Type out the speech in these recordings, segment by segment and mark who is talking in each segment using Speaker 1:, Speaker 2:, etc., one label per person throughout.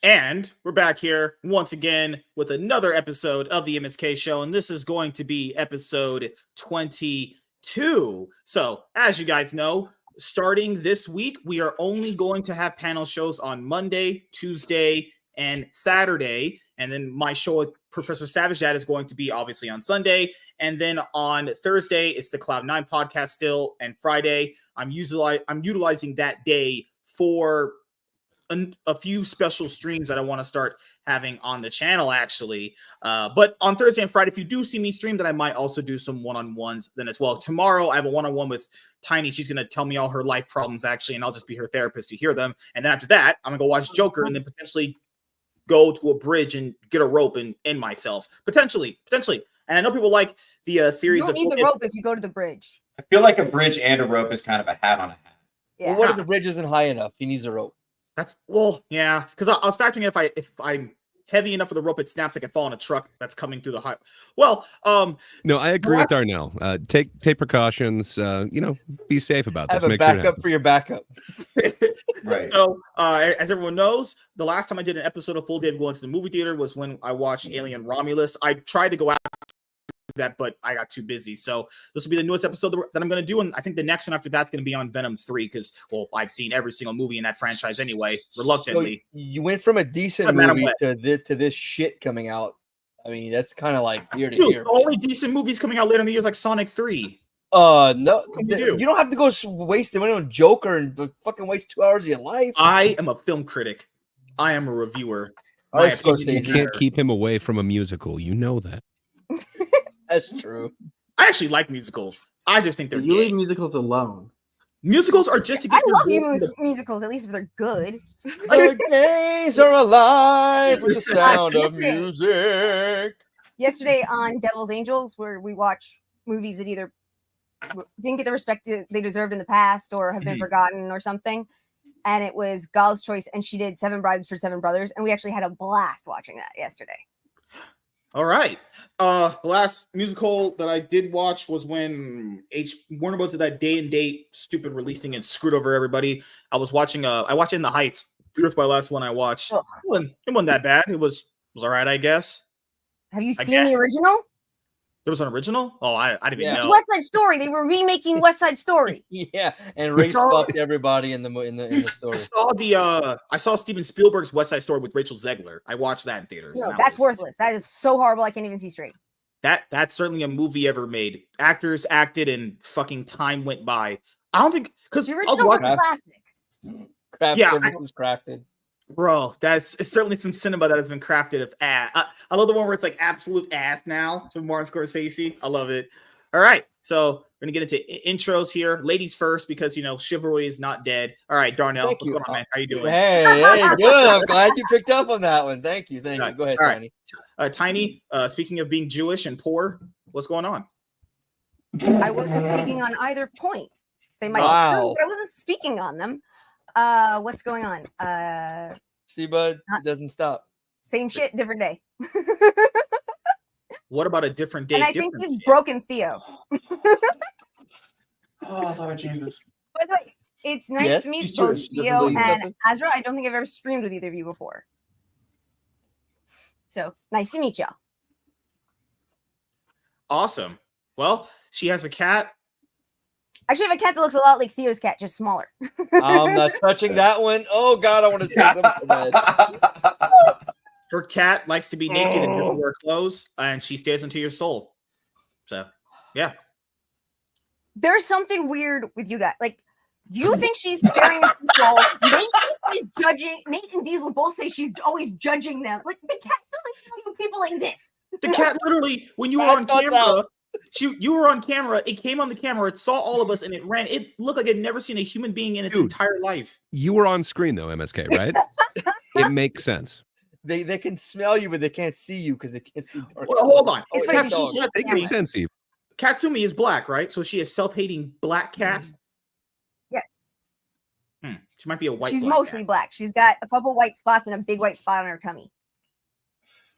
Speaker 1: And we're back here once again with another episode of the MSK show, and this is going to be episode 22. So, as you guys know, starting this week, we are only going to have panel shows on Monday, Tuesday, and Saturday. And then my show with Professor Savage Dad is going to be obviously on Sunday. And then on Thursday, it's the Cloud9 podcast still. And Friday, I'm utilizing that day for a few special streams that I want to start having on the channel, actually. But on Thursday and Friday, if you do see me stream, then I might also do some one-on-ones then as well. Tomorrow, I have a one-on-one with Tiny. She's going to tell me all her life problems, actually, and I'll just be her therapist to hear them. And then after that, I'm going to go watch Joker and then potentially go to a bridge and get a rope and end myself. Potentially. And I know people like the series.
Speaker 2: You don't need the rope if you go to the bridge.
Speaker 3: I feel like a bridge and a rope is kind of a hat on a hat.
Speaker 2: Yeah.
Speaker 4: Well, what if the bridge isn't high enough? He needs a rope.
Speaker 1: Yeah, because I was factoring if I'm heavy enough for the rope, it snaps like I fall on a truck that's coming through the high. Well,
Speaker 5: no, I agree with Darnell. Take precautions. Be safe about this.
Speaker 4: Have a backup for your backup.
Speaker 1: Right. So, as everyone knows, the last time I did an episode of Full Day of Going to the movie theater was when I watched Alien Romulus. I tried to go after that, but I got too busy. So this will be the newest episode that I'm going to do, and I think the next one after that's going to be on Venom 3 because, well, I've seen every single movie in that franchise anyway, reluctantly.
Speaker 4: So you went from a decent movie to this shit coming out. I mean, that's kind of like year to year.
Speaker 1: The only decent movies coming out later in the year like Sonic 3.
Speaker 4: No, you don't have to go waste the money on Joker and fucking waste 2 hours of your life.
Speaker 1: I am a film critic. I am a reviewer.
Speaker 5: You can't keep him away from a musical. You know that.
Speaker 4: That's true.
Speaker 1: I actually like musicals. I just think they're
Speaker 6: You leave musicals alone.
Speaker 1: Musicals are just to get.
Speaker 2: I love musicals, at least if they're good.
Speaker 4: The gays are alive with the sound of music.
Speaker 2: Yesterday on Devil's Angels, where we watch movies that either didn't get the respect they deserved in the past or have been forgotten or something, and it was Gal's choice, and she did Seven Brides for Seven Brothers, and we actually had a blast watching that yesterday.
Speaker 1: All right. The last musical that I did watch was when Warner Bros. Did that day and date stupid release thing and screwed over everybody. I watched In the Heights. That's my last one I watched. It wasn't that bad. It was all right, I guess.
Speaker 2: Have you seen the original?
Speaker 1: There was an original? Oh, I didn't even know.
Speaker 2: It's West Side Story. They were remaking West Side Story.
Speaker 4: Yeah, and Ray fucked everybody in the story.
Speaker 1: I saw Steven Spielberg's West Side Story with Rachel Zegler. I watched that in theaters.
Speaker 2: No, that's worthless. That is so horrible. I can't even see straight.
Speaker 1: That's certainly a movie ever made. Actors acted and fucking time went by. I don't think because
Speaker 2: the original's a classic.
Speaker 4: Everything's crafted.
Speaker 1: Bro, it's certainly some cinema that has been crafted of ass. I love the one where it's like absolute ass now from Martin Scorsese. I love it. All right, so we're gonna get into intros here. Ladies first, because chivalry is not dead. All right, Darnell, what's going on, man? How you doing?
Speaker 4: Hey, good. I'm glad you picked up on that one. Thank you. Go ahead, Tiny.
Speaker 1: Right. Tiny. Speaking of being Jewish and poor, what's going on?
Speaker 2: I wasn't speaking on either point. They might be true, but I wasn't speaking on them. What's going on?
Speaker 4: See, bud, it doesn't stop.
Speaker 2: Same shit, different day.
Speaker 1: What about a different day?
Speaker 2: And I think you've broken Theo.
Speaker 3: Oh, Lord Jesus.
Speaker 2: By the way, it's nice to meet both Theo and Azra. I don't think I've ever streamed with either of you before. So nice to meet y'all.
Speaker 1: Awesome. Well, she has a cat.
Speaker 2: Actually, I have a cat that looks a lot like Theo's cat, just smaller.
Speaker 4: I'm not touching that one. Oh, God, I want to say something to that.
Speaker 1: Her cat likes to be naked and doesn't wear clothes, and she stares into your soul. So, yeah.
Speaker 2: There's something weird with you guys. Like, you think she's staring at the soul. Nate thinks she's judging. Nate and Diesel both say she's always judging them. Like, the cat doesn't know you people exist.
Speaker 1: The cat literally, when you were on camera... You were on camera. It came on the camera. It saw all of us, and it ran. It looked like it had never seen a human being in its entire life.
Speaker 5: You were on screen though, MSK, right? It makes sense.
Speaker 4: They can smell you, but they can't see you because they can't see.
Speaker 1: Well, hold on.
Speaker 2: It's like
Speaker 5: They can sense you.
Speaker 1: Katsumi is black, right? So she is self-hating black cat.
Speaker 2: Yeah.
Speaker 1: She might be a white.
Speaker 2: She's mostly
Speaker 1: cat.
Speaker 2: black. She's got a couple white spots and a big white spot on her tummy.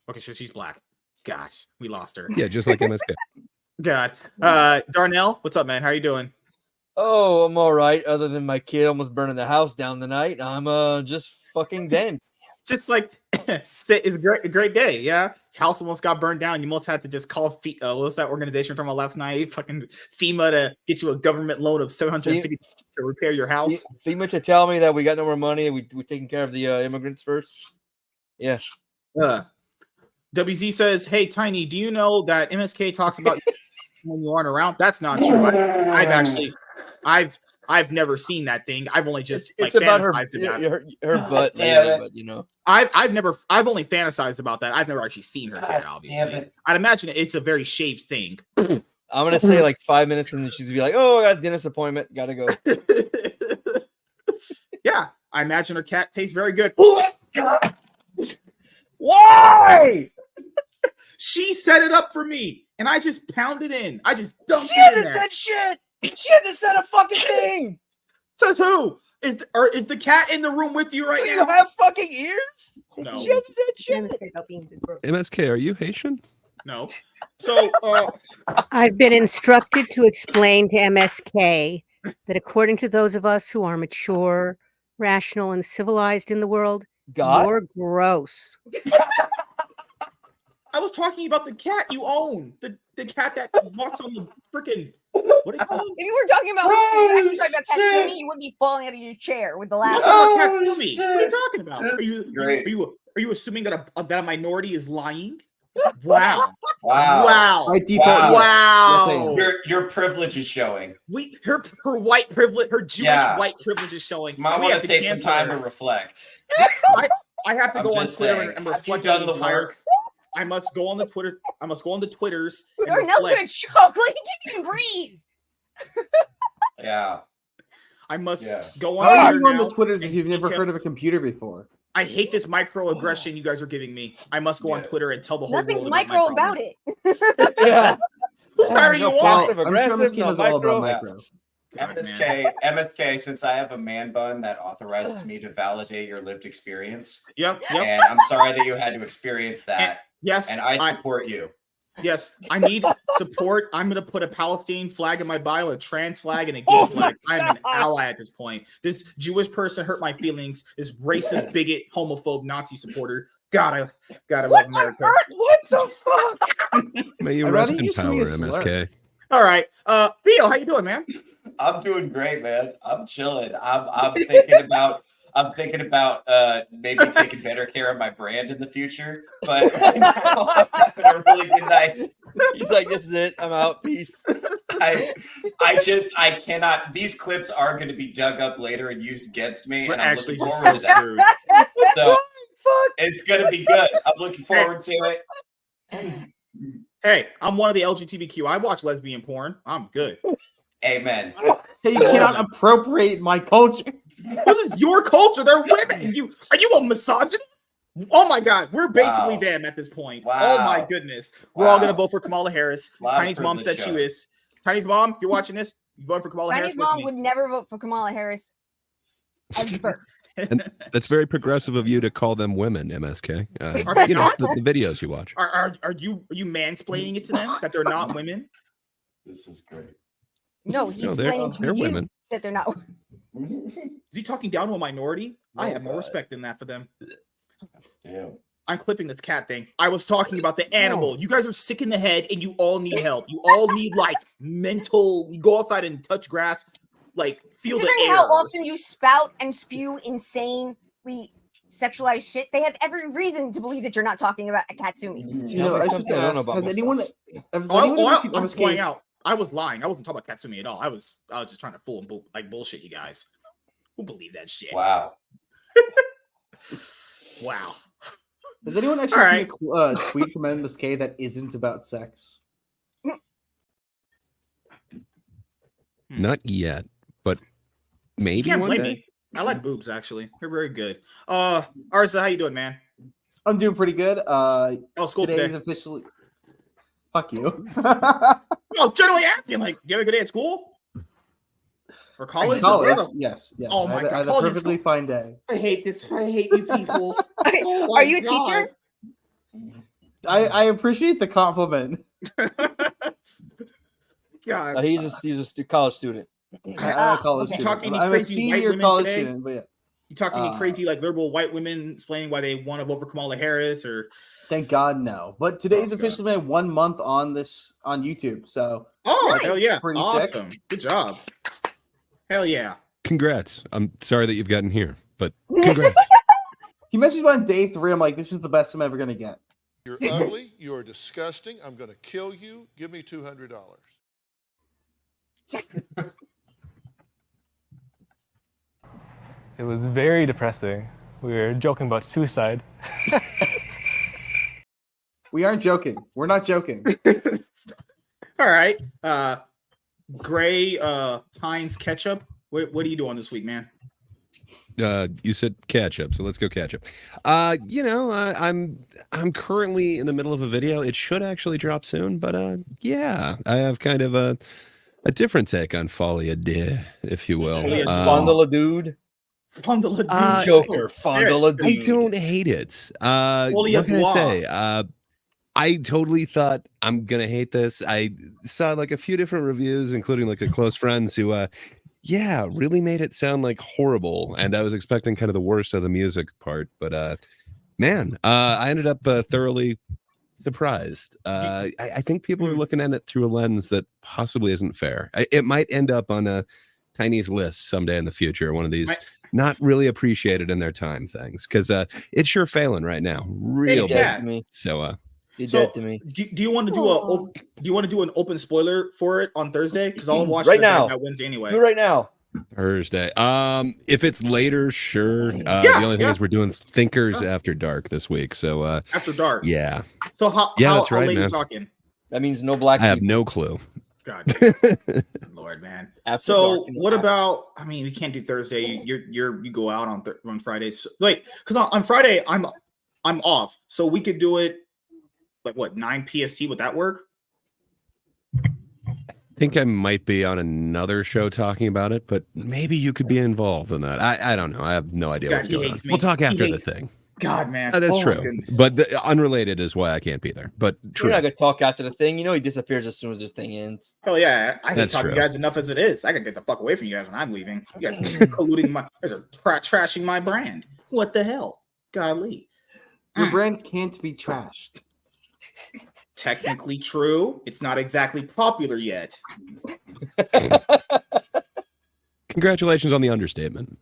Speaker 1: Okay, so she's black. Gosh, we lost her.
Speaker 5: Yeah, just like MSK.
Speaker 1: God. Darnell, what's up, man? How you doing?
Speaker 4: Oh, I'm all right. Other than my kid almost burning the house down tonight, I'm just fucking dead.
Speaker 1: Just like it's a great day. Yeah, house almost got burned down. You almost had to just call what's that organization from last night? Fucking FEMA to get you a government loan of $750 to repair your house.
Speaker 4: FEMA to tell me that we got no more money. We're taking care of the immigrants first. Yeah.
Speaker 1: WZ says, "Hey, Tiny, do you know that MSK talks about when you aren't around? That's not true. I've never seen that thing. I've only just
Speaker 4: it's about her butt, mainly, but you know,
Speaker 1: I've only fantasized about that. I've never actually seen her cat. Obviously, I'd imagine it's a very shaved thing.
Speaker 4: I'm gonna say like 5 minutes, and then she's gonna be like, "Oh, I got a dentist appointment. Gotta go."
Speaker 1: Yeah, I imagine her cat tastes very good.
Speaker 4: Why?
Speaker 1: She set it up for me, and I just pounded in. I just dumped
Speaker 4: She hasn't said shit. She hasn't said a fucking thing.
Speaker 1: Says who? Is the cat in the room with you right
Speaker 4: Do
Speaker 1: now?
Speaker 4: you have fucking ears?
Speaker 1: No.
Speaker 4: She hasn't said shit.
Speaker 5: MSK, are you Haitian?
Speaker 1: No. So
Speaker 6: I've been instructed to explain to MSK that according to those of us who are mature, rational, and civilized in the world, you're gross.
Speaker 1: I was talking about the cat you own. The cat that walks on the freaking what do you call it?
Speaker 2: If you were talking about Katsumi, you wouldn't be falling out of your chair with the laugh.
Speaker 1: Katsumi. What are you talking about? Are you assuming that a minority is lying? Wow.
Speaker 3: Wow.
Speaker 1: Wow.
Speaker 3: Your privilege is showing.
Speaker 1: Her white privilege, her Jewish white privilege is showing.
Speaker 3: You might want to take some time to reflect.
Speaker 1: I have to go on Twitter and reflect on the entire.
Speaker 3: work.
Speaker 1: I must go on the Twitter. I must go on the Twitters.
Speaker 2: Darnell's gonna choke. Like, he can't even breathe.
Speaker 3: Yeah.
Speaker 1: I must go on.
Speaker 7: How are you on the Twitters if you've never heard of a computer before?
Speaker 1: I hate this microaggression you guys are giving me. I must go on Twitter and tell the whole
Speaker 2: Nothing's
Speaker 1: world
Speaker 2: micro about it.
Speaker 4: Yeah.
Speaker 1: Who are you on?
Speaker 7: I'm sure MSK knows all about micro.
Speaker 3: MSK, since I have a man bun that authorizes me to validate your lived experience.
Speaker 1: Yep.
Speaker 3: And I'm sorry that you had to experience that.
Speaker 1: Yes.
Speaker 3: And I support you.
Speaker 1: Yes, I need support. I'm going to put a Palestinian flag in my bio, a trans flag, and a gay flag. I'm an ally at this point. This Jewish person hurt my feelings. This racist, bigot, homophobe, Nazi supporter. Gotta love America.
Speaker 2: What the fuck?
Speaker 5: May you rest in power, MSK.
Speaker 1: All right, Theo, how you doing, man?
Speaker 3: I'm doing great, man. I'm chilling. I'm thinking about maybe taking better care of my brand in the future. But right now, I'm having a really good night.
Speaker 4: He's like, "This is it. I'm out. Peace."
Speaker 3: I cannot. These clips are going to be dug up later and used against me, and I'm looking forward to that. So it's going to be good. I'm looking forward to it.
Speaker 1: Hey, I'm one of the LGBTQ. I watch lesbian porn. I'm good.
Speaker 3: Amen.
Speaker 7: Hey, you cannot appropriate my culture.
Speaker 1: This is your culture. They're women. Are you a misogynist? Oh my God, we're basically them at this point.
Speaker 3: Wow.
Speaker 1: Oh my goodness, we're all gonna vote for Kamala Harris. Tiny's mom said she is. Tiny's mom, if you're watching this, you vote for Kamala Harris.
Speaker 2: Tiny's mom would never vote for Kamala Harris ever.
Speaker 5: And that's very progressive of you to call them women, MSK.
Speaker 1: You know
Speaker 5: the videos you watch.
Speaker 1: Are you mansplaining it to them that they're not women?
Speaker 3: This is great.
Speaker 2: No, he's explaining to you
Speaker 5: women.
Speaker 2: that they're not.
Speaker 1: Is he talking down to a minority? I have more respect than that for them.
Speaker 3: Damn.
Speaker 1: I'm clipping this cat thing. I was talking about the animal. You guys are sick in the head and you all need help. You all need like mental. You go outside and touch grass, like feel the
Speaker 2: Considering
Speaker 1: air.
Speaker 2: how often you spout and spew insanely sexualized shit, they have every reason to believe that you're not talking about a Katsumi.
Speaker 7: You know, I should ask, has anyone
Speaker 1: I'm pointing out. I was lying. I wasn't talking about Katsumi at all. I was just trying to fool and bullshit you guys. Who believe that shit?
Speaker 3: Wow.
Speaker 1: Wow.
Speaker 7: Has anyone actually seen a tweet from MSK that isn't about sex?
Speaker 5: Not yet, but maybe
Speaker 1: You can't
Speaker 5: one
Speaker 1: blame
Speaker 5: day.
Speaker 1: me. I like boobs actually. They're very good. Arza, how you doing, man?
Speaker 7: I'm doing pretty good.
Speaker 1: School today.
Speaker 7: Is officially. Fuck you.
Speaker 1: No, generally asking, like, you have a good day at school or college?
Speaker 7: Yes.
Speaker 1: Oh my God,
Speaker 7: I had a perfectly fine day.
Speaker 1: I hate this. I hate you people. Oh
Speaker 2: Are you a teacher?
Speaker 7: I appreciate the compliment.
Speaker 1: God,
Speaker 4: He's a college student.
Speaker 7: I'm a college
Speaker 1: You
Speaker 7: student.
Speaker 1: talking to
Speaker 7: I'm a
Speaker 1: crazy white
Speaker 7: senior
Speaker 1: women
Speaker 7: college
Speaker 1: today?
Speaker 7: student, but yeah.
Speaker 1: You talk to any crazy like liberal white women explaining why they want to vote for Kamala Harris or?
Speaker 7: Thank God, no. But today's officially been 1 month on YouTube. So
Speaker 1: hell yeah,
Speaker 7: pretty
Speaker 1: awesome,
Speaker 7: sick.
Speaker 1: Good job. Hell yeah.
Speaker 5: Congrats. I'm sorry that you've gotten here, but congrats.
Speaker 7: He messaged me on day 3. I'm like, this is the best I'm ever gonna get.
Speaker 8: You're ugly. You're disgusting. I'm gonna kill you. Give me $200.
Speaker 9: It was very depressing. We were joking about suicide.
Speaker 7: We aren't joking. We're not joking.
Speaker 1: All right. Gray Heinz ketchup. What are you doing this week, man?
Speaker 5: You said catch up, so let's go catch up. I'm currently in the middle of a video. It should actually drop soon, but yeah, I have kind of a different take on Folie Deux, if you will.
Speaker 4: Fondle a dude.
Speaker 1: Fondle a dude.
Speaker 4: Joker. Fondle a dude.
Speaker 5: I don't hate it. What can I say? I totally thought I'm gonna hate this. I saw like a few different reviews, including like a close friends who really made it sound like horrible, and I was expecting kind of the worst of the music part, but man, I ended up thoroughly surprised. I think people are looking at it through a lens that possibly isn't fair. It might end up on a Tiny's list someday in the future, one of these not really appreciated in their time things, because it's sure failing right now, real bad. So
Speaker 4: you're dead to me.
Speaker 1: Do you want to do an open spoiler for it on Thursday? Because I'll watch
Speaker 4: right now.
Speaker 1: That Wednesday anyway.
Speaker 4: Do it right now.
Speaker 5: Thursday. If it's later, sure. The only thing is we're doing Thinkers After Dark this week. So
Speaker 1: After Dark.
Speaker 5: Yeah.
Speaker 1: So how
Speaker 5: that's right,
Speaker 1: late
Speaker 5: man.
Speaker 1: are you talking?
Speaker 4: That means no black.
Speaker 5: I have no clue.
Speaker 1: God, Lord, man.
Speaker 4: After
Speaker 1: so
Speaker 4: dark,
Speaker 1: what about? I mean, we can't do Thursday. You go out on Fridays. Wait, because on Friday I'm off, so we could do it like what 9 PST. Would that work?
Speaker 5: I think I might be on another show talking about it, but maybe you could be involved in that. I don't know. I have no idea what's going on. We'll talk after the thing.
Speaker 1: God, man.
Speaker 5: That's true. But unrelated is why I can't be there. But true.
Speaker 4: You're not gonna talk after the thing. You know he disappears as soon as this thing ends.
Speaker 1: Hell yeah. I can talk to you guys enough as it is. I can get the fuck away from you guys when I'm leaving. You guys are colluding trashing my brand. What the hell? Golly.
Speaker 7: Your brand can't be trashed.
Speaker 1: Technically true. It's not exactly popular yet.
Speaker 5: Congratulations on the understatement.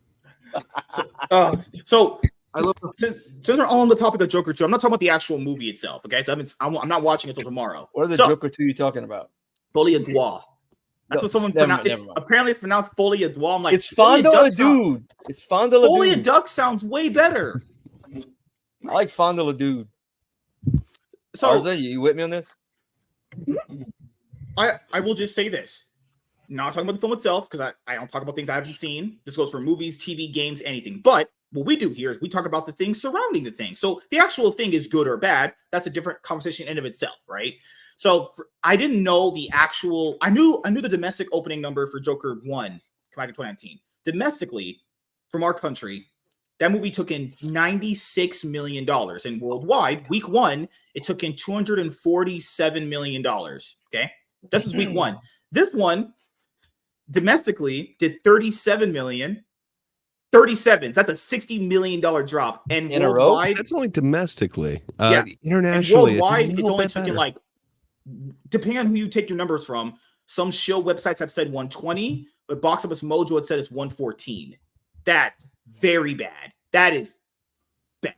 Speaker 1: So I love since we're all on the topic of Joker 2, I'm not talking about the actual movie itself. Okay, so I'm not watching it until tomorrow.
Speaker 4: What are the Joker 2 you talking about?
Speaker 1: Folie Deux. That's what someone pronounced. Apparently, it's pronounced Folie Deux. I'm like,
Speaker 4: it's Fondle a dude. It's Fondle a dude.
Speaker 1: Folie Duck sounds way better.
Speaker 4: I like Fondle a dude. So, Arza, you with me on this?
Speaker 1: I will just say this. Not talking about the film itself, because I don't talk about things I haven't seen. This goes for movies, TV, games, anything. But what we do here is we talk about the things surrounding the thing. So the actual thing is good or bad. That's a different conversation in of itself, right? So I didn't know the actual. I knew the domestic opening number for Joker 1 come out in 2019. Domestically, from our country, that movie took in $96 million. And worldwide, week 1, it took in $247 million. Okay, this is week 1. This one domestically did 37 million. 37. That's a $60 million drop. And
Speaker 4: in
Speaker 1: worldwide,
Speaker 5: a row? That's only domestically.
Speaker 1: And
Speaker 5: Internationally,
Speaker 1: worldwide, it's only taken like, depending on who you take your numbers from, some show websites have said 120, but Box Office Mojo had said it's 114. That's very bad. That is bad.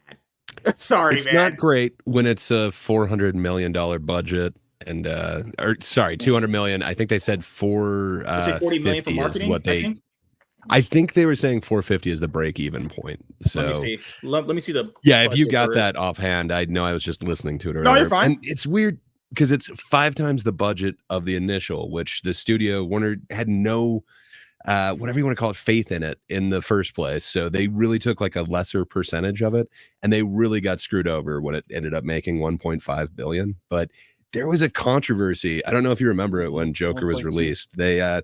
Speaker 1: Sorry,
Speaker 5: it's
Speaker 1: man.
Speaker 5: It's not great when it's a $400 million budget. And 200 million. I think they said 40 million for marketing. What I think they were saying 450 is the break-even point. So
Speaker 1: let me see. Let me see the.
Speaker 5: Yeah, if you got that offhand, I know I was just listening to it earlier.
Speaker 1: No, you're fine.
Speaker 5: And it's weird because it's 5 times the budget of the initial, which the studio Warner had no, whatever you want to call it, faith in it in the first place. So they really took like a lesser percentage of it, and they really got screwed over when it ended up making 1.5 billion. But there was a controversy. I don't know if you remember it when Joker was released. They had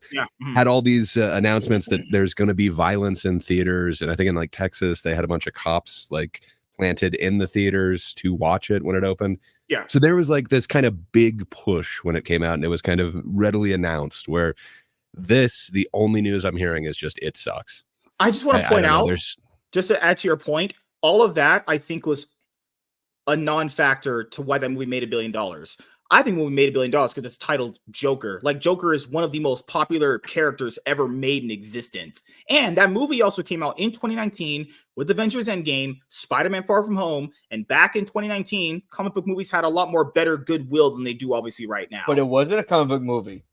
Speaker 5: all these announcements that there's going to be violence in theaters. And I think in like Texas, they had a bunch of cops like planted in the theaters to watch it when it opened.
Speaker 1: Yeah.
Speaker 5: So there was like this kind of big push when it came out, and it was kind of readily announced, where the only news I'm hearing is just it sucks.
Speaker 1: I just want to point out just to add to your point, all of that I think was a non-factor to why that movie made $1 billion. I think the movie made $1 billion because it's titled Joker. Like, Joker is one of the most popular characters ever made in existence. And that movie also came out in 2019 with Avengers Endgame, Spider-Man Far From Home, and back in 2019, comic book movies had a lot more better goodwill than they do obviously right now.
Speaker 4: But it wasn't a comic book movie.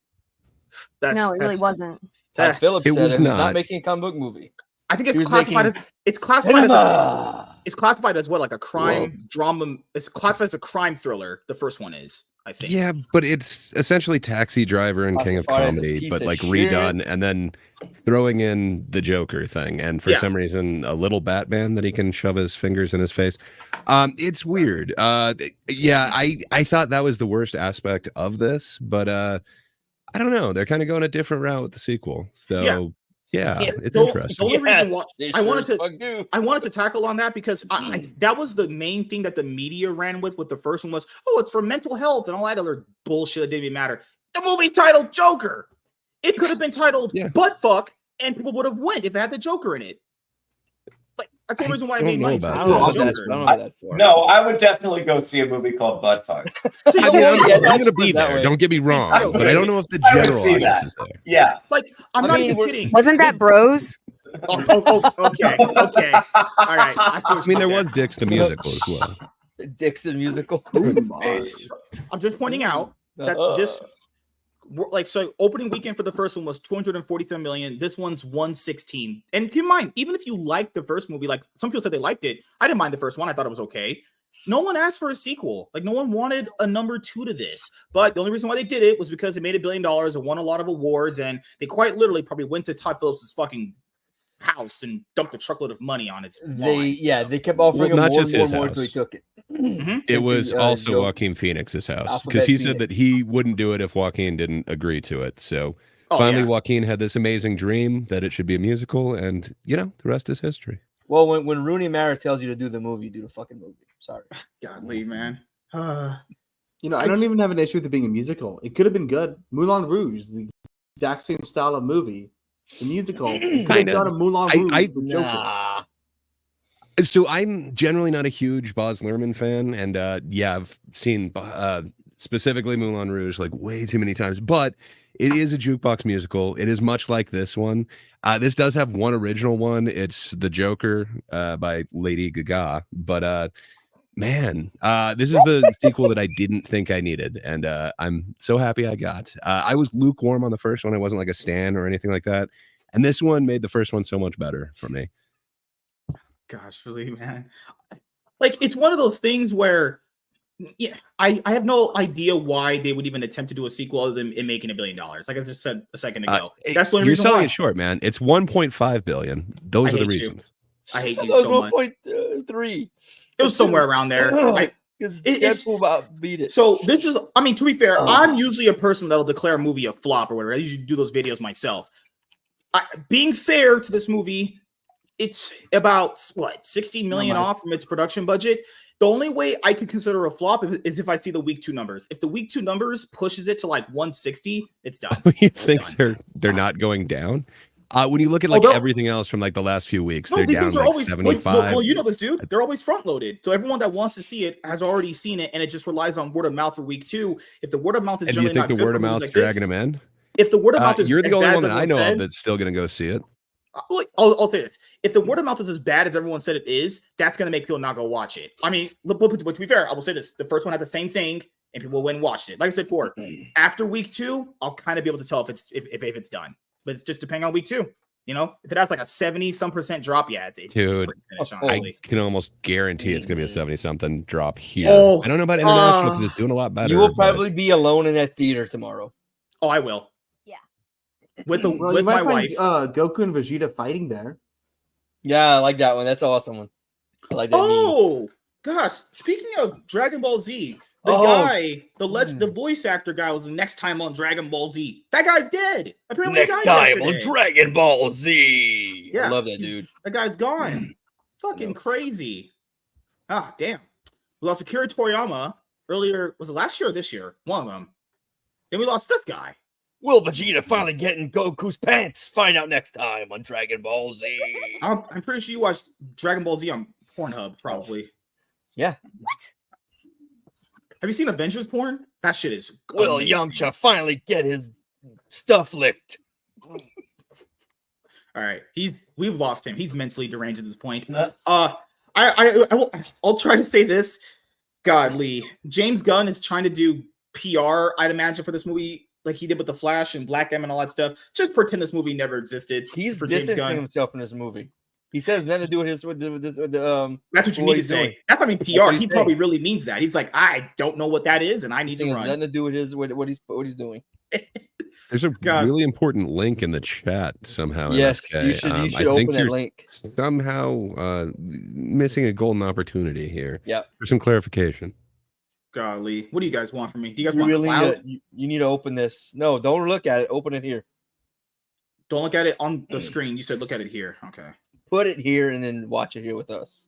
Speaker 2: No, it really wasn't.
Speaker 4: Todd Phillips
Speaker 5: It
Speaker 4: said
Speaker 5: was
Speaker 4: it was
Speaker 5: not.
Speaker 4: not making a comic book movie.
Speaker 1: I think
Speaker 4: He
Speaker 1: it's
Speaker 4: was
Speaker 1: classified as
Speaker 4: making
Speaker 1: it's classified as what, like a crime drama. It's classified as a crime thriller. The first one is, I think.
Speaker 5: Yeah, but it's essentially Taxi Driver and King of
Speaker 4: Classified as a
Speaker 5: Comedy,
Speaker 4: piece
Speaker 5: but
Speaker 4: of
Speaker 5: like
Speaker 4: shit.
Speaker 5: redone and then throwing in the Joker thing, and for
Speaker 1: Yeah.
Speaker 5: some reason a little Batman that he can shove his fingers in his face. It's weird. Yeah, I thought that was the worst aspect of this, but I don't know. They're kind of going a different route with the sequel. So yeah, it's
Speaker 1: The
Speaker 5: interesting.
Speaker 1: only reason why
Speaker 4: They
Speaker 1: I
Speaker 4: sure
Speaker 1: wanted
Speaker 4: as
Speaker 1: to
Speaker 4: fuck do.
Speaker 1: I wanted to tackle on that because that was the main thing that the media ran with the first one was, oh, it's for mental health and all that other bullshit that didn't even matter. The movie's titled Joker. It could have been titled Butt Fuck, and people would have went if it had the Joker in it. Like, that's the reason why I made money.
Speaker 5: about
Speaker 4: I don't know
Speaker 1: Joker.
Speaker 4: what that's, I don't know what that's for.
Speaker 3: No, I would definitely go see a movie called Buttfuck.
Speaker 1: See,
Speaker 5: I mean,
Speaker 1: yeah,
Speaker 5: I'm going to be
Speaker 4: that
Speaker 5: there.
Speaker 4: way.
Speaker 5: Don't get me wrong, but I don't know if the
Speaker 3: I would
Speaker 5: general
Speaker 3: see
Speaker 5: audience
Speaker 3: that.
Speaker 5: is there.
Speaker 3: Yeah.
Speaker 1: like, I'm
Speaker 4: I
Speaker 1: not
Speaker 4: mean,
Speaker 1: even
Speaker 4: we're-
Speaker 1: kidding.
Speaker 2: Wasn't that Bros?
Speaker 1: Okay. All right. I see what
Speaker 5: I
Speaker 1: you
Speaker 5: mean, there
Speaker 1: did
Speaker 5: was Dix the musical as well.
Speaker 4: Dixon musical.
Speaker 3: Based.
Speaker 1: I'm just pointing out that this, like, so opening weekend for the first one was 243 million. This one's 116. And keep in mind, even if you liked the first movie, like some people said they liked it, I didn't mind the first one. I thought it was okay. No one asked for a sequel. Like, no one wanted a number 2 to this. But the only reason why they did it was because it made $1 billion and won a lot of awards. And they quite literally probably went to Todd Phillips' fucking house and dumped a truckload of money on its lawn.
Speaker 4: They kept offering
Speaker 5: Well,
Speaker 4: him
Speaker 5: not
Speaker 4: more
Speaker 5: just
Speaker 4: and more
Speaker 5: his
Speaker 4: and more until he
Speaker 5: house.
Speaker 4: took it.
Speaker 5: It was also
Speaker 4: Joe-
Speaker 5: Joaquin Phoenix's house
Speaker 4: Alphabet
Speaker 5: because he said
Speaker 4: Phoenix.
Speaker 5: that he wouldn't do it if Joaquin didn't agree to it. So finally, Joaquin had this amazing dream that it should be a musical, and the rest is history.
Speaker 4: Well, when Rooney Mara tells you to do the movie, you do the fucking movie. Sorry.
Speaker 1: Godly, man.
Speaker 7: I don't even have an issue with it being a musical. It could have been good. Moulin Rouge, the exact same style of movie. It's a musical. You could have done a Moulin Rouge with Joker.
Speaker 5: So I'm generally not a huge Baz Luhrmann fan, and I've seen specifically Moulin Rouge like way too many times. But it is a jukebox musical. It is much like this one. This does have one original one. It's The Joker by Lady Gaga. But man, this is the sequel that I didn't think I needed, and I'm so happy I got. I was lukewarm on the first one. I wasn't like a stan or anything like that, and this one made the first one so much better for me.
Speaker 1: Gosh, really, man. Like, it's one of those things where, I have no idea why they would even attempt to do a sequel other than it making $1 billion. Like I just said a second ago. That's the only
Speaker 5: You're
Speaker 1: reason
Speaker 5: selling
Speaker 1: why.
Speaker 5: it short, man. It's 1.5 billion. Those are the reasons.
Speaker 1: I hate you so much.
Speaker 4: 1.3.
Speaker 1: It was somewhere around there.
Speaker 4: Because Deadpool about beat it.
Speaker 1: So this is, I mean, to be fair, I'm usually a person that'll declare a movie a flop or whatever. I usually do those videos myself. Being fair to this movie, it's about 60 million off from its production budget. The only way I could consider a flop is if I see the week 2 numbers. If the week 2 numbers pushes it to like 160, it's done.
Speaker 5: You think they're not going down? When you look at everything else from like the last few weeks, they're down like 75.
Speaker 1: Well, you know this, dude. They're always front loaded. So everyone that wants to see it has already seen it, and it just relies on word of mouth for week 2. If the word of mouth is
Speaker 5: And do you
Speaker 1: generally
Speaker 5: think
Speaker 1: not
Speaker 5: the
Speaker 1: good
Speaker 5: word
Speaker 1: for
Speaker 5: of
Speaker 1: movies
Speaker 5: mouth's
Speaker 1: like this,
Speaker 5: dragging them in?
Speaker 1: if the word of mouth is
Speaker 5: you're the
Speaker 1: as
Speaker 5: only
Speaker 1: bad
Speaker 5: one
Speaker 1: as
Speaker 5: that I
Speaker 1: everyone
Speaker 5: know
Speaker 1: said,
Speaker 5: of that's still going to go see it.
Speaker 1: I'll say this: if the word of mouth is as bad as everyone said it is, that's going to make people not go watch it. I mean, but to be fair, I will say this: the first one had the same thing, and people went and watched it. Like I said before, after week 2, I'll kind of be able to tell if it's done. But it's just depending on week 2. If it has like a 70-some% drop, it's
Speaker 5: Dude,
Speaker 1: finished, honestly.
Speaker 5: I can almost guarantee it's going to be a 70-something drop here.
Speaker 1: Oh,
Speaker 5: I don't know about international because it's doing a lot better.
Speaker 4: You will probably be alone in that theater tomorrow.
Speaker 1: Oh, I will.
Speaker 2: Yeah.
Speaker 1: With
Speaker 7: you
Speaker 1: my
Speaker 7: might
Speaker 1: wife.
Speaker 7: find, Goku and Vegeta fighting there.
Speaker 4: Yeah, I like that one. That's an awesome one. I like that.
Speaker 1: Oh, gosh. Speaking of Dragon Ball Z, the voice actor guy was the next time on Dragon Ball Z. That guy's dead. Apparently,
Speaker 4: Next time on Dragon Ball Z.
Speaker 1: Yeah,
Speaker 4: I love that dude.
Speaker 1: That guy's gone. Fucking crazy. Ah, damn. We lost Akira Toriyama earlier. Was it last year or this year? One of them. Then we lost this guy.
Speaker 4: Will Vegeta finally get in Goku's pants? Find out next time on Dragon Ball Z.
Speaker 1: I'm pretty sure you watched Dragon Ball Z on Pornhub, probably.
Speaker 4: Yeah.
Speaker 2: What?
Speaker 1: Have you seen Avengers porn? That shit is.
Speaker 4: Will
Speaker 1: amazing.
Speaker 4: Yamcha finally get his stuff licked?
Speaker 1: All right, we've lost him. He's mentally deranged at this point. I'll try to say this. Godly, James Gunn is trying to do PR, I'd imagine, for this movie, like he did with the Flash and Black M and all that stuff. Just pretend this movie never existed.
Speaker 4: He's
Speaker 1: for James
Speaker 4: distancing
Speaker 1: Gunn.
Speaker 4: himself in this movie. He says nothing to do with his
Speaker 1: That's what you need to say.
Speaker 4: doing.
Speaker 1: That's what I mean.
Speaker 4: That's
Speaker 1: PR.
Speaker 4: what he's
Speaker 1: He
Speaker 4: saying.
Speaker 1: probably really means that. He's like, I don't know what that is, and I need to run.
Speaker 4: Nothing to do with his what he's doing.
Speaker 5: There's a really important link in the chat somehow.
Speaker 4: Yes,
Speaker 5: MSK.
Speaker 4: you should
Speaker 5: I think
Speaker 4: open that
Speaker 5: you're
Speaker 4: link.
Speaker 5: somehow missing a golden opportunity here.
Speaker 4: Yeah,
Speaker 5: for some clarification.
Speaker 1: Golly, what do you guys want from me? Do you guys
Speaker 4: you
Speaker 1: want
Speaker 4: really
Speaker 1: cloud?
Speaker 4: you need to open this. No, don't look at it. Open it here.
Speaker 1: Don't look at it on the screen. You said look at it here. Okay.
Speaker 4: Put it here and then watch it here with us.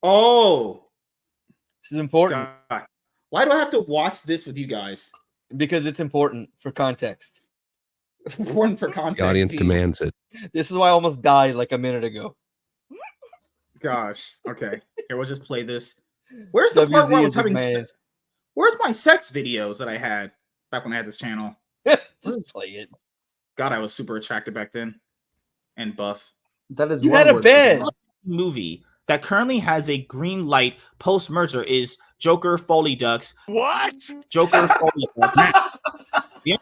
Speaker 1: Oh,
Speaker 4: this is important.
Speaker 1: God. Why do I have to watch this with you guys?
Speaker 4: Because it's important for context.
Speaker 1: Important for context.
Speaker 5: The audience demands it.
Speaker 4: This is why I almost died like a minute ago.
Speaker 1: Gosh. Okay. Here, we'll just play this. Where's the part where I was having? Where's my sex videos that I had back when I had this channel?
Speaker 4: Just play it.
Speaker 1: God, I was super attractive back then, and buff.
Speaker 7: That is
Speaker 4: you had a bed.
Speaker 10: Movie that currently has a green light post merger is Joker Foley Ducks.
Speaker 8: What?
Speaker 10: Joker Foley Ducks.
Speaker 1: Yeah.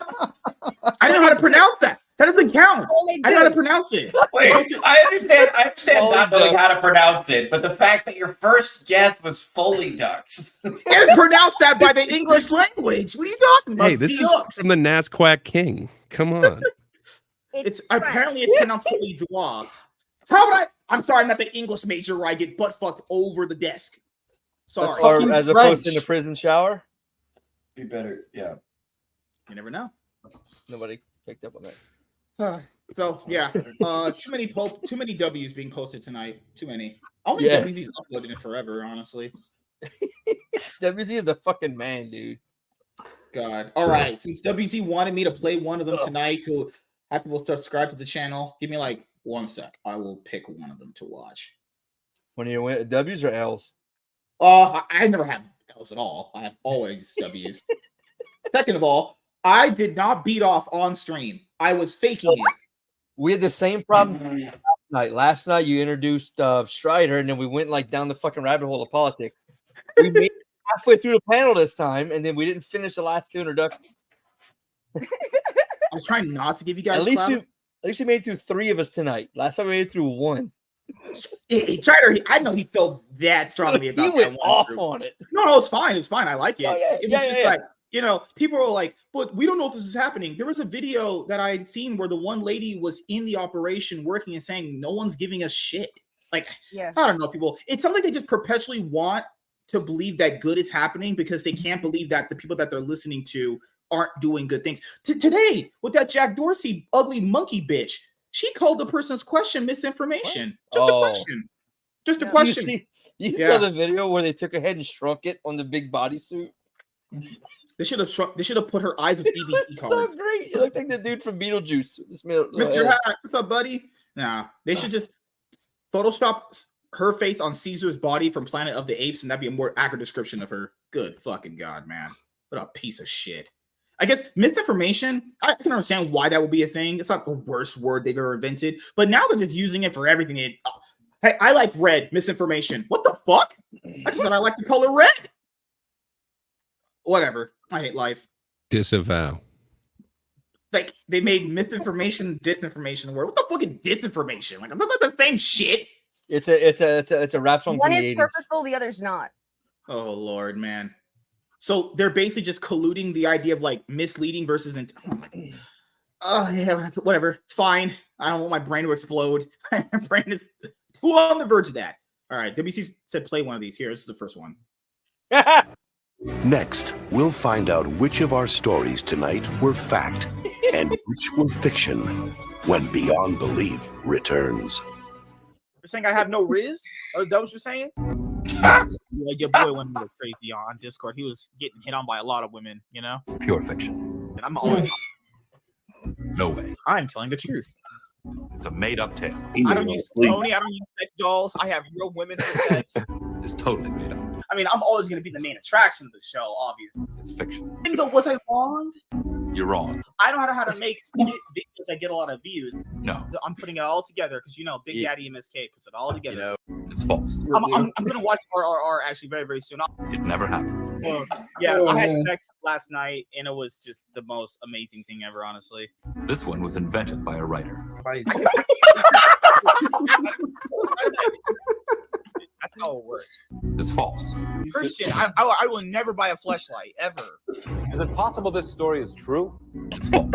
Speaker 1: I don't know how to pronounce that. That doesn't count. I know how to pronounce it.
Speaker 3: Wait, I understand not knowing how to pronounce it, but the fact that your first guess was Foley Ducks.
Speaker 1: It's pronounced that by the English language. What are you talking about?
Speaker 5: Hey, this is from the Nazquak King. Come on.
Speaker 1: It's apparently it's pronounced Foley Duas. How would I? I'm sorry, I'm not the English major where I get butt fucked over the desk. Sorry.
Speaker 4: Or as opposed to in the prison shower.
Speaker 3: Be better, yeah.
Speaker 1: You never know.
Speaker 4: Nobody picked up on that.
Speaker 1: So yeah, too many W's being posted tonight. Too many. I don't think WZ's uploading it forever, honestly.
Speaker 4: WZ is the fucking man, dude.
Speaker 1: God. All right. Since WZ wanted me to play one of them tonight to have people subscribe to the channel, give me like 1 sec. I will pick one of them to watch.
Speaker 4: When you win W's or L's?
Speaker 1: I never have L's at all. I have always W's. Second of all, I did not beat off on stream. I was faking it.
Speaker 4: We had the same problem last night. Last night you introduced Strider, and then we went like down the fucking rabbit hole of politics. We made it halfway through the panel this time, and then we didn't finish the last 2 introductions.
Speaker 1: I was trying not to give you guys.
Speaker 4: At least you made it through 3 of us tonight. Last time we made it through 1.
Speaker 1: Strider, I know he felt that strongly about
Speaker 4: he
Speaker 1: that.
Speaker 4: He went off
Speaker 1: group.
Speaker 4: on it.
Speaker 1: No, it's fine. It's fine. I like it.
Speaker 4: Oh, yeah.
Speaker 1: It was just like, you know, people were like, but we don't know if this is happening. There was a video that I had seen where the one lady was in the operation working and saying, no one's giving us shit. Like, I don't know, people. It's something they just perpetually want to believe that good is happening because they can't believe that the people that they're listening to aren't doing good things. Today, with that Jack Dorsey ugly monkey bitch, she called the person's question misinformation. Just a question. Just a question.
Speaker 4: You saw the video where they took her head and shrunk it on the big bodysuit?
Speaker 1: They should have put her eyes with EBT cards.
Speaker 4: So great. It looked like the dude from Beetlejuice.
Speaker 1: Mr. Hat, what's up, buddy? Nah, they should just Photoshop her face on Caesar's body from Planet of the Apes, and that'd be a more accurate description of her. Good fucking God, man. What a piece of shit. I guess misinformation, I can understand why that would be a thing. It's not the worst word they've ever invented, but now they're just using it for everything. Hey, I like red, misinformation. What the fuck? I just said I like the color red. Whatever. I hate life.
Speaker 5: Disavow.
Speaker 1: Like, they made misinformation, disinformation word. What the fuck is disinformation? Like, I'm not the same shit.
Speaker 4: It's a rap song.
Speaker 2: One is purposeful, the other's not.
Speaker 1: Oh Lord, man. So they're basically just colluding the idea of like misleading versus yeah, whatever. It's fine. I don't want my brain to explode. My brain is too on the verge of that. All right, WC said play one of these. Here, this is the first one.
Speaker 11: Next, we'll find out which of our stories tonight were fact and which were fiction when Beyond Belief returns.
Speaker 10: You're saying I have no Riz? Is that what you're saying? Yeah, your boy went a little crazy on Discord. He was getting hit on by a lot of women, you know?
Speaker 11: Pure fiction.
Speaker 10: And I'm always
Speaker 12: No way.
Speaker 10: I'm telling the truth.
Speaker 12: It's a made-up tale.
Speaker 10: I don't use Tony. I don't use sex dolls. I have real women for sex.
Speaker 12: It's totally made up.
Speaker 10: I mean, I'm always going to be the main attraction of the show, obviously.
Speaker 12: It's fiction.
Speaker 10: And though, was I wrong?
Speaker 12: You're wrong.
Speaker 10: I know how to make videos that get a lot of views.
Speaker 12: No.
Speaker 10: I'm putting it all together because, Big Daddy MSK puts it all together.
Speaker 12: It's false.
Speaker 10: I'm going to watch RRR actually very, very soon.
Speaker 12: It never happened.
Speaker 10: I had sex last night, and it was just the most amazing thing ever, honestly.
Speaker 12: This one was invented by a writer.
Speaker 10: That's how it works.
Speaker 12: It's false.
Speaker 10: Christian, I will never buy a fleshlight, ever.
Speaker 12: Is it possible this story is true? It's false.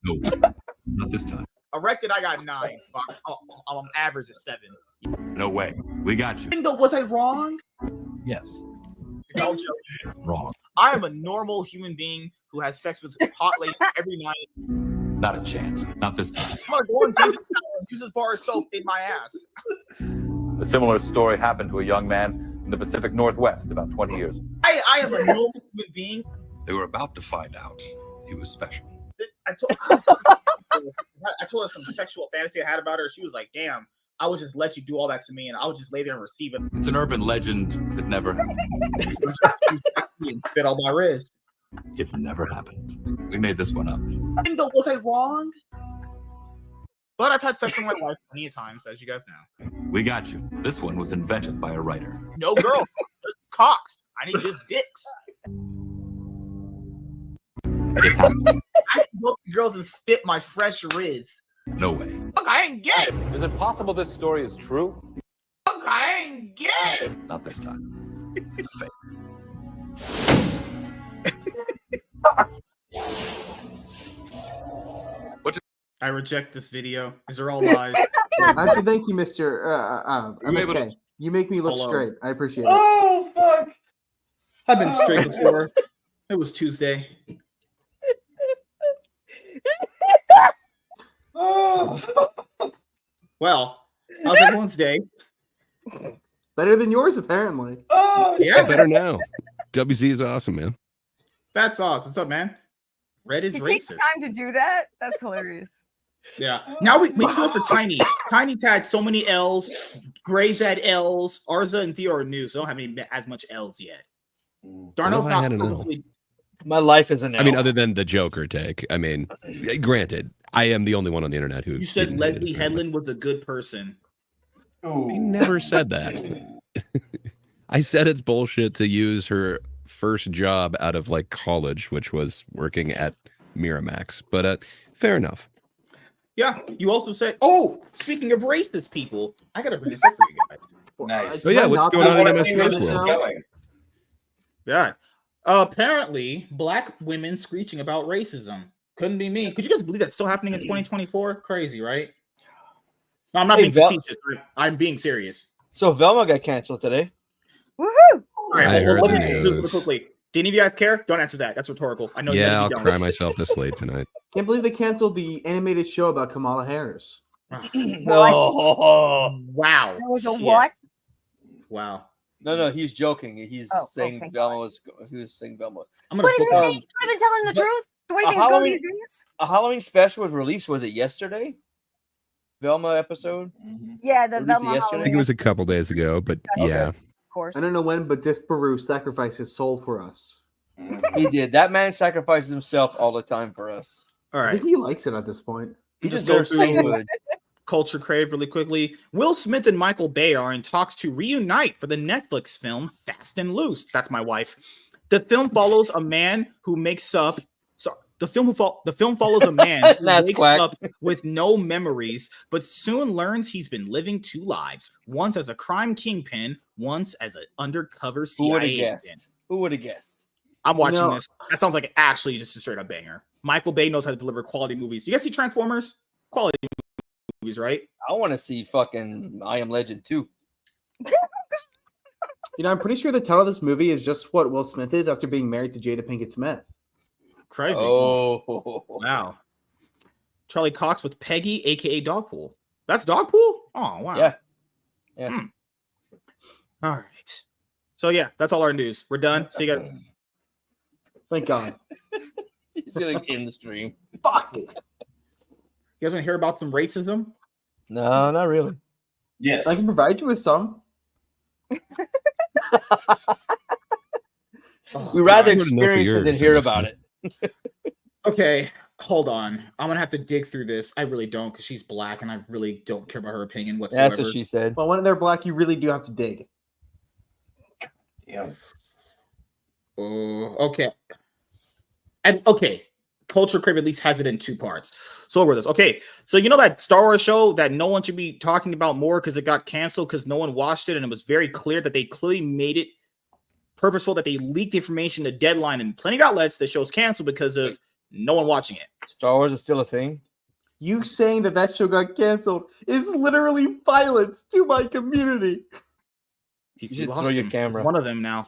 Speaker 12: No, not this time.
Speaker 10: Erected, I got 9. I'm average of 7.
Speaker 12: No way. We got you.
Speaker 10: And though, was I wrong?
Speaker 12: Yes.
Speaker 10: No joke.
Speaker 12: Wrong.
Speaker 10: I am a normal human being who has sex with hot ladies every night.
Speaker 12: Not a chance. Not this time.
Speaker 10: I'm gonna go and take it and use this bar of soap in my ass.
Speaker 12: A similar story happened to a young man in the Pacific Northwest about 20 years ago.
Speaker 10: I am a normal human being.
Speaker 12: They were about to find out he was special.
Speaker 10: I told her some sexual fantasy I had about her. She was like, damn, I would just let you do all that to me and I would just lay there and receive it.
Speaker 12: It's an urban legend that never happened.
Speaker 10: And fit on my wrist.
Speaker 12: It never happened. We made this one up.
Speaker 10: And though, was I wrong? But I've had sex in my life plenty of times, as you guys know.
Speaker 12: We got you. This one was invented by a writer.
Speaker 10: No girl, just cocks. I need just dicks.
Speaker 12: It happened.
Speaker 10: I can go up to girls and spit my fresh Riz.
Speaker 12: No way.
Speaker 10: Fuck, I ain't gay.
Speaker 12: Is it possible this story is true?
Speaker 10: Fuck, I ain't gay.
Speaker 12: Not this time. It's a fake.
Speaker 1: I reject this video. These are all lies.
Speaker 7: I have to thank you, Mr. MSK. You make me look straight. I appreciate it.
Speaker 1: Oh, fuck. I've been straight before. It was Tuesday. Well, how's everyone's day?
Speaker 7: Better than yours, apparently.
Speaker 1: Oh,
Speaker 5: yeah, better now. WZ is awesome, man.
Speaker 1: That's awesome. What's up, man? Red is
Speaker 2: You
Speaker 1: racist.
Speaker 2: take the time to do that? That's hilarious.
Speaker 1: Yeah. Now we go for Tiny. Tiny tagged so many L's. Gray's had L's. Arza and Theo are new, so don't have as much L's yet. Darnell's not purposely.
Speaker 4: My life is an L.
Speaker 5: I mean, other than the Joker take. I mean, granted, I am the only one on the internet who.
Speaker 1: You said Leslie Headland was a good person.
Speaker 5: I never said that. I said it's bullshit to use her first job out of like college, which was working at Miramax. But fair enough.
Speaker 1: Yeah. You also said, oh, speaking of racist people, I gotta bring this up for you guys.
Speaker 3: Nice.
Speaker 5: Oh yeah, what's going on in MSK world?
Speaker 1: Yeah. Apparently, black women screeching about racism. Couldn't be me. Could you guys believe that's still happening in 2024? Crazy, right? No, I'm not being facetious. I'm being serious.
Speaker 4: So Velma got canceled today.
Speaker 2: Woohoo!
Speaker 1: All right, well, let me do this quickly. Do any of you guys care? Don't answer that. That's rhetorical. I know.
Speaker 5: Yeah, I'll cry myself this late tonight.
Speaker 7: Can't believe they canceled the animated show about Kamala Harris.
Speaker 4: No.
Speaker 1: Wow.
Speaker 2: There was a what?
Speaker 1: Wow.
Speaker 4: No, he's joking. He's saying Velma was. He was saying Velma.
Speaker 2: But in this case, you could have been telling the truth. The way things go these days.
Speaker 4: A Halloween special was released. Was it yesterday? Velma episode.
Speaker 2: Yeah, the Velma.
Speaker 5: I think it was a couple days ago, but yeah.
Speaker 2: Of course.
Speaker 7: I don't know when, but Disparu sacrificed his soul for us.
Speaker 4: He did. That man sacrifices himself all the time for us.
Speaker 1: All right.
Speaker 7: I think he likes it at this point.
Speaker 4: He just goes so good.
Speaker 1: Culture crave really quickly. Will Smith and Michael Bay are in talks to reunite for the Netflix film Fast and Loose. That's my wife. The film follows a man who makes up. The film follows a man who wakes up with no memories, but soon learns he's been living two lives: once as a crime kingpin, once as an undercover CIA agent.
Speaker 4: Who would have guessed?
Speaker 1: I'm watching this. That sounds like actually just a straight up banger. Michael Bay knows how to deliver quality movies. You guys see Transformers? Quality movies, right?
Speaker 4: I want to see fucking I Am Legend too.
Speaker 7: You know, I'm pretty sure the title of this movie is just what Will Smith is after being married to Jada Pinkett Smith.
Speaker 1: Crazy.
Speaker 4: Oh,
Speaker 1: wow. Charlie Cox with Peggy, aka Dogpool. That's Dogpool? Oh, wow.
Speaker 4: Yeah.
Speaker 1: All right. So yeah, that's all our news. We're done. See you guys.
Speaker 7: Thank God.
Speaker 4: He's gonna end the stream.
Speaker 7: Fuck it.
Speaker 1: You guys want to hear about some racism?
Speaker 4: No, not really.
Speaker 3: Yes.
Speaker 7: I can provide you with some.
Speaker 4: We rather experience it than hear about it.
Speaker 1: Okay, hold on. I'm gonna have to dig through this. I really don't, because she's black, and I really don't care about her opinion whatsoever.
Speaker 4: That's what she said.
Speaker 7: Well, when they're black, you really do have to dig.
Speaker 3: Yeah.
Speaker 1: Okay. And okay, Culture Crave at least has it in two parts. So over this. Okay, so you know that Star Wars show that no one should be talking about more because it got canceled because no one watched it, and it was very clear that they clearly made it purposeful that they leaked information to Deadline and plenty of outlets that show's canceled because of no one watching it.
Speaker 4: Star Wars is still a thing?
Speaker 7: You saying that show got canceled is literally violence to my community.
Speaker 4: You should throw your camera.
Speaker 1: One of them now.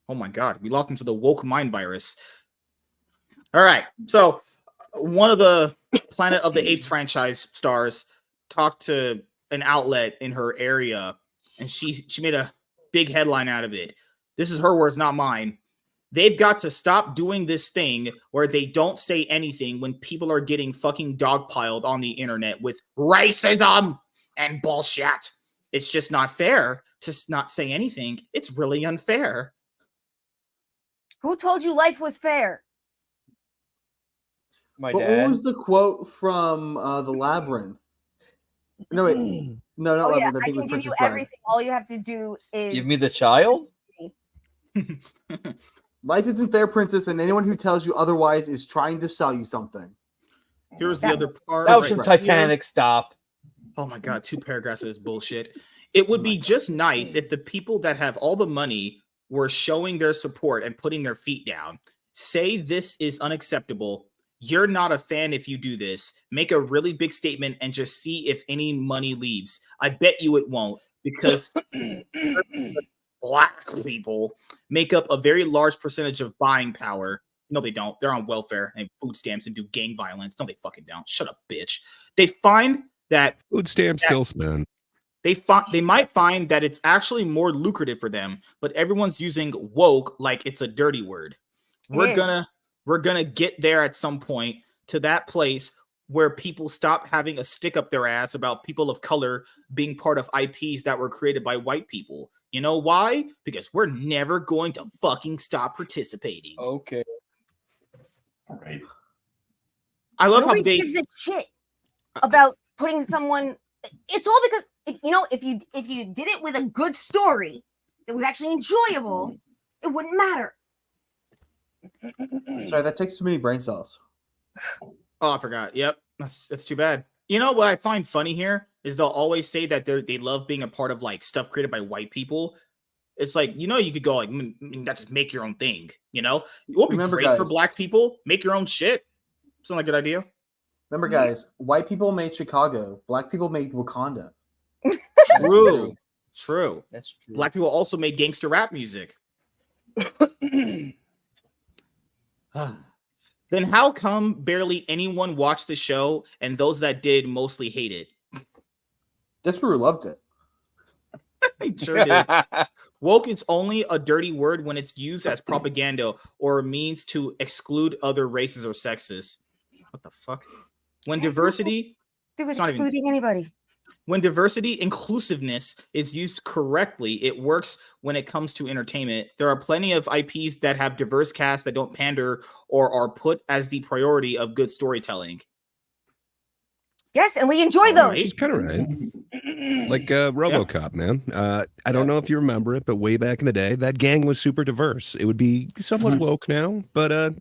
Speaker 1: Oh my God, we lost him to the woke mind virus. All right, so one of the Planet of the Apes franchise stars talked to an outlet in her area, and she made a big headline out of it. This is her words, not mine. They've got to stop doing this thing where they don't say anything when people are getting fucking dogpiled on the internet with racism and bullshit. It's just not fair to not say anything. It's really unfair.
Speaker 2: Who told you life was fair?
Speaker 7: My dad. What was the quote from The Labyrinth? No, wait. No, not Labyrinth.
Speaker 2: I can give you everything. All you have to do is...
Speaker 4: Give me the child?
Speaker 7: Life isn't fair, princess, and anyone who tells you otherwise is trying to sell you something.
Speaker 1: Here's the other part.
Speaker 4: That was from Titanic. Stop.
Speaker 1: Oh my God, 2 paragraphs of this bullshit. It would be just nice if the people that have all the money were showing their support and putting their feet down. Say this is unacceptable. You're not a fan if you do this. Make a really big statement and just see if any money leaves. I bet you it won't, because black people make up a very large percentage of buying power. No, they don't. They're on welfare and food stamps and do gang violence. No, they fucking don't. Shut up, bitch. They find that
Speaker 5: food stamps still spend.
Speaker 1: They might find that it's actually more lucrative for them, but everyone's using woke like it's a dirty word. We're gonna get there at some point to that place where people stop having a stick up their ass about people of color being part of IPs that were created by white people. You know why? Because we're never going to fucking stop participating.
Speaker 4: Okay.
Speaker 3: All right.
Speaker 1: I love
Speaker 2: Nobody
Speaker 1: how they
Speaker 2: gives a shit about putting someone. It's all because if you did it with a good story that was actually enjoyable, it wouldn't matter.
Speaker 7: Sorry, that takes too many brain cells.
Speaker 1: Oh, I forgot. Yep, that's too bad. You know what I find funny here is they'll always say that they love being a part of like stuff created by white people. It's like, you could go like, not just make your own thing. It would be great
Speaker 7: guys,
Speaker 1: for black people. Make your own shit. Sound like a good idea.
Speaker 7: Remember, guys, white people made Chicago. Black people made Wakanda.
Speaker 1: True.
Speaker 4: That's true.
Speaker 1: Black people also made gangster rap music. Then how come barely anyone watched the show, and those that did mostly hate it?
Speaker 7: Desperate loved it.
Speaker 1: I sure did. Woke is only a dirty word when it's used as propaganda or a means to exclude other races or sexes. What the fuck? When diversity...
Speaker 2: Do with excluding anybody.
Speaker 1: When diversity inclusiveness is used correctly, it works when it comes to entertainment. There are plenty of IPs that have diverse casts that don't pander or are put as the priority of good storytelling.
Speaker 2: Yes, and we enjoy those.
Speaker 5: He's kind of right. Like RoboCop, man. I don't know if you remember it, but way back in the day, that gang was super diverse. It would be somewhat woke now, but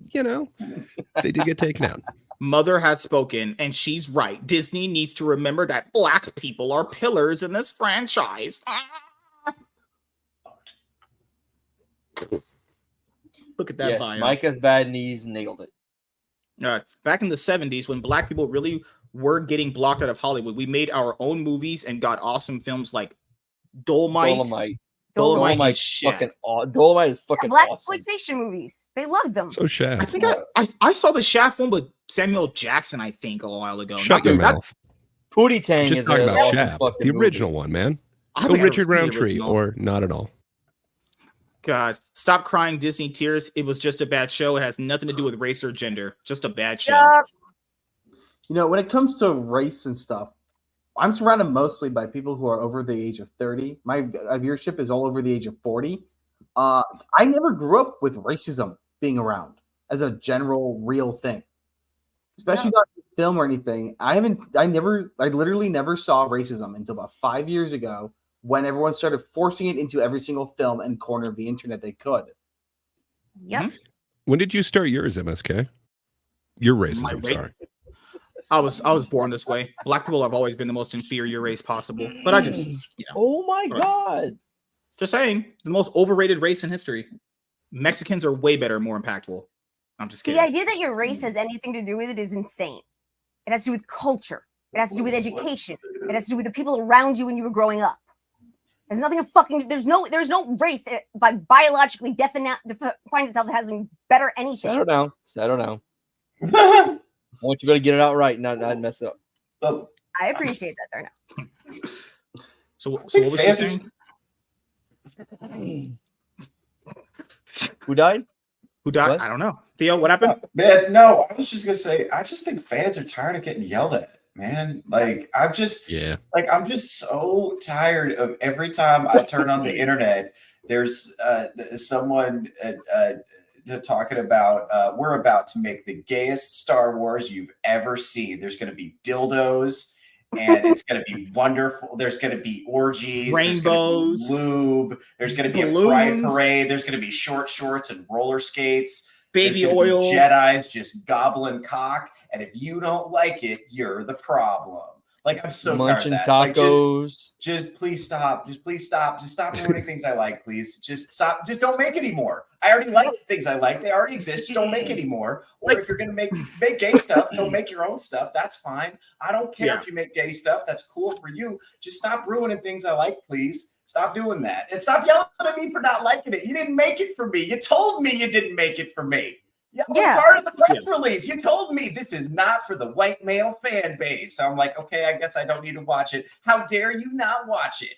Speaker 5: they did get taken out.
Speaker 1: Mother has spoken, and she's right. Disney needs to remember that black people are pillars in this franchise. Look at that
Speaker 4: yes,
Speaker 1: bio.
Speaker 4: Micah's bad knees nailed it.
Speaker 1: Back in the 70s, when black people really were getting blocked out of Hollywood, we made our own movies and got awesome films like Dolomite.
Speaker 4: Dolomite is fucking
Speaker 2: black
Speaker 4: awesome.
Speaker 2: exploitation movies. They love them.
Speaker 5: So Shaft.
Speaker 1: I think I saw the Shaft one with Samuel Jackson, I think, a while ago.
Speaker 5: Shut your mouth.
Speaker 4: Pootie Tang
Speaker 5: Just
Speaker 4: is
Speaker 5: talking about
Speaker 4: awesome
Speaker 5: Shaft, the original one, man. So Richard Roundtree, or not at all.
Speaker 1: God, stop crying Disney tears. It was just a bad show. It has nothing to do with race or gender. Just a bad show.
Speaker 7: when it comes to race and stuff, I'm surrounded mostly by people who are over the age of 30. My viewership is all over the age of 40. I never grew up with racism being around as a general real thing, especially not in film or anything. I literally never saw racism until about 5 years ago when everyone started forcing it into every single film and corner of the internet they could.
Speaker 2: Yep.
Speaker 5: When did you start yours, MSK? Your racism, sorry.
Speaker 1: I was born this way. Black people have always been the most inferior race possible. But I just,
Speaker 4: oh my god,
Speaker 1: just saying, the most overrated race in history. Mexicans are way better, more impactful. I'm just kidding.
Speaker 2: The idea that your race has anything to do with it is insane. It has to do with culture. It has to do with education. It has to do with the people around you when you were growing up. There's nothing of fucking. There's no race that by biologically defines itself as having better anything.
Speaker 4: Settle down. I want you to get it out right, not mess up.
Speaker 2: I appreciate that there now.
Speaker 1: So what was she saying?
Speaker 4: Who died?
Speaker 1: Who died? What? I don't know. Theo, what happened?
Speaker 3: Man, no, I was just gonna say, I just think fans are tired of getting yelled at, man. Like, I'm just so tired of every time I turn on the internet, there's someone talking about we're about to make the gayest Star Wars you've ever seen. There's going to be dildos, and it's going to be wonderful. There's going to be orgies,
Speaker 1: rainbows,
Speaker 3: there's going to be lube. There's going to be a pride parade. There's going to be short shorts and roller skates.
Speaker 1: Baby oil.
Speaker 3: Jedis just gobbling cock, and if you don't like it, you're the problem. Like, I'm so tired of that.
Speaker 4: Tacos.
Speaker 3: Like, just please stop. Just please stop. Just stop ruining things I like, please. Just stop. Just don't make any more. I already like the things I like. They already exist. Just don't make any more. Or if you're gonna make gay stuff, don't make your own stuff. That's fine. I don't care if you make gay stuff. That's cool for you. Just stop ruining things I like, please. Stop doing that. And stop yelling at me for not liking it. You didn't make it for me. You told me you didn't make it for me. Yeah, I was part of the press release. You told me this is not for the white male fan base. So I'm like, okay, I guess I don't need to watch it. How dare you not watch it?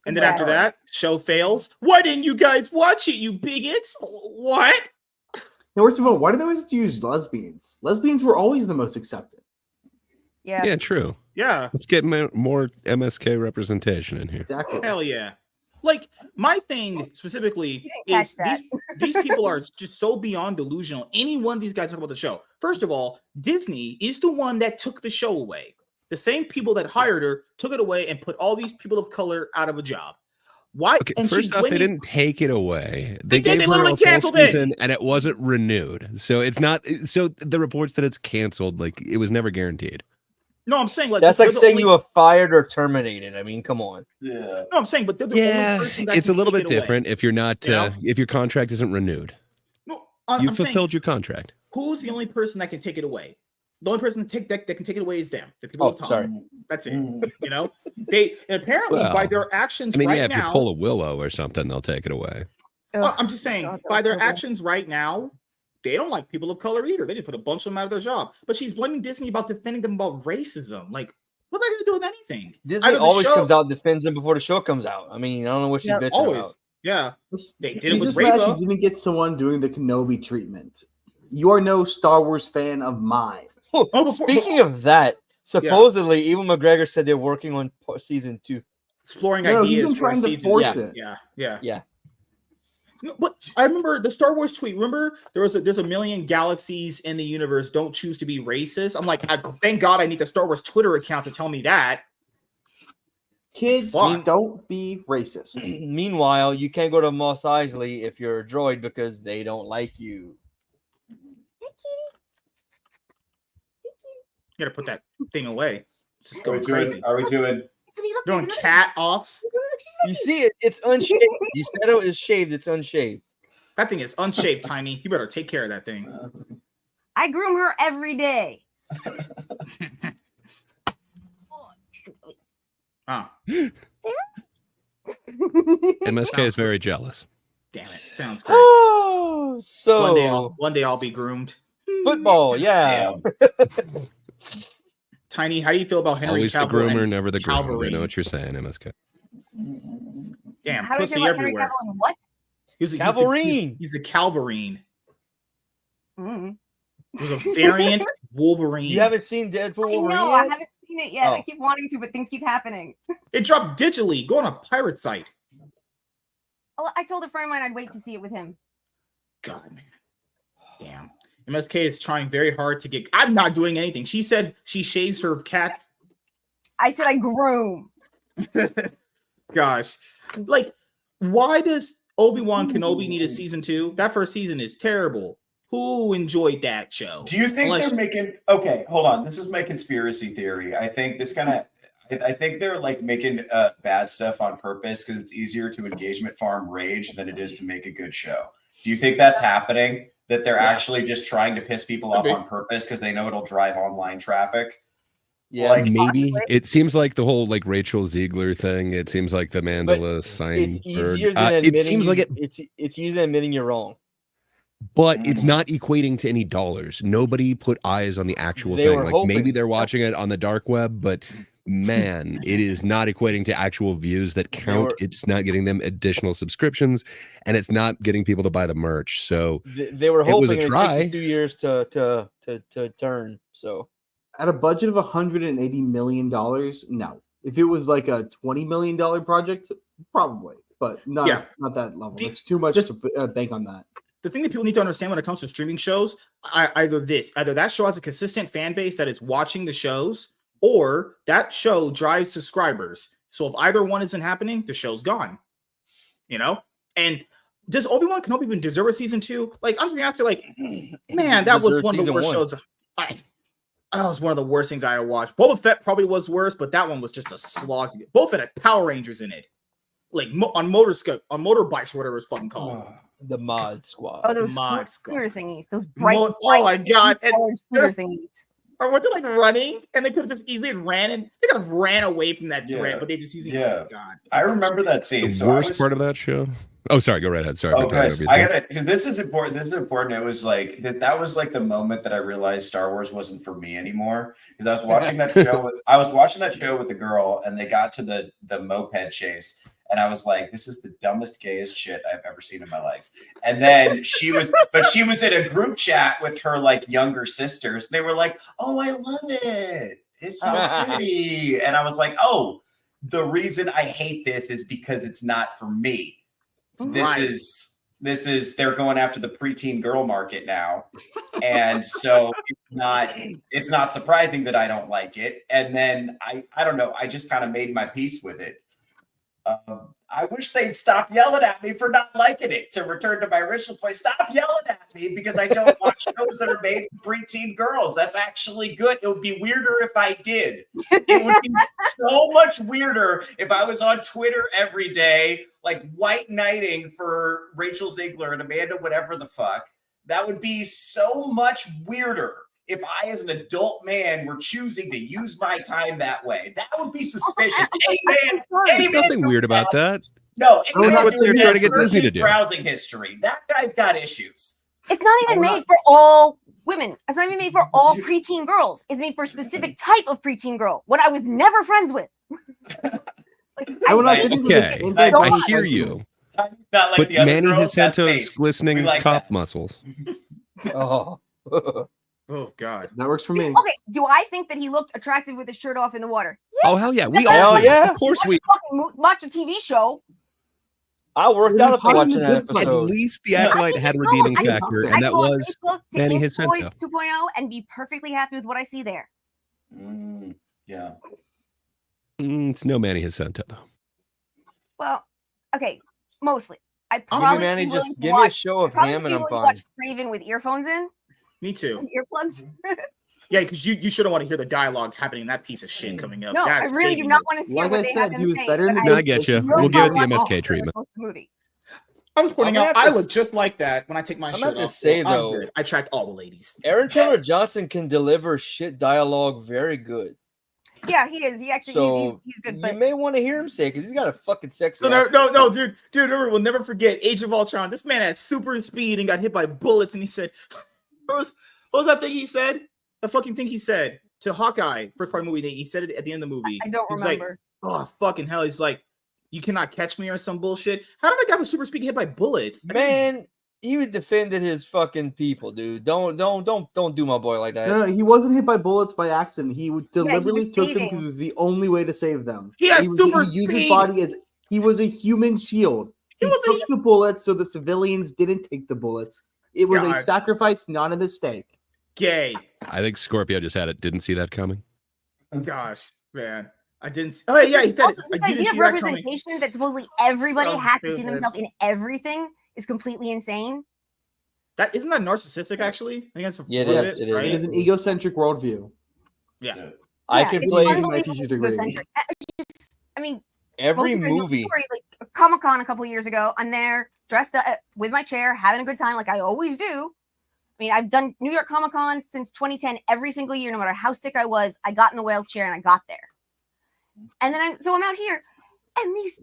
Speaker 1: And then after that, show fails. Why didn't you guys watch it, you bigots? What?
Speaker 7: Now, first of all, why do they always use lesbians? Lesbians were always the most accepted.
Speaker 2: Yeah.
Speaker 5: Yeah, true.
Speaker 1: Yeah.
Speaker 5: Let's get more MSK representation in here.
Speaker 7: Exactly.
Speaker 1: Hell yeah. Like, my thing specifically is these people are just so beyond delusional. Any one of these guys talk about the show. First of all, Disney is the one that took the show away. The same people that hired her took it away and put all these people of color out of a job. Why?
Speaker 5: Okay,
Speaker 1: and
Speaker 5: first off, they didn't take it away. They
Speaker 1: did.
Speaker 5: gave her a full season, and it wasn't renewed. So it's not. So the reports that it's canceled, like, it was never guaranteed.
Speaker 1: No, I'm saying like
Speaker 4: that's like saying you were fired or terminated. I mean, come on.
Speaker 3: Yeah.
Speaker 1: No, I'm saying, but they're the only person that
Speaker 5: it's a little bit
Speaker 1: away.
Speaker 5: different if you're not if your contract isn't renewed.
Speaker 1: No,
Speaker 5: you fulfilled your contract.
Speaker 1: Who's the only person that can take it away? The only person that can take it away is them. The people
Speaker 4: sorry.
Speaker 1: That's it. You know, they apparently by their actions.
Speaker 5: I mean,
Speaker 1: right
Speaker 5: if
Speaker 1: now,
Speaker 5: you pull a Willow or something, they'll take it away.
Speaker 1: I'm just saying, by their actions right now, they don't like people of color either. They just put a bunch of them out of their job. But she's blaming Disney about defending them about racism. Like, what's that going to do with anything?
Speaker 4: Disney always comes out and defends them before the show comes out. I mean, I don't know what she's bitching about.
Speaker 1: Yeah, they did it
Speaker 7: You
Speaker 1: with
Speaker 7: just mad
Speaker 1: Reba.
Speaker 7: you didn't get someone doing the Kenobi treatment. You are no Star Wars fan of mine.
Speaker 4: Speaking of that, supposedly, Ewan McGregor said they're working on season 2.
Speaker 1: Exploring ideas.
Speaker 7: He's been trying to force it.
Speaker 1: Yeah. No, but I remember the Star Wars tweet. Remember, there's a million galaxies in the universe. Don't choose to be racist. I'm like, thank God I need the Star Wars Twitter account to tell me that.
Speaker 7: Kids, don't be racist.
Speaker 4: Meanwhile, you can't go to Mos Eisley if you're a droid because they don't like you.
Speaker 2: Hey, kitty.
Speaker 1: You gotta put that thing away. It's just going
Speaker 3: crazy. Are we doing?
Speaker 1: Doing cat offs.
Speaker 4: You see it? It's unshaved. You said it was shaved. It's unshaved.
Speaker 1: That thing is unshaved, Tiny. You better take care of that thing.
Speaker 2: I groom her every day.
Speaker 5: MSK is very jealous.
Speaker 1: Damn it! Sounds great.
Speaker 4: Oh, so
Speaker 1: one day I'll be groomed.
Speaker 4: Football, yeah.
Speaker 1: Tiny, how do you feel about Henry
Speaker 5: Always
Speaker 1: Cavill?
Speaker 5: the groomer, never the groomer. I
Speaker 1: Calvary?
Speaker 5: know what you're saying, MSK.
Speaker 1: Damn,
Speaker 2: How do you
Speaker 1: pussy
Speaker 2: feel about Henry
Speaker 1: everywhere.
Speaker 2: Cavill and what?
Speaker 1: Calvarine. He's a Calvarine.
Speaker 2: Mm.
Speaker 1: He's a variant Wolverine.
Speaker 4: You haven't seen Deadpool Wolverine
Speaker 2: I know,
Speaker 4: yet?
Speaker 2: I haven't seen it yet.
Speaker 4: Oh.
Speaker 2: I keep wanting to, but things keep happening.
Speaker 1: It dropped digitally. Go on a pirate site.
Speaker 2: Oh, I told a friend of mine I'd wait to see it with him.
Speaker 1: God, man. Damn. MSK is trying very hard to get. I'm not doing anything. She said she shaves her cats.
Speaker 2: I said I groom.
Speaker 1: Gosh. Like, why does Obi-Wan Kenobi need a season 2? That first season is terrible. Who enjoyed that show?
Speaker 3: Do you think they're making? Okay, hold on. This is my conspiracy theory. I think this kind of. I think they're like making bad stuff on purpose because it's easier to engagement farm rage than it is to make a good show. Do you think that's happening? That they're actually just trying to piss people off on purpose because they know it'll drive online traffic?
Speaker 5: Yeah, like, maybe it seems like the whole like Rachel Ziegler thing. It seems like the Mandela sign.
Speaker 4: It's easier than admitting.
Speaker 5: It seems like
Speaker 4: it's easier than admitting you're wrong.
Speaker 5: But it's not equating to any dollars. Nobody put eyes on the actual thing. Like maybe they're watching it on the dark web, but man, it is not equating to actual views that count. It's not getting them additional subscriptions, and it's not getting people to buy the merch. So
Speaker 4: they were hoping
Speaker 5: it was a try.
Speaker 4: It takes a few years to turn. So
Speaker 7: at a budget of $180 million, no. If it was like a $20 million project, probably, but not that level. It's too much to bank on that.
Speaker 1: The thing that people need to understand when it comes to streaming shows, either that show has a consistent fan base that is watching the shows, or that show drives subscribers. So if either one isn't happening, the show's gone. You know? And does Obi-Wan Kenobi even deserve a season 2? Like, I'm just gonna ask you, like, man, that was one of the worst shows. That was one of the worst things I ever watched. Boba Fett probably was worse, but that one was just a slog. Boba Fett had Power Rangers in it, like on motorbikes or whatever it's fucking called.
Speaker 4: The Mod Squad.
Speaker 2: Oh, those scooter thingies. Those bright,
Speaker 1: oh my god,
Speaker 2: scooter thingies.
Speaker 1: Or were they like running and they could have just easily ran and they could have ran away from that threat, but they just using oh my god.
Speaker 3: I remember that scene.
Speaker 5: The worst part of that show. Oh, sorry, go right ahead. Sorry.
Speaker 3: Oh, guys, I gotta, because this is important. This is important. It was like that was like the moment that I realized Star Wars wasn't for me anymore. Because I was watching that show. I was watching that show with the girl, and they got to the moped chase, and I was like, "This is the dumbest, gayest shit I've ever seen in my life." And then she was in a group chat with her like younger sisters. They were like, "Oh, I love it. It's so pretty." And I was like, "Oh, the reason I hate this is because it's not for me." This is they're going after the preteen girl market now, and so it's not surprising that I don't like it. And then I don't know, I just kind of made my peace with it. I wish they'd stop yelling at me for not liking it. To return to my original point, stop yelling at me because I don't watch shows that are made for preteen girls. That's actually good. It would be weirder if I did. It would be so much weirder if I was on Twitter every day, like white knighting for Rachel Ziegler and Amanda whatever the fuck. That would be so much weirder if I, as an adult man, were choosing to use my time that way. That would be suspicious.
Speaker 5: There's nothing weird about that.
Speaker 3: No,
Speaker 5: that's what they're trying to get Disney to do.
Speaker 3: Browsing history. That guy's got issues.
Speaker 2: It's not even made for all women. It's not even made for all preteen girls. It's made for a specific type of preteen girl. What I was never friends with.
Speaker 5: I hear you.
Speaker 3: Not like
Speaker 5: but
Speaker 3: the other
Speaker 5: Manny
Speaker 3: girls,
Speaker 5: Jacinto's glistening
Speaker 3: like
Speaker 5: cock
Speaker 3: that.
Speaker 5: muscles.
Speaker 1: Oh God,
Speaker 7: that works for me.
Speaker 2: Okay, do I think that he looked attractive with his shirt off in the water?
Speaker 5: Yeah. Oh hell yeah, we all
Speaker 4: yeah.
Speaker 5: Of course we
Speaker 2: watch a TV show.
Speaker 4: I worked out after watching that episode.
Speaker 5: At least the Acolyte had a redeeming factor, and that was Manny Jacinto.
Speaker 2: Boys 2.0 and be perfectly happy with what I see there.
Speaker 3: Yeah.
Speaker 5: It's no Manny Jacinto though.
Speaker 2: Well, okay, mostly. I
Speaker 4: Maybe
Speaker 2: probably
Speaker 4: Manny just give me a show of him and I'm fine.
Speaker 2: Watch Craven with earphones in.
Speaker 1: Me too.
Speaker 2: Earplugs.
Speaker 1: Yeah, because you shouldn't want to hear the dialogue happening in that piece of shit coming up.
Speaker 2: No,
Speaker 1: That's
Speaker 2: I really do not want to hear what they have them say.
Speaker 5: No, I get you. We'll give it the MSK treatment.
Speaker 1: I'm just pointing out, I look just like that when I take my shirt off.
Speaker 4: I'm not to say though,
Speaker 1: I attract all the ladies.
Speaker 4: Aaron Taylor Johnson can deliver shit dialogue very good.
Speaker 2: Yeah, he is. He actually
Speaker 4: so
Speaker 2: he's good.
Speaker 4: But you may want to hear him say because he's got a fucking sexy.
Speaker 1: No, dude. Remember, we'll never forget Age of Ultron. This man had super speed and got hit by bullets, and he said, "What was that thing he said? The fucking thing he said to Hawkeye, first part of the movie. He said it at the end of the movie.
Speaker 2: I don't remember.
Speaker 1: Like, oh fucking hell! He's like, you cannot catch me or some bullshit. How did a guy with super speed get hit by bullets?
Speaker 4: Man, He defended his fucking people, dude. Don't do my boy like that.
Speaker 7: No, he wasn't hit by bullets by accident. He deliberately
Speaker 2: was
Speaker 7: took them
Speaker 2: saving.
Speaker 7: because it was the only way to save them.
Speaker 1: He had super
Speaker 7: used his
Speaker 1: speed.
Speaker 7: body as he was a human shield. He took the bullets so the civilians didn't take the bullets. It was a sacrifice, not a mistake.
Speaker 1: Gay.
Speaker 5: I think Scorpio just had it. Didn't see that coming.
Speaker 1: Gosh, man. I didn't. Oh, yeah, he said
Speaker 2: Also, this idea of representation that supposedly everybody has to see themselves in everything is completely insane.
Speaker 1: That isn't that narcissistic, actually? I think that's
Speaker 7: it is. Right? It is an egocentric worldview.
Speaker 1: Yeah.
Speaker 4: I can play.
Speaker 2: Egocentric. I mean,
Speaker 4: every movie.
Speaker 2: Story, like Comic-Con a couple years ago, I'm there dressed up with my chair, having a good time, like I always do. I mean, I've done New York Comic-Con since 2010 every single year, no matter how sick I was. I got in a wheelchair and I got there. And then I'm out here, and these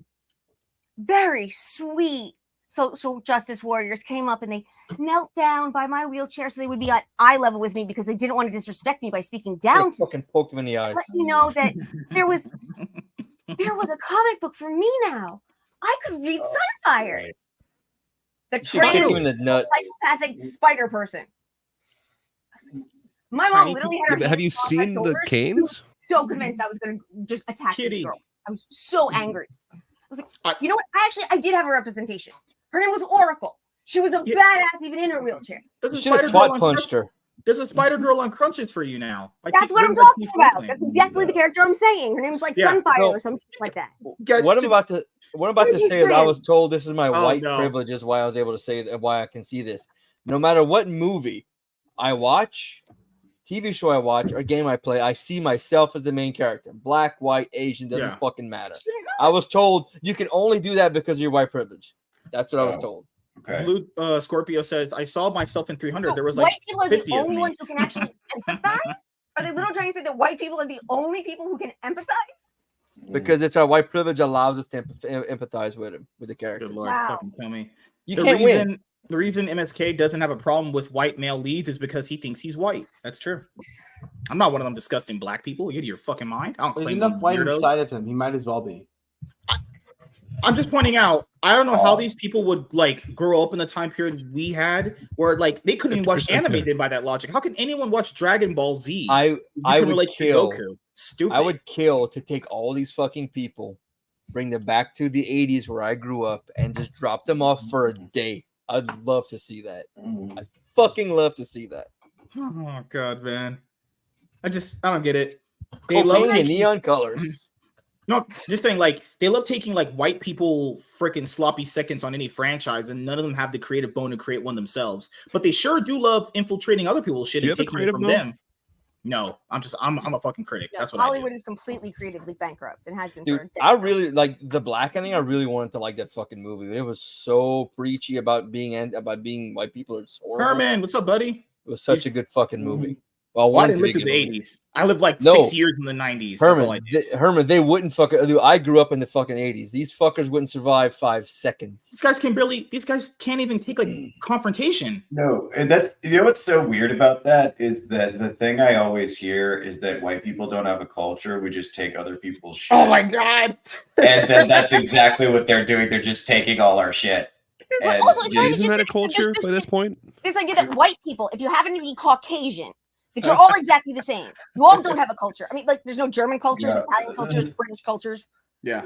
Speaker 2: very sweet social justice warriors came up and they knelt down by my wheelchair so they would be at eye level with me because they didn't want to disrespect me by speaking down to
Speaker 4: fucking poke him in the eyes.
Speaker 2: Let me know that there was a comic book for me now. I could read Sunfire. The psychopathic spider person. My mom literally had her.
Speaker 5: Have you seen the Canes?
Speaker 2: So convinced I was going to just attack this girl. I was so angry. I was like, you know what? I did have a representation. Her name was Oracle. She was a badass even in her wheelchair.
Speaker 1: There's a Spider Girl on Crunches for you now.
Speaker 2: That's what I'm talking about. That's exactly the character I'm saying. Her name is like Sunfire or something like that.
Speaker 4: What I'm about to say is I was told this is my white privilege is why I was able to say that, why I can see this. No matter what movie I watch, TV show I watch, or game I play, I see myself as the main character. Black, white, Asian, doesn't fucking matter. I was told you can only do that because of your white privilege. That's what I was told.
Speaker 3: Okay.
Speaker 1: Blue Scorpio says, I saw myself in 300. There was like
Speaker 2: white people are the only ones who can actually empathize? Are they literally trying to say that white people are the only people who can empathize?
Speaker 4: Because it's our white privilege allows us to empathize with him, with the character.
Speaker 1: Good Lord, fucking tell me.
Speaker 4: You can't win.
Speaker 1: The reason MSK doesn't have a problem with white male leads is because he thinks he's white. That's true. I'm not one of them disgusting black people. You out of your fucking mind. I don't
Speaker 7: There's
Speaker 1: claim
Speaker 7: enough white
Speaker 1: weirdos.
Speaker 7: inside of him. He might as well be.
Speaker 1: I'm just pointing out, I don't know how these people would like grow up in the time period we had where like they couldn't even watch anime then by that logic. How can anyone watch Dragon Ball Z?
Speaker 4: I would kill.
Speaker 1: Stupid.
Speaker 4: I would kill to take all these fucking people, bring them back to the 80s where I grew up, and just drop them off for a day. I'd love to see that. I fucking love to see that.
Speaker 1: Oh god, man. I don't get it.
Speaker 4: They love neon colors.
Speaker 1: No, just saying, like, they love taking like white people freaking sloppy seconds on any franchise, and none of them have the creative bone to create one themselves. But they sure do love infiltrating other people's shit and taking it from them. No, I'm a fucking critic.
Speaker 2: Yeah,
Speaker 1: that's what
Speaker 2: Hollywood is completely creatively bankrupt and has been for a decade.
Speaker 4: I really like the black ending. I really wanted to like that fucking movie. It was so preachy about being white people. It's horrible.
Speaker 1: Herman, what's up, buddy?
Speaker 4: It was such a good fucking movie. Well,
Speaker 1: I didn't live through the 80s. I lived like 6 years in the 90s.
Speaker 4: Herman, they wouldn't fucking do. I grew up in the fucking 80s. These fuckers wouldn't survive 5 seconds.
Speaker 1: These guys can't even take like confrontation.
Speaker 3: No, and that's, you know what's so weird about that is that the thing I always hear is that white people don't have a culture. We just take other people's shit.
Speaker 1: Oh my god.
Speaker 3: And then that's exactly what they're doing. They're just taking all our shit. And
Speaker 5: isn't that a culture by this point?
Speaker 2: This idea that white people, if you happen to be Caucasian, that you're all exactly the same. You all don't have a culture. I mean, like, there's no German cultures, Italian cultures, British cultures.
Speaker 1: Yeah.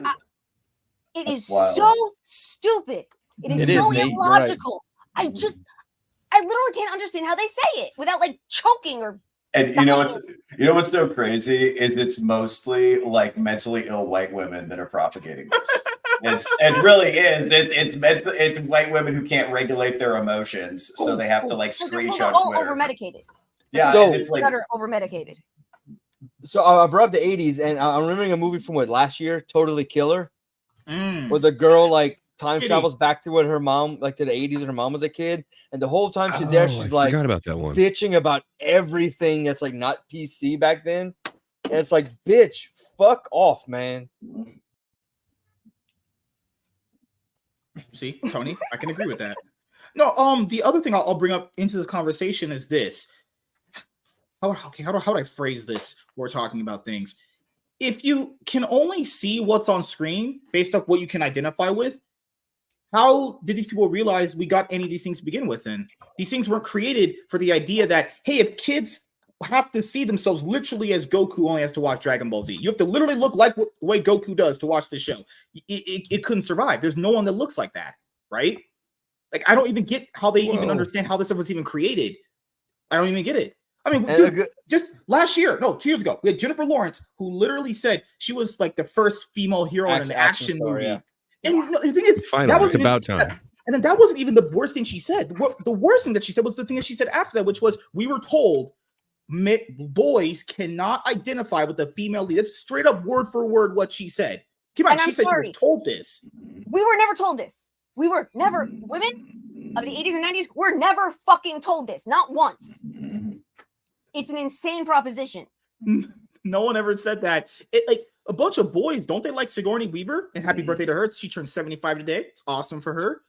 Speaker 2: It is so stupid. It is so illogical. Right. I literally can't understand how they say it without like choking or.
Speaker 3: And you know what's so crazy is it's mostly like mentally ill white women that are propagating this. It really is. It's white women who can't regulate their emotions, so they have to like screenshot.
Speaker 2: They're all over medicated.
Speaker 3: Yeah,
Speaker 2: so it's like over medicated.
Speaker 4: So I brought up the 80s, and I'm remembering a movie from last year, Totally Killer, where the girl like time travels back to when her mom, like to the 80s, and her mom was a kid, and the whole time she's there, she's like
Speaker 5: about that one.
Speaker 4: Bitching about everything that's like not PC back then, and it's like, bitch, fuck off, man.
Speaker 1: See, Tony, I can agree with that. No, the other thing I'll bring up into this conversation is this. How do I phrase this? We're talking about things. If you can only see what's on screen based off what you can identify with, how did these people realize we got any of these things to begin with? And these things weren't created for the idea that, hey, if kids have to see themselves literally as Goku only has to watch Dragon Ball Z. You have to literally look like the way Goku does to watch the show. It couldn't survive. There's no one that looks like that, right? Like, I don't even get how they even understand how this stuff was even created. I don't even get it. I mean, dude, just last year, no, 2 years ago, we had Jennifer Lawrence, who literally said she was like the first female hero in an action movie. Yeah. And the thing is,
Speaker 5: finally, it's about time.
Speaker 1: And then that wasn't even the worst thing she said. The worst thing that she said was the thing that she said after that, which was, we were told boys cannot identify with the female lead. That's straight up word for word what she said. She said she was told this.
Speaker 2: We were never told this. We were never, women of the 80s and 90s were never fucking told this. Not once. It's an insane proposition.
Speaker 1: No one ever said that. Like, a bunch of boys, don't they like Sigourney Weaver? And happy birthday to her. She turned 75 today. It's awesome for her.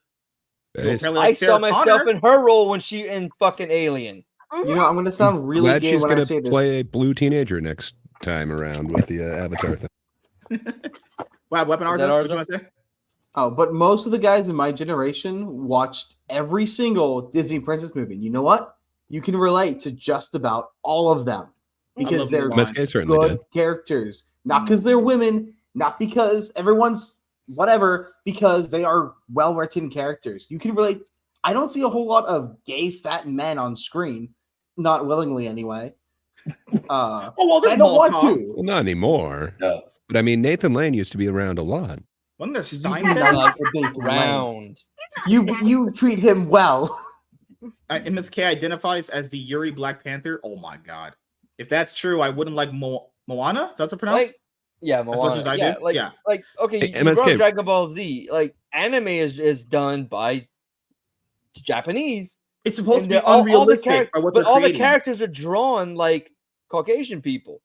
Speaker 4: I saw myself in her role when she in fucking Alien.
Speaker 7: You know, I'm going to sound really
Speaker 5: glad
Speaker 7: gay
Speaker 5: she's
Speaker 7: when I
Speaker 5: gonna
Speaker 7: say this.
Speaker 5: play a blue teenager next time around with the Avatar thing.
Speaker 1: Wow, weapon art. What you want to say?
Speaker 7: Oh, but most of the guys in my generation watched every single Disney princess movie. You know what? You can relate to just about all of them because they're good characters. Not because they're women, not because everyone's whatever, because they are well-written characters. You can relate. I don't see a whole lot of gay fat men on screen, not willingly anyway.
Speaker 1: Oh, well,
Speaker 7: I don't want to.
Speaker 5: Well, not anymore. No. But I mean, Nathan Lane used to be around a lot.
Speaker 1: Wasn't there Steinfeld?
Speaker 7: Round. You treat him well.
Speaker 1: MSK identifies as the Yuri Black Panther. Oh my god! If that's true, I wouldn't like Moana. Is that how pronounced?
Speaker 4: Like, yeah, Moana.
Speaker 1: As much as I did.
Speaker 4: Like okay,
Speaker 5: hey,
Speaker 4: you brought Dragon Ball Z. Like anime is done by Japanese.
Speaker 1: It's supposed to be unrealistic.
Speaker 4: But all the characters are drawn like Caucasian people.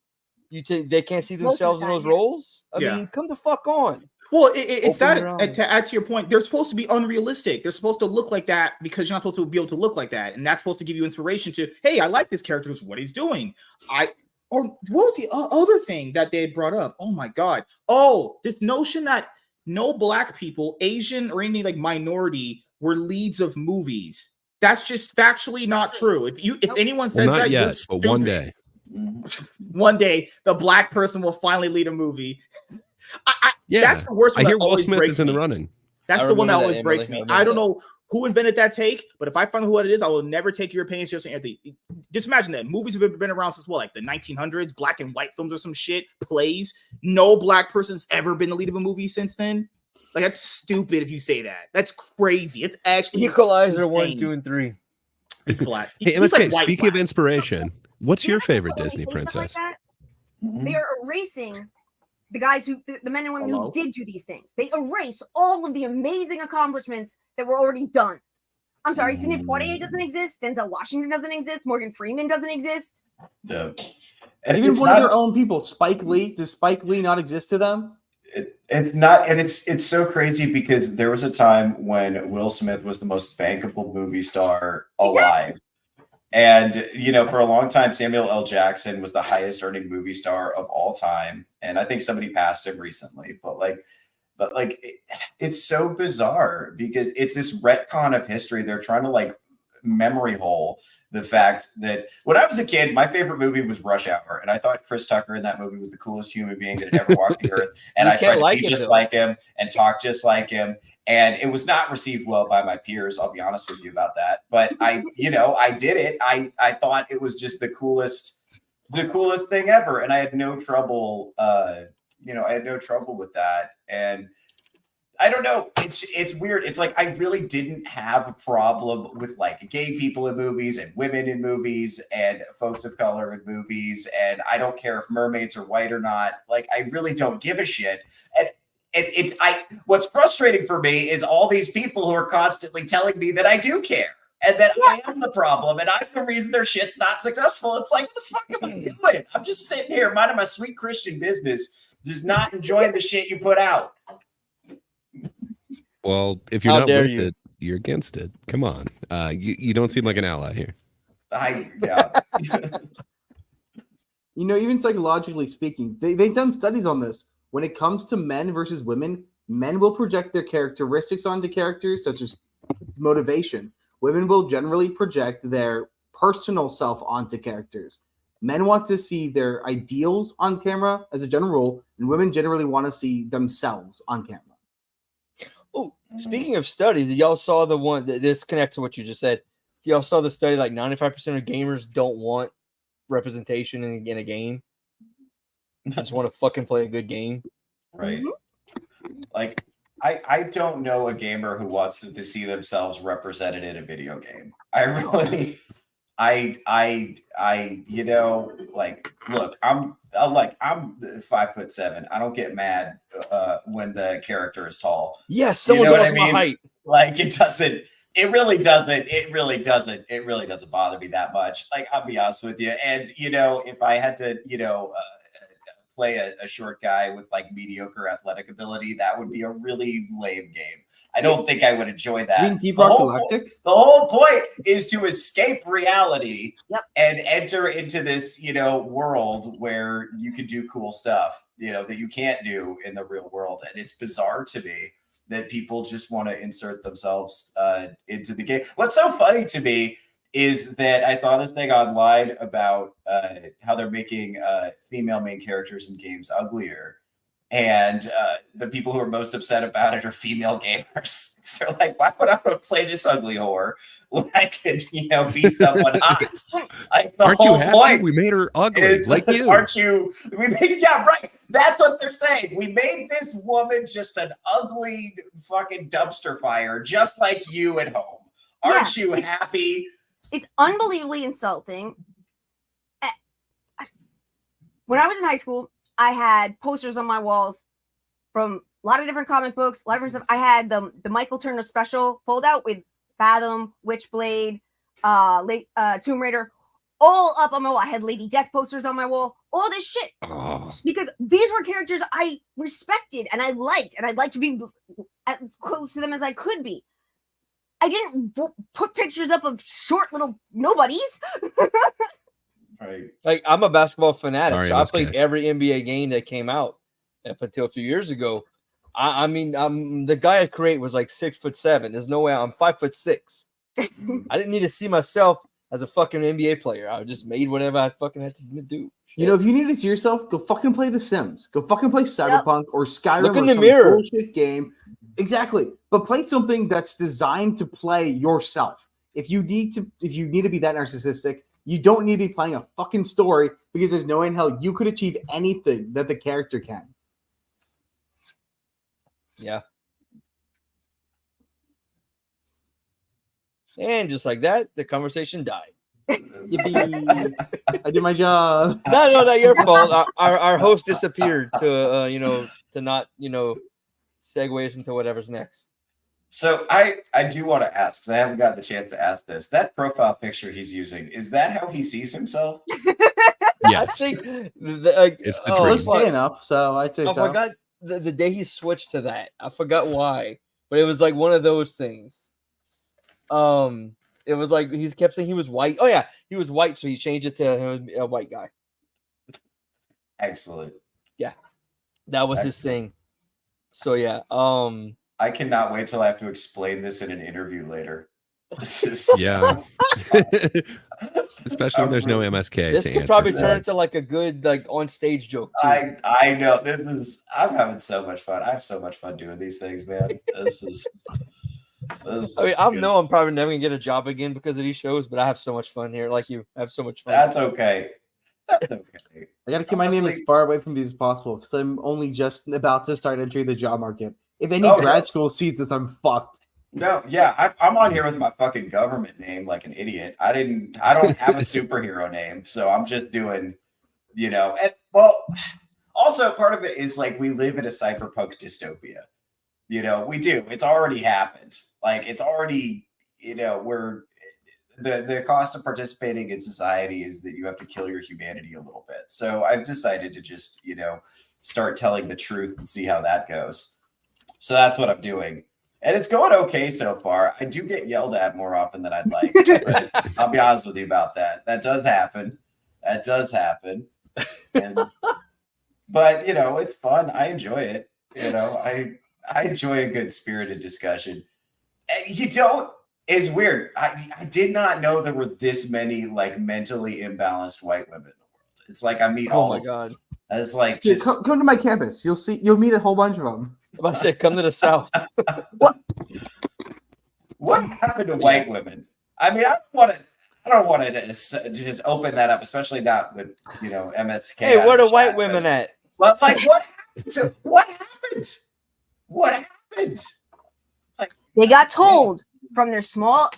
Speaker 4: They can't see themselves in those roles. I mean, come the fuck on.
Speaker 1: Well, it's that to add to your point, they're supposed to be unrealistic. They're supposed to look like that because you're not supposed to be able to look like that, and that's supposed to give you inspiration to, hey, I like this character. What he's doing. Or what was the other thing that they brought up? Oh my god! Oh, this notion that no black people, Asian or any like minority, were leads of movies. That's just factually not true. If anyone says
Speaker 5: not
Speaker 1: that,
Speaker 5: yet,
Speaker 1: you're stupid.
Speaker 5: But one day.
Speaker 1: One day, the black person will finally lead a movie.
Speaker 5: Yeah,
Speaker 1: that's the worst one.
Speaker 5: I hear Will Smith is in the running.
Speaker 1: That's the one that always breaks me. I don't know who invented that take, but if I find out who it is, I will never take your opinion seriously, Anthony. Just imagine that. Movies have been around since what, like the 1900s, black and white films or some shit, plays. No black person's ever been the lead of a movie since then. Like, that's stupid if you say that. That's crazy. It's actually
Speaker 4: Equalizer 1, 2, and 3.
Speaker 1: It's black.
Speaker 5: Hey, MSK, like speaking of inspiration, what's your favorite Disney princess?
Speaker 2: Like they are erasing the guys the men and women who did do these things. They erase all of the amazing accomplishments that were already done. I'm sorry, Sidney Poitier doesn't exist. Denzel Washington doesn't exist. Morgan Freeman doesn't exist.
Speaker 3: Yeah.
Speaker 7: And even one of their own people, Spike Lee. Does Spike Lee not exist to them?
Speaker 3: It's not, and it's so crazy because there was a time when Will Smith was the most bankable movie star alive. And, you know, for a long time, Samuel L. Jackson was the highest earning movie star of all time. And I think somebody passed him recently, but it's so bizarre because it's this retcon of history. They're trying to like memory hole the fact that when I was a kid, my favorite movie was Rush Hour. And I thought Chris Tucker in that movie was the coolest human being that had ever walked the earth. And I tried to be just like him and talk just like him. And it was not received well by my peers. I'll be honest with you about that. But I did it. I thought it was just the coolest thing ever. And I had no trouble, with that. And I don't know. It's weird. It's like I really didn't have a problem with like gay people in movies and women in movies and folks of color in movies. And I don't care if mermaids are white or not. Like, I really don't give a shit. And what's frustrating for me is all these people who are constantly telling me that I do care and that I am the problem and I'm the reason their shit's not successful. It's like, what the fuck am I doing? I'm just sitting here minding my sweet Christian business, just not enjoying the shit you put out.
Speaker 5: Well, if you're not with it, you're against it. Come on. You don't seem like an ally here.
Speaker 7: You know, even psychologically speaking, they've done studies on this. When it comes to men versus women, Men will project their characteristics onto characters, such as motivation. Women will generally project their personal self onto characters. Men want to see their ideals on camera as a general rule, and women generally want to see themselves on camera.
Speaker 4: Oh, speaking of studies, y'all saw the one that this connects to what you just said. Y'all saw the study, like 95% of gamers don't want representation in a game. I just want to fucking play a good game.
Speaker 3: Right. Like, I don't know a gamer who wants to see themselves represented in a video game. I really, you know, like, look, I'm 5'7". I don't get mad when the character is tall.
Speaker 4: Yes, someone's almost my height.
Speaker 3: Like, it really doesn't bother me that much. Like, I'll be honest with you. And, you know, if I had to, you know, play a short guy with like mediocre athletic ability, that would be a really lame game. I don't think I would enjoy that.
Speaker 7: Deep Rock Galactic?
Speaker 3: The whole point is to escape reality and enter into this, you know, world where you can do cool stuff, you know, that you can't do in the real world. And it's bizarre to me that people just want to insert themselves into the game. What's so funny to me is that I saw this thing online about how they're making female main characters in games uglier. And the people who are most upset about it are female gamers. So they're like, why would I want to play this ugly whore when I could, you know, be someone hot? Like,
Speaker 5: aren't you happy we made her ugly like you?
Speaker 3: Aren't you? Yeah, right. That's what they're saying. We made this woman just an ugly fucking dumpster fire, just like you at home. Aren't you happy?
Speaker 2: It's unbelievably insulting. When I was in high school, I had posters on my walls from a lot of different comic books, a lot of different stuff. I had the Michael Turner special fold out with Fathom, Witchblade, Tomb Raider, all up on my wall. I had Lady Death posters on my wall, all this shit. Because these were characters I respected and I liked, and I'd like to be as close to them as I could be. I didn't put pictures up of short little nobodies.
Speaker 3: Right.
Speaker 4: Like, I'm a basketball fanatic.
Speaker 5: Sorry,
Speaker 4: so I
Speaker 5: MSK.
Speaker 4: played every NBA game that came out up until a few years ago. I mean, the guy I create was like 6'7". There's no way I'm 5'6". I didn't need to see myself as a fucking NBA player. I just made whatever I fucking had to do. Shit.
Speaker 7: You know, if you need to see yourself, go fucking play The Sims. Go fucking play Cyberpunk or Skyrim.
Speaker 4: Look in
Speaker 7: or
Speaker 4: the
Speaker 7: some
Speaker 4: mirror.
Speaker 7: Bullshit game. Exactly. But play something that's designed to play yourself. If you need to be that narcissistic, you don't need to be playing a fucking story, because there's no way in hell you could achieve anything that the character can.
Speaker 4: Yeah. And just like that, the conversation died.
Speaker 7: Yippee. I did my job.
Speaker 4: No, not your fault. Our host disappeared to not segue us into whatever's next.
Speaker 3: So I do want to ask, because I haven't gotten the chance to ask this. That profile picture he's using, is that how he sees himself?
Speaker 5: Yes.
Speaker 4: I think
Speaker 5: it's the dream.
Speaker 7: Looks gay enough, so I'd say so.
Speaker 4: I forgot the day he switched to that. I forgot why, but it was like one of those things. It was like he kept saying he was white. Oh yeah, he was white, so he changed it to him a white guy.
Speaker 3: Excellent.
Speaker 4: Yeah, that was his thing. So yeah,
Speaker 3: I cannot wait till I have to explain this in an interview later. This is
Speaker 5: yeah. Especially when there's no MSK.
Speaker 4: This could probably turn into like a good on stage joke too.
Speaker 3: I know I'm having so much fun. I have so much fun doing these things, man.
Speaker 4: I'm probably never gonna get a job again because of these shows, but I have so much fun here. Like you, I have so much fun.
Speaker 3: That's okay. That's okay.
Speaker 7: I gotta keep my name as far away from these as possible, because I'm only just about to start entering the job market. If any grad school sees this, I'm fucked.
Speaker 3: No, yeah, I'm on here with my fucking government name like an idiot. I don't have a superhero name, so I'm just doing, and also part of it is like we live in a cyberpunk dystopia. We do. It's already happened. Like it's already, we're the cost of participating in society is that you have to kill your humanity a little bit. So I've decided to just, start telling the truth and see how that goes. So that's what I'm doing. And it's going okay so far. I do get yelled at more often than I'd like. But I'll be honest with you about that. That does happen. But, it's fun. I enjoy it. I enjoy a good spirited discussion. You don't. It's weird. I did not know there were this many like mentally imbalanced white women in the world. It's like I meet all of them. It's like
Speaker 7: Dude, come to my campus. You'll meet a whole bunch of them.
Speaker 4: I said, come to the South.
Speaker 3: What happened to white women? I mean, I don't want to just open that up, especially not with MSK.
Speaker 4: Hey, where the white women at?
Speaker 3: But like, what happened? What happened? Like,
Speaker 2: they got told from their smallest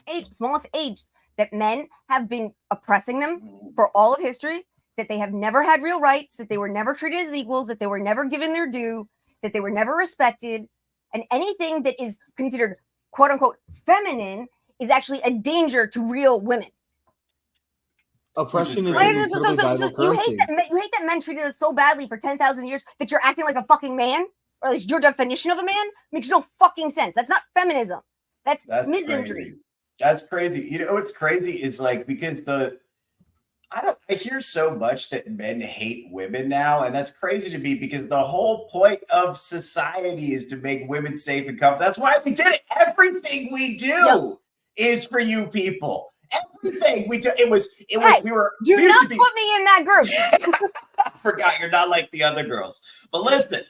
Speaker 2: age that men have been oppressing them for all of history, that they have never had real rights, that they were never treated as equals, that they were never given their due, that they were never respected, and anything that is considered quote unquote feminine is actually a danger to real women.
Speaker 7: Oppression is
Speaker 2: you hate that men treated us so badly for 10,000 years that you're acting like a fucking man, or at least your definition of a man makes no fucking sense. That's not feminism. That's misandry.
Speaker 3: Crazy. That's crazy. You know what's crazy is like because I hear so much that men hate women now, and that's crazy to me because the whole point of society is to make women safe and comfortable. That's why we did it. Everything we do is for you people. Everything we do, it was.
Speaker 2: Do not put me in that group.
Speaker 3: I forgot you're not like the other girls. But listen.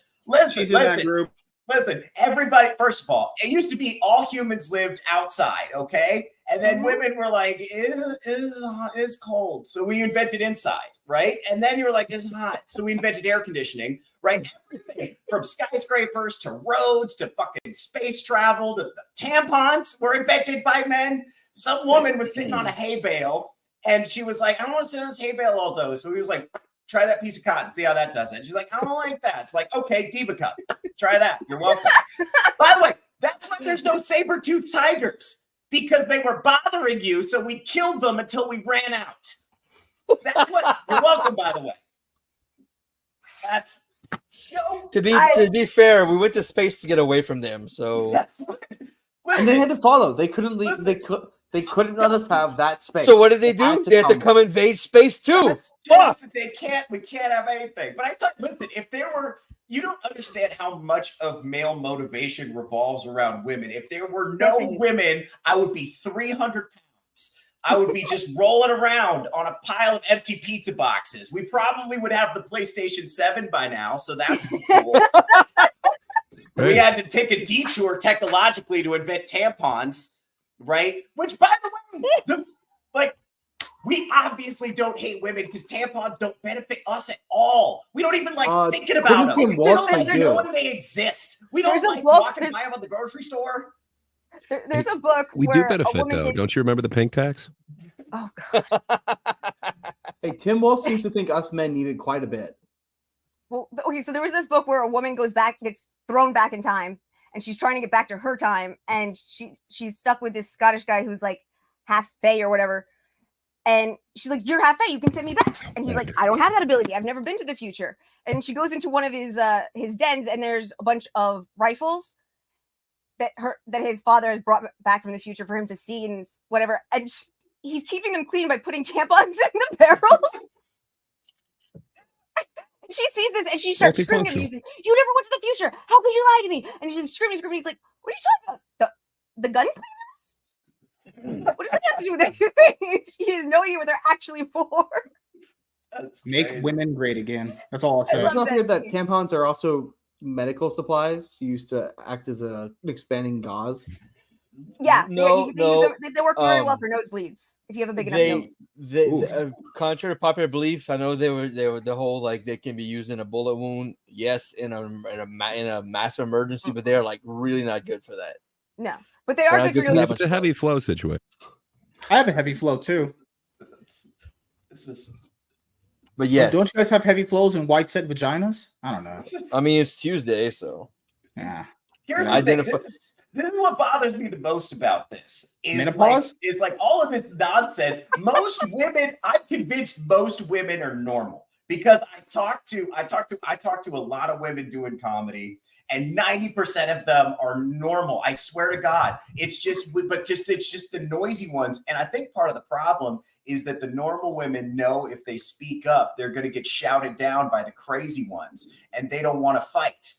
Speaker 1: She's in that group.
Speaker 3: Listen, everybody, first of all, it used to be all humans lived outside, okay? And then women were like, it's cold. So we invented inside, right? And then you were like, it's hot. So we invented air conditioning, right? Everything from skyscrapers to roads to fucking space travel to tampons were invented by men. Some woman was sitting on a hay bale and she was like, I don't want to sit on this hay bale all day. So he was like, try that piece of cotton, see how that does it. She's like, I don't like that. It's like, okay, Diva Cup. Try that. You're welcome. By the way, that's why there's no saber-toothed tigers, because they were bothering you, so we killed them until we ran out. That's what. You're welcome, by the way. That's
Speaker 4: to be fair, we went to space to get away from them, so
Speaker 7: and they had to follow. They couldn't leave. They couldn't let us have that space.
Speaker 4: So what did they do? They had to come invade space too.
Speaker 3: They can't. We can't have anything. But I tell you, listen, if there were, you don't understand how much of male motivation revolves around women. If there were no women, I would be 300 pounds. I would be just rolling around on a pile of empty pizza boxes. We probably would have the PlayStation 7 by now, so that's cool. We had to take a detour technologically to invent tampons. Right? Which, by the way, we obviously don't hate women because tampons don't benefit us at all. We don't even like thinking about them. We don't even know when they exist. We don't like walking by them at the grocery store.
Speaker 2: There's a book.
Speaker 5: We do benefit though. Don't you remember the pink tax?
Speaker 2: Oh God.
Speaker 7: Hey, Tim Wolf seems to think us men needed quite a bit.
Speaker 2: Well, okay, so there was this book where a woman gets thrown back in time. And she's trying to get back to her time, and she's stuck with this Scottish guy who's like half Fae or whatever. And she's like, "You're half Fae, you can send me back." And he's like, "I don't have that ability. I've never been to the future." And she goes into one of his dens, and there's a bunch of rifles that his father has brought back from the future for him to see and whatever. And he's keeping them clean by putting tampons in the barrels. She sees this and she starts screaming at me. You never went to the future. How could you lie to me? And she's screaming. He's like, "What are you talking about? The gun cleaners? What does that have to do with anything?" She has no idea what they're actually for.
Speaker 1: Make women great again. That's all I'll say.
Speaker 7: Let's not forget that tampons are also medical supplies used to act as an expanding gauze.
Speaker 2: Yeah, they work very well for nosebleeds if you have a big enough nose.
Speaker 4: Contrary to popular belief, I know they were the whole like they can be used in a bullet wound, yes, in a massive emergency, but they're like really not good for that.
Speaker 2: No, but they are good for nosebleeds.
Speaker 5: It's a heavy flow situation.
Speaker 1: I have a heavy flow too.
Speaker 4: But yes,
Speaker 1: don't you guys have heavy flows and white set vaginas? I don't know.
Speaker 4: I mean, it's Tuesday, so
Speaker 1: yeah.
Speaker 3: Here's the thing. This is what bothers me the most about this.
Speaker 1: Menopause?
Speaker 3: Is like all of this nonsense. Most women, I'm convinced most women are normal because I talk to a lot of women doing comedy, and 90% of them are normal. I swear to God. It's just the noisy ones. And I think part of the problem is that the normal women know if they speak up, they're going to get shouted down by the crazy ones, and they don't want to fight.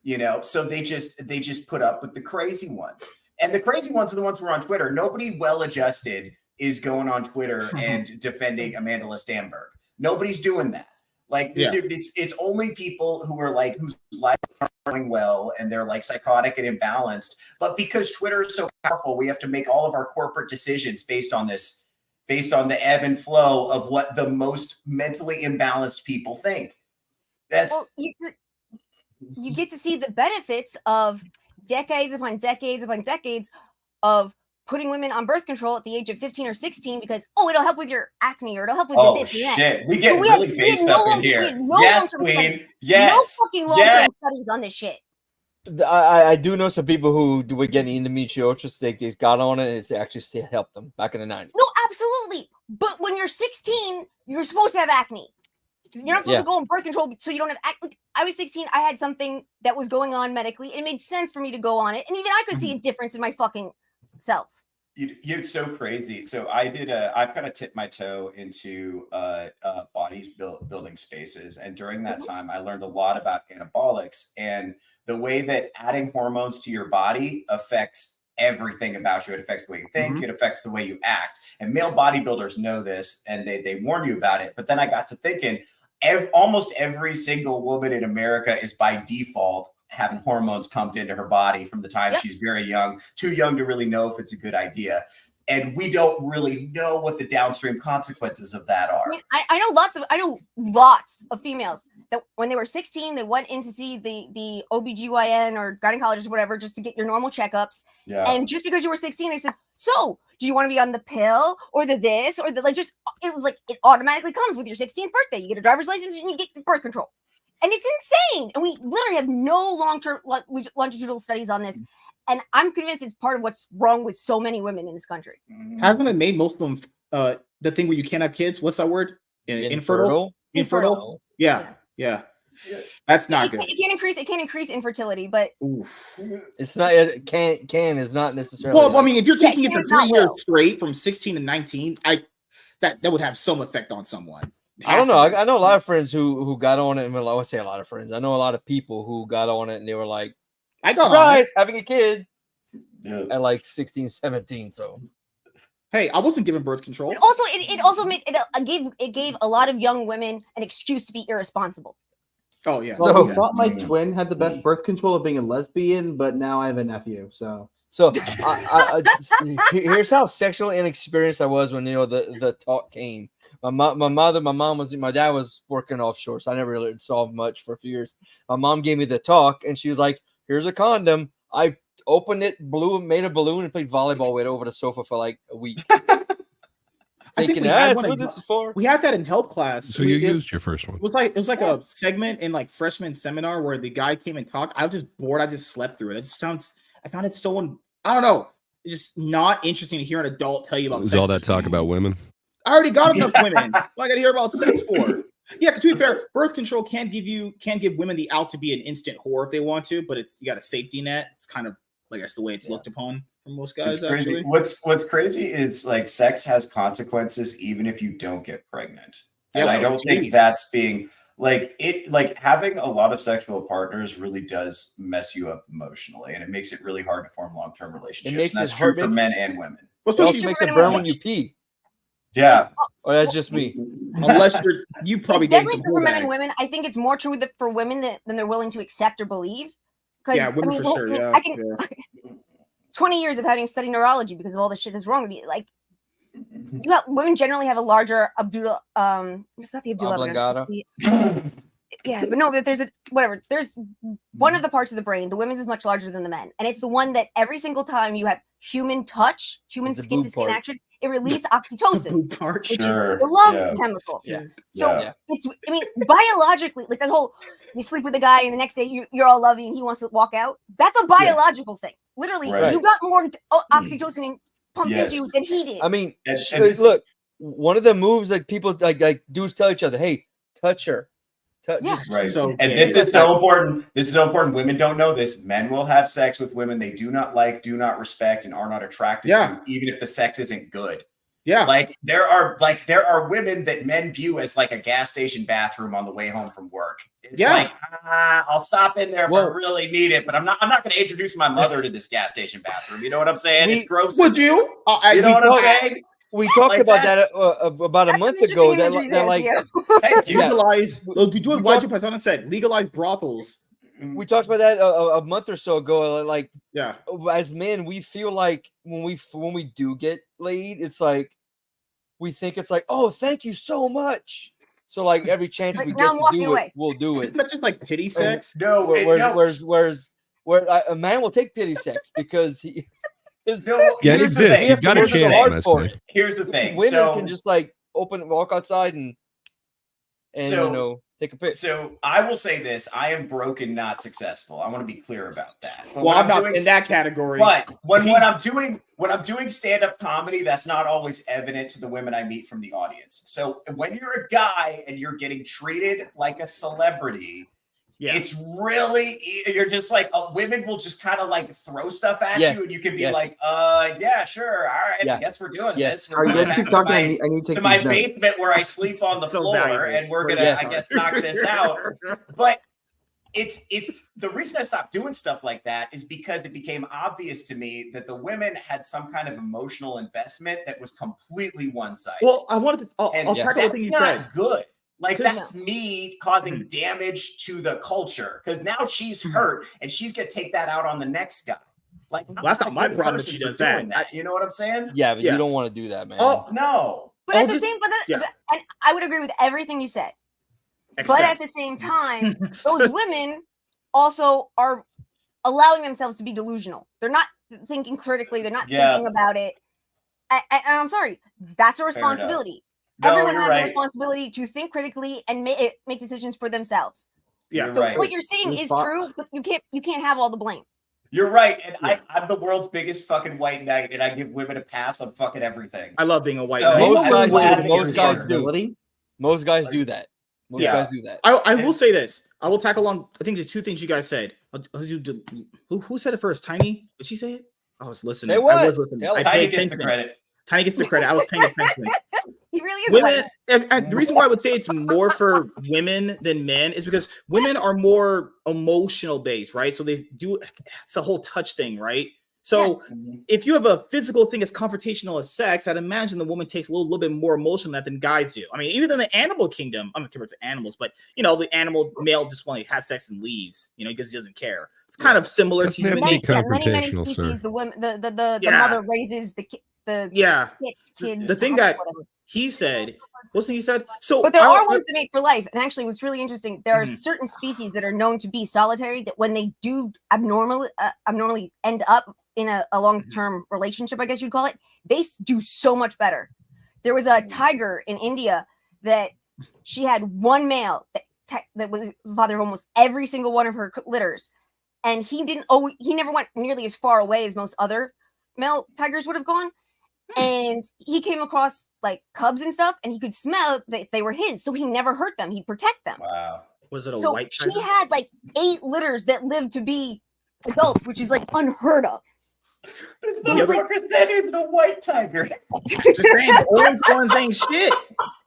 Speaker 3: you know, so they just put up with the crazy ones. And the crazy ones are the ones who are on Twitter. Nobody well-adjusted is going on Twitter and defending Amanda Stenberg. Nobody's doing that. Like it's only people who are like whose life are going well and they're like psychotic and imbalanced. But because Twitter is so powerful, we have to make all of our corporate decisions based on the ebb and flow of what the most mentally imbalanced people think. That's
Speaker 2: you get to see the benefits of decades upon decades upon decades of putting women on birth control at the age of 15 or 16 because it'll help with your acne or it'll help with your this and that.
Speaker 3: Shit, we get really based up in here. Yes, queen. Yes,
Speaker 2: no fucking long-term studies on this shit.
Speaker 4: I do know some people who were getting endometriosis. They got on it and it's actually helped them back in the 90s.
Speaker 2: No, absolutely. But when you're 16, you're supposed to have acne. You're not supposed to go on birth control so you don't have acne. I was 16. I had something that was going on medically. It made sense for me to go on it. And even I could see a difference in my fucking self.
Speaker 3: It's so crazy. So I've kind of tipped my toe into building spaces. And during that time, I learned a lot about anabolics and the way that adding hormones to your body affects everything about you. It affects the way you think. It affects the way you act. And male bodybuilders know this and they warn you about it. But then I got to thinking, almost every single woman in America is by default having hormones pumped into her body from the time she's very young, too young to really know if it's a good idea. And we don't really know what the downstream consequences of that are.
Speaker 2: I know lots of females that when they were 16, they went in to see the OBGYN or gynecologist or whatever, just to get your normal checkups. Yeah. And just because you were 16, they said, so do you want to be on the pill or the this or the it was like, it automatically comes with your 16th birthday. You get a driver's license and you get birth control. And it's insane. And we literally have no long-term longitudinal studies on this. And I'm convinced it's part of what's wrong with so many women in this country.
Speaker 1: Hasn't it made most of them the thing where you can't have kids? What's that word? Infertile? Yeah. That's not good.
Speaker 2: It can increase infertility, but
Speaker 4: it's not. It can is not necessarily.
Speaker 1: Well, I mean, if you're taking it for 3 years straight from 16 to 19, that would have some effect on someone.
Speaker 4: I don't know. I know a lot of friends who got on it, and I would say a lot of friends. I know a lot of people who got on it, and they were like,
Speaker 1: "I got
Speaker 4: surprise, having a kid at like 16, 17." So,
Speaker 1: hey, I wasn't given birth control.
Speaker 2: It also gave a lot of young women an excuse to be irresponsible.
Speaker 1: Oh yeah.
Speaker 7: So I thought my twin had the best birth control of being a lesbian, but now I have a nephew. So
Speaker 4: here's how sexually inexperienced I was when the talk came. My dad was working offshore, so I never really saw much for a few years. My mom gave me the talk, and she was like, "Here's a condom." I opened it, made a balloon, and played volleyball with it over the sofa for like a week.
Speaker 1: I think that's what this is for. We had that in health class.
Speaker 5: So you used your first one.
Speaker 1: It was like a segment in like freshman seminar where the guy came and talked. I was just bored. I just slept through it. I found it so I don't know. It's just not interesting to hear an adult tell you about.
Speaker 5: Is all that talk about women?
Speaker 1: I already got enough women. What I got to hear about sex for? Yeah, to be fair, birth control can give women the out to be an instant whore if they want to, but you got a safety net. It's kind of like that's the way it's looked upon for most guys.
Speaker 3: It's crazy. What's crazy is like sex has consequences even if you don't get pregnant. And I don't think that's being like having a lot of sexual partners really does mess you up emotionally, and it makes it really hard to form long-term relationships. And that's true for men and women.
Speaker 4: It also makes it burn when you pee.
Speaker 3: Yeah.
Speaker 4: Or that's just me.
Speaker 1: Unless you probably
Speaker 2: it's definitely true for men and women. I think it's more true for women than they're willing to accept or believe.
Speaker 1: Yeah, women for sure. Yeah.
Speaker 2: 20 years of having studied neurology because of all the shit that's wrong with me. Like, women generally have a larger Abdullah. It's not the Abdullah. Yeah, but no, but there's There's one of the parts of the brain. The women's is much larger than the men, and it's the one that every single time you have human touch, human skin to skin action, it releases oxytocin, which is the love chemical.
Speaker 4: Yeah.
Speaker 2: So it's, I mean, biologically, like that whole you sleep with a guy and the next day you're all lovey and he wants to walk out. That's a biological thing. Literally, you got more oxytocin pumped into you than he did.
Speaker 4: I mean, look, one of the moves like people like dudes tell each other, "Hey, touch her."
Speaker 3: Right. And this is so important. This is so important. Women don't know this. Men will have sex with women they do not like, do not respect, and are not attracted to, even if the sex isn't good.
Speaker 1: Yeah.
Speaker 3: Like there are women that men view as like a gas station bathroom on the way home from work. It's like, I'll stop in there if I really need it, but I'm not going to introduce my mother to this gas station bathroom. You know what I'm saying? It's gross.
Speaker 1: Would you?
Speaker 3: You know what I'm saying?
Speaker 4: We talked about that about a month ago. That like
Speaker 1: legalize. Why'd you pass on and said legalize brothels?
Speaker 4: We talked about that a month or so ago. Like,
Speaker 1: yeah,
Speaker 4: as men, we feel like when we do get laid, it's like we think it's like, oh, thank you so much. So like every chance we get to do it, we'll do it.
Speaker 1: Isn't that just like pity sex?
Speaker 3: No,
Speaker 4: where's a man will take pity sex because he.
Speaker 5: Yeah, it exists. You've got a chance.
Speaker 3: Here's the thing.
Speaker 4: Women can just like walk outside and take a pic.
Speaker 3: So I will say this: I am broken, not successful. I want to be clear about that. But
Speaker 1: well, I'm not in that category.
Speaker 3: But when I'm doing stand-up comedy, that's not always evident to the women I meet from the audience. So when you're a guy and you're getting treated like a celebrity, it's really, you're just like, women will just kind of like throw stuff at you, and you can be like, yeah, sure, all right, I guess we're doing this. We're
Speaker 7: going
Speaker 3: back
Speaker 7: keep talking. I need to
Speaker 3: take my basement where I sleep on the floor, and we're gonna, I guess, knock this out. But it's the reason I stopped doing stuff like that is because it became obvious to me that the women had some kind of emotional investment that was completely one-sided.
Speaker 1: Well, I wanted to. I'll tackle the thing you said.
Speaker 3: Good. Like that's me causing damage to the culture because now she's hurt and she's gonna take that out on the next guy. Like
Speaker 1: that's not my problem if she does that.
Speaker 3: You know what I'm saying?
Speaker 4: Yeah, but you don't want to do that, man.
Speaker 3: Oh no.
Speaker 2: But at the same, and I would agree with everything you said. But at the same time, those women also are allowing themselves to be delusional. They're not thinking critically. They're not thinking about it. And I'm sorry, that's a responsibility. Everyone has a responsibility to think critically and make decisions for themselves.
Speaker 1: Yeah.
Speaker 2: So what you're saying is true, but you can't have all the blame.
Speaker 3: You're right, and I'm the world's biggest fucking white knight, and I give women a pass on fucking everything.
Speaker 1: I love being a white knight.
Speaker 4: Most guys do. Most guys do that. Most guys do that.
Speaker 1: I will say this. I will tackle on. I think the two things you guys said. Who said it first? Tiny? Did she say it? I was listening.
Speaker 4: Say what?
Speaker 1: I was listening.
Speaker 3: Tiny gets the credit.
Speaker 1: Tiny gets the credit. I was paying attention.
Speaker 2: He really is.
Speaker 1: Women, and the reason why I would say it's more for women than men is because women are more emotional based, right? So they do. It's a whole touch thing, right? So if you have a physical thing as confrontational as sex, I'd imagine the woman takes a little bit more emotion than guys do. I mean, even in the animal kingdom, I'm not compared to animals, but the animal male just wants to have sex and leaves, because he doesn't care. It's kind of similar to human.
Speaker 2: Many species, the woman, the mother raises the kids.
Speaker 1: The thing that he said, what's the thing he said? So,
Speaker 2: but there are ones that mate for life, and actually, what's really interesting, there are certain species that are known to be solitary. That when they do abnormally end up in a long-term relationship, I guess you'd call it, they do so much better. There was a tiger in India that she had one male that was the father of almost every single one of her litters, and he never went nearly as far away as most other male tigers would have gone. And he came across like cubs and stuff, and he could smell that they were his, so he never hurt them. He'd protect them.
Speaker 3: Wow.
Speaker 1: Was it a white
Speaker 2: tiger? She
Speaker 1: tiger?
Speaker 2: had like 8 litters that lived to be adults, which is like unheard of.
Speaker 3: So that isn't a white tiger.
Speaker 1: Just saying, the orange ones ain't shit.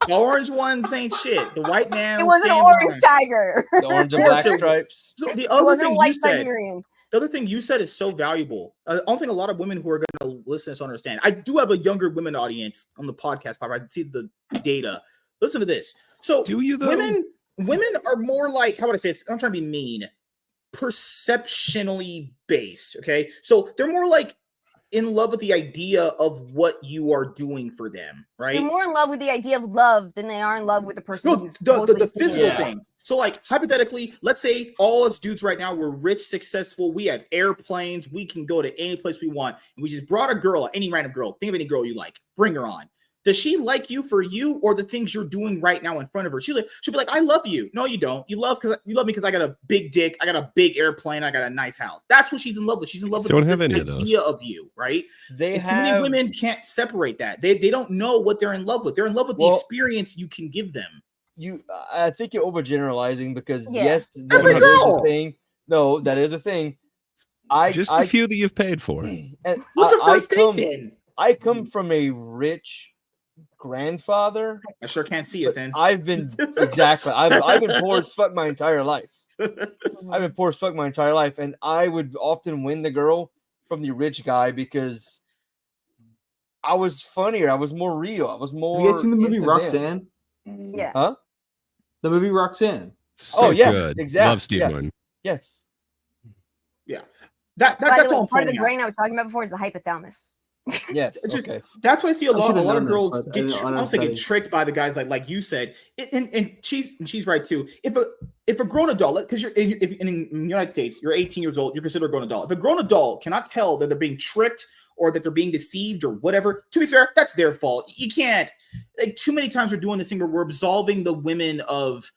Speaker 1: The orange ones ain't shit. The white man.
Speaker 2: It wasn't an orange tiger.
Speaker 4: The orange and black stripes.
Speaker 1: So the
Speaker 2: It
Speaker 1: other
Speaker 2: wasn't a
Speaker 1: thing
Speaker 2: white
Speaker 1: you said.
Speaker 2: Siberian.
Speaker 1: The other thing you said is so valuable. I don't think a lot of women who are going to listen to this understand. I do have a younger women audience on the podcast. I can see the data. Listen to this. So,
Speaker 5: do you though?
Speaker 1: Women are more like, how would I say this? I'm trying to be mean. Perceptionally based. Okay, so they're more like in love with the idea of what you are doing for them, right?
Speaker 2: They're more in love with the idea of love than they are in love with the person who's
Speaker 1: the physical thing. So, like, hypothetically, let's say all us dudes right now, we're rich, successful, we have airplanes, we can go to any place we want, and we just brought a girl, any random girl, think of any girl you like, bring her on. Does she like you for you or the things you're doing right now in front of her? She'll be like, I love you. No, you don't. You love me because I got a big dick, I got a big airplane, I got a nice house. That's what she's in love with. She's in love with this idea of you, right? Many women can't separate that. They don't know what they're in love with. They're in love with the experience you can give them.
Speaker 4: I think you're overgeneralizing because yes, that is a thing. No, that is a thing.
Speaker 5: Just a few that you've paid for.
Speaker 4: And what's the first thing? I come from a rich grandfather.
Speaker 1: I sure can't see it then.
Speaker 4: I've been I've been poor as fuck my entire life. I've been poor as fuck my entire life, and I would often win the girl from the rich guy because I was funnier. I was more real. I was more.
Speaker 7: Have you guys seen the movie
Speaker 4: into
Speaker 7: Roxanne?
Speaker 4: them.
Speaker 2: Yeah.
Speaker 4: Huh?
Speaker 7: The movie Roxanne.
Speaker 5: So good.
Speaker 4: Exactly.
Speaker 5: Love Steve Martin.
Speaker 4: Yes.
Speaker 1: Yeah.
Speaker 2: By
Speaker 1: That's
Speaker 2: the way,
Speaker 1: all.
Speaker 2: part of the brain I was talking about before is the hypothalamus.
Speaker 4: Yes.
Speaker 1: Okay. That's why I see a lot of girls
Speaker 7: that,
Speaker 1: get tricked by the guys like you said, and she's right too. If a grown adult, because you're in the United States, you're 18 years old, you're considered a grown adult. If a grown adult cannot tell that they're being tricked or that they're being deceived or whatever, to be fair, that's their fault. You can't. Like too many times we're doing this thing where we're absolving the women of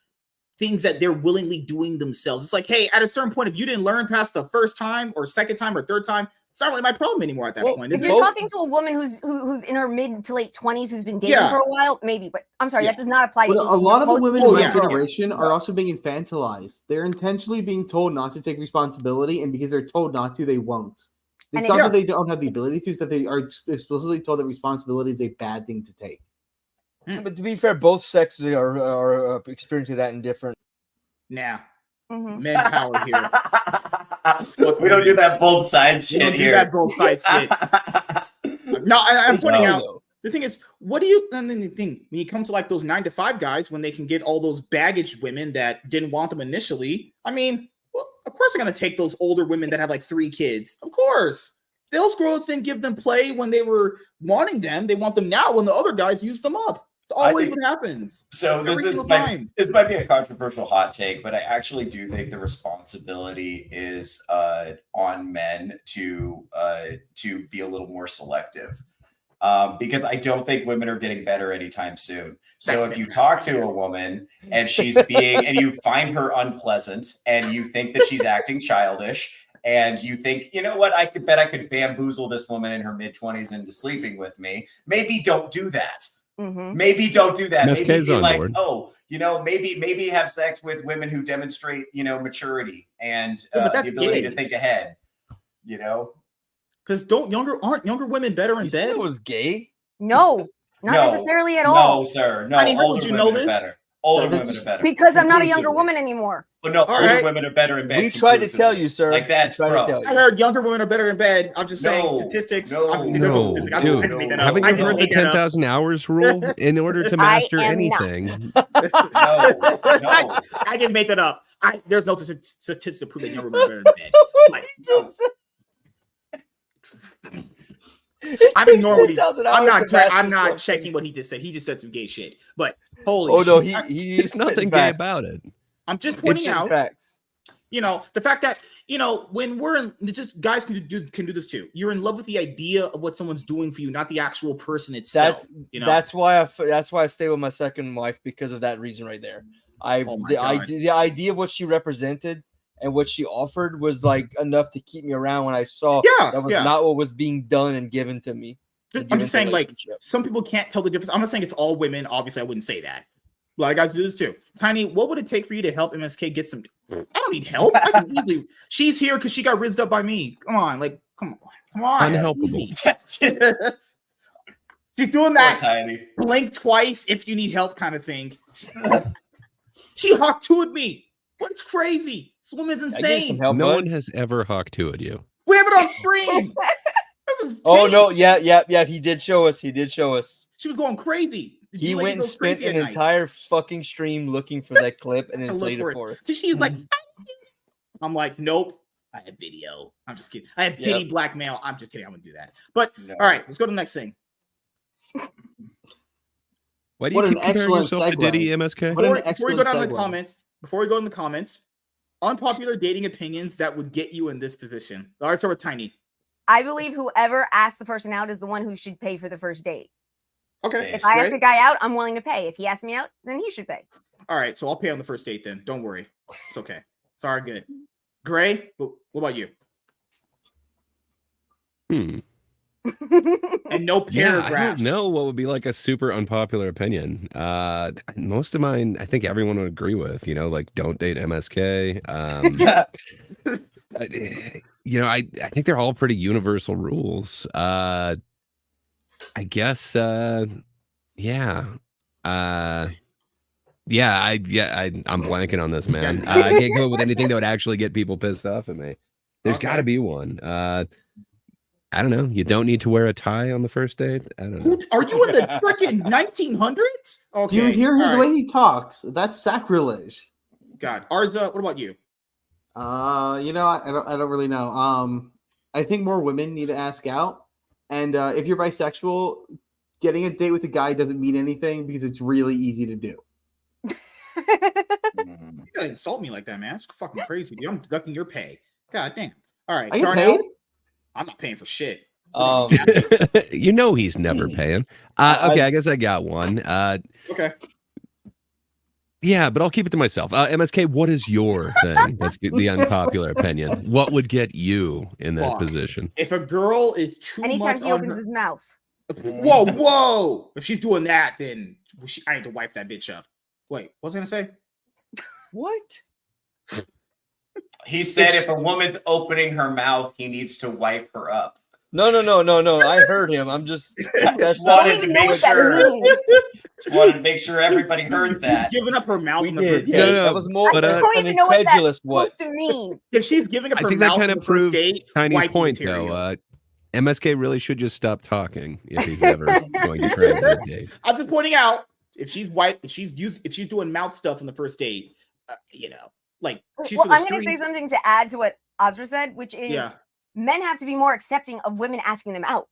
Speaker 1: things that they're willingly doing themselves. It's like, hey, at a certain point, if you didn't learn past the first time or second time or third time, it's not really my problem anymore at that point.
Speaker 2: If you're talking to a woman who's in her mid to late 20s who's been dating for a while, maybe. But I'm sorry, that does not apply to 18.
Speaker 7: A lot of the women in my generation are also being infantilized. They're intentionally being told not to take responsibility, and because they're told not to, they won't. It's not that they don't have the ability to, it's that they are explicitly told that responsibility is a bad thing to take.
Speaker 4: But to be fair, both sexes are experiencing that in different.
Speaker 1: Men power here.
Speaker 3: Look, we don't do that both sides shit here.
Speaker 1: Do that both sides shit. No, I'm pointing out. The thing is, what do you? And then the thing when you come to like those 9-to-5 guys, when they can get all those baggage women that didn't want them initially. I mean, well, of course they're gonna take those older women that have like 3 kids. Of course, those girls didn't give them play when they were wanting them. They want them now when the other guys use them up. It's always what happens.
Speaker 3: So this might be a controversial hot take, but I actually do think the responsibility is on men to be a little more selective. Because I don't think women are getting better anytime soon. So if you talk to a woman and she's and you find her unpleasant and you think that she's acting childish and you think, you know what, I could bamboozle this woman in her mid-20s into sleeping with me. Maybe don't do that. Maybe don't do that.
Speaker 5: MSK's
Speaker 3: maybe be
Speaker 5: on
Speaker 3: like,
Speaker 5: board.
Speaker 3: oh, maybe have sex with women who demonstrate, maturity and the ability to think ahead,
Speaker 1: Because aren't younger women better in bed?
Speaker 4: It was gay.
Speaker 2: No, not necessarily at all.
Speaker 3: No, sir. No,
Speaker 1: I mean,
Speaker 3: older
Speaker 1: did you
Speaker 3: women
Speaker 1: know
Speaker 3: are
Speaker 1: this?
Speaker 3: better. Older women are better.
Speaker 2: Because I'm not a younger woman anymore.
Speaker 3: But no, older women are better in bed.
Speaker 4: We tried to tell you, sir.
Speaker 3: Like that, bro.
Speaker 1: I heard younger women are better in bed. I'm just saying statistics. I'm just kidding.
Speaker 5: Dude, haven't you heard the 10,000 hours rule? In order to master anything.
Speaker 1: No. I didn't make that up. There's no statistics to prove that younger women are better in bed. Like, no. I'm normally. I'm not checking what he just said. He just said some gay shit. But holy shit.
Speaker 5: Oh no, he's nothing gay about it.
Speaker 1: I'm just pointing out facts. The fact that when we're in, just guys can do this too. You're in love with the idea of what someone's doing for you, not the actual person itself.
Speaker 4: That's why I stay with my second wife, because of that reason right there. The idea of what she represented and what she offered was like enough to keep me around when I saw that was not what was being done and given to me.
Speaker 1: I'm just saying, like, some people can't tell the difference. I'm not saying it's all women. Obviously, I wouldn't say that. A lot of guys do this too. Tiny, what would it take for you to help MSK get some? I don't need help. I can easily. She's here because she got rizzed up by me. Come on.
Speaker 5: Unhelpable.
Speaker 1: She's doing that. Blink twice if you need help, kind of thing. She hawk to me. What's crazy? This woman's insane.
Speaker 5: No one has ever hawk to you.
Speaker 1: We have it on screen.
Speaker 4: Oh no! Yeah. He did show us.
Speaker 1: She was going crazy.
Speaker 4: He went and spent an entire fucking stream looking for that clip and then played it for us.
Speaker 1: So she's like, I'm like, nope. I have video. I'm just kidding. I have pity blackmail. I'm just kidding. I'm gonna do that. But all right, let's go to the next thing.
Speaker 5: Why do you keep comparing yourself to Diddy, MSK?
Speaker 1: Before we go down to the comments, unpopular dating opinions that would get you in this position. All right, start with Tiny.
Speaker 2: I believe whoever asked the person out is the one who should pay for the first date.
Speaker 1: Okay.
Speaker 2: If I ask a guy out, I'm willing to pay. If he asks me out, then he should pay.
Speaker 1: All right, so I'll pay on the first date then. Don't worry. It's okay. Sorry, good. Gray, what about you? And no paragraphs.
Speaker 5: I don't know what would be like a super unpopular opinion. Most of mine, I think everyone would agree with. Like don't date MSK. I think they're all pretty universal rules. I guess, Yeah. I'm blanking on this, man. I can't come up with anything that would actually get people pissed off at me. There's got to be one. I don't know. You don't need to wear a tie on the first date. I don't know.
Speaker 1: Are you in the freaking 1900s? Okay.
Speaker 7: Do you hear the way he talks? That's sacrilege.
Speaker 1: God, Arza, what about you?
Speaker 7: I don't really know. I think more women need to ask out, and if you're bisexual, getting a date with a guy doesn't mean anything because it's really easy to do.
Speaker 1: You gotta insult me like that, man. It's fucking crazy, dude. I'm deducting your pay. God damn. All right,
Speaker 7: I get
Speaker 1: Darnell,
Speaker 7: paid?
Speaker 1: I'm not paying for shit.
Speaker 5: You know he's never paying. Okay, I guess I got one.
Speaker 1: Okay.
Speaker 5: Yeah, but I'll keep it to myself. MSK, what is your thing? That's the unpopular opinion. What would get you in that position?
Speaker 1: If a girl is too
Speaker 2: Anytime
Speaker 1: much
Speaker 2: he
Speaker 1: on
Speaker 2: opens
Speaker 1: her...
Speaker 2: his mouth.
Speaker 1: Whoa. If she's doing that, then I need to wipe that bitch up. Wait, what was I gonna say?
Speaker 4: What?
Speaker 3: He said if a woman's opening her mouth, he needs to wipe her up.
Speaker 4: No. I heard him. I'm just.
Speaker 3: Just wanted to make sure everybody heard that.
Speaker 1: She's giving up her mouth.
Speaker 4: We did. Yeah,
Speaker 5: No,
Speaker 4: that was more.
Speaker 2: I don't even know what that's supposed to mean.
Speaker 1: If she's giving up
Speaker 5: I
Speaker 1: her
Speaker 5: think
Speaker 1: mouth,
Speaker 5: that kind of proves Tiny's point,
Speaker 1: material.
Speaker 5: though. MSK really should just stop talking if he's ever going to try a date.
Speaker 1: I'm just pointing out if she's doing mouth stuff on the first date, like she's.
Speaker 2: Well, I'm going to say something to add to what Azra said, which is men have to be more accepting of women asking them out.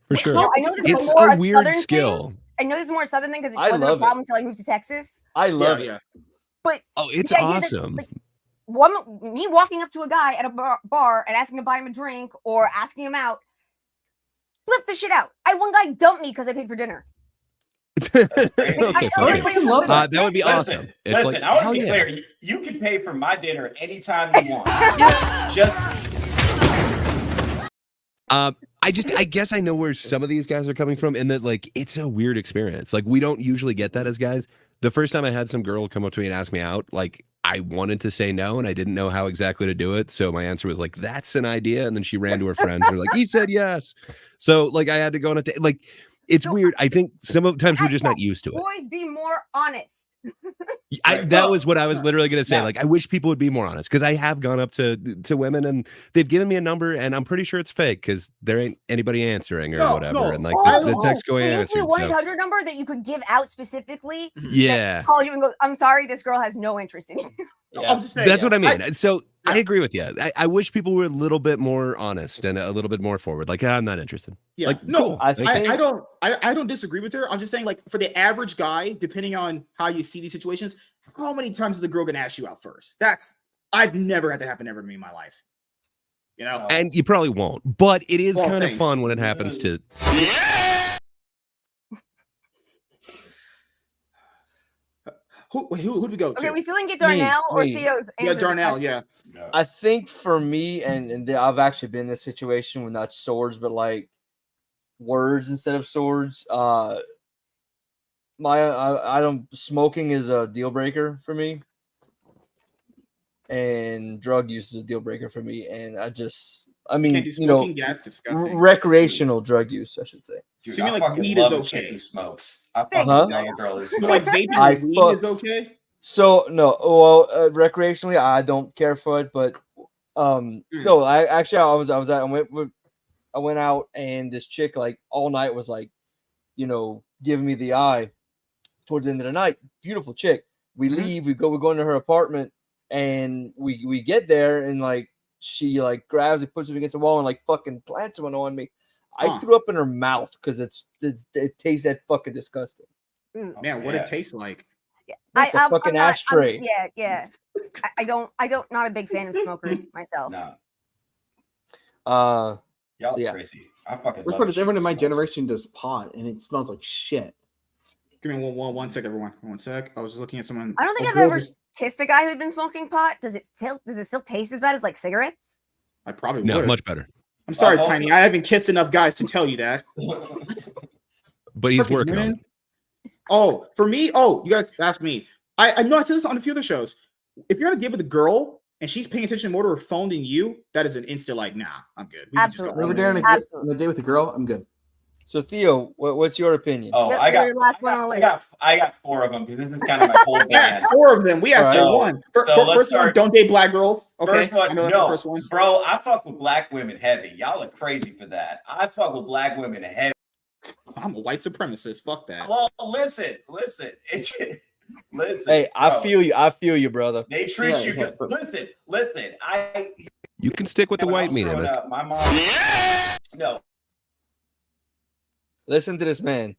Speaker 5: For sure,
Speaker 2: I know this
Speaker 5: it's
Speaker 2: is more
Speaker 5: a weird
Speaker 2: Southern
Speaker 5: skill.
Speaker 2: Thing. I know this is more a Southern thing because it
Speaker 4: I
Speaker 2: wasn't a
Speaker 4: love it.
Speaker 2: problem until I moved to Texas.
Speaker 4: I love it.
Speaker 2: But
Speaker 5: it's
Speaker 2: the idea that,
Speaker 5: awesome.
Speaker 2: me walking up to a guy at a bar and asking to buy him a drink or asking him out, flip the shit out. I had one guy dump me because I paid for dinner.
Speaker 5: Okay,
Speaker 3: that
Speaker 5: would be awesome. It's
Speaker 3: Listen,
Speaker 5: like,
Speaker 3: I want to be
Speaker 5: hell
Speaker 3: clear. You can pay for my dinner anytime you want.
Speaker 5: I guess I know where some of these guys are coming from, in that like it's a weird experience. Like we don't usually get that as guys. The first time I had some girl come up to me and ask me out, like I wanted to say no and I didn't know how exactly to do it. So my answer was like, "That's an idea," and then she ran to her friends and were like, "He said yes." So like I had to go on a date. Like it's weird. I think sometimes we're just not used to it.
Speaker 2: Boys, be more honest.
Speaker 5: That was what I was literally going to say. Like, I wish people would be more honest, because I have gone up to women and they've given me a number and I'm pretty sure it's fake because there ain't anybody answering or whatever. And like the text going
Speaker 2: There used to be
Speaker 5: answered.
Speaker 2: a 1-800 number that you could give out specifically.
Speaker 5: Yeah.
Speaker 2: Call you and go, "I'm sorry, this girl has no interest in you."
Speaker 1: I'm just saying,
Speaker 5: That's what I mean. So I agree with you. I wish people were a little bit more honest and a little bit more forward. Like, I'm not interested.
Speaker 1: Yeah,
Speaker 5: like,
Speaker 1: no,
Speaker 5: cool.
Speaker 1: I don't disagree with her. I'm just saying, like, for the average guy, depending on how you see these situations, how many times is the girl gonna ask you out first? I've never had that happen ever to me in my life. You know,
Speaker 5: and you probably won't, but it is kind of fun when it happens to.
Speaker 1: Who do we go to?
Speaker 2: Okay, we still didn't get Darnell or Theo's answer.
Speaker 1: Yeah, Darnell. Yeah.
Speaker 4: I think for me, and I've actually been in this situation with not swords, but like words instead of swords. I don't. Smoking is a deal breaker for me, and drug use is a deal breaker for me. And I mean, you know,
Speaker 1: that's disgusting.
Speaker 4: Recreational drug use, I should say.
Speaker 3: Dude,
Speaker 1: so you mean like weed is okay?
Speaker 3: Who smokes? I fucking love a girl who smokes.
Speaker 1: Like vaping weed is okay?
Speaker 4: So no, well, recreationally, I don't care for it, but no, I went out and this chick like all night was like, you know, giving me the eye. Towards the end of the night, beautiful chick. We leave, we go into her apartment, and we get there, and like she like grabs it, puts it against the wall, and like fucking plants one on me. I threw up in her mouth because it tastes that fucking disgusting.
Speaker 1: Man, what it tastes like?
Speaker 4: Like a fucking ashtray.
Speaker 2: Yeah. I don't. Not a big fan of smokers myself.
Speaker 3: Y'all
Speaker 4: yeah.
Speaker 3: crazy. I fucking.
Speaker 7: Worst part is everyone in my generation does pot, and it smells like shit.
Speaker 1: Give me one sec, everyone. 1 sec. I was just looking at someone.
Speaker 2: I don't think I've ever kissed a guy who'd been smoking pot. Does it still taste as bad as like cigarettes?
Speaker 1: I probably
Speaker 5: No,
Speaker 1: would.
Speaker 5: much better.
Speaker 1: I'm sorry, Tiny. I haven't kissed enough guys to tell you that.
Speaker 5: But he's working on it.
Speaker 1: Oh, for me, you guys asked me. I know I said this on a few other shows. If you're on a date with a girl and she's paying attention more to her phone than you, that is an instant like, nah, I'm good.
Speaker 2: Absolutely.
Speaker 7: Over there on a date with a girl, I'm good.
Speaker 4: So Theo, what's your opinion?
Speaker 3: Oh, I got 4 of them because this is kind of my whole band.
Speaker 1: 4 of them. We actually won.
Speaker 3: Let's
Speaker 1: first
Speaker 3: start.
Speaker 1: One, don't date black girls. Okay.
Speaker 3: First one, no,
Speaker 1: first one.
Speaker 3: bro. I fuck with black women heavy. Y'all are crazy for that. I fuck with black women heavy.
Speaker 1: I'm a white supremacist. Fuck that.
Speaker 3: Well, listen. Listen.
Speaker 4: Hey, I feel you, brother.
Speaker 3: They treat you good. Listen.
Speaker 5: You can stick with the white meat, MSK.
Speaker 3: My mom. No.
Speaker 4: Listen to this man.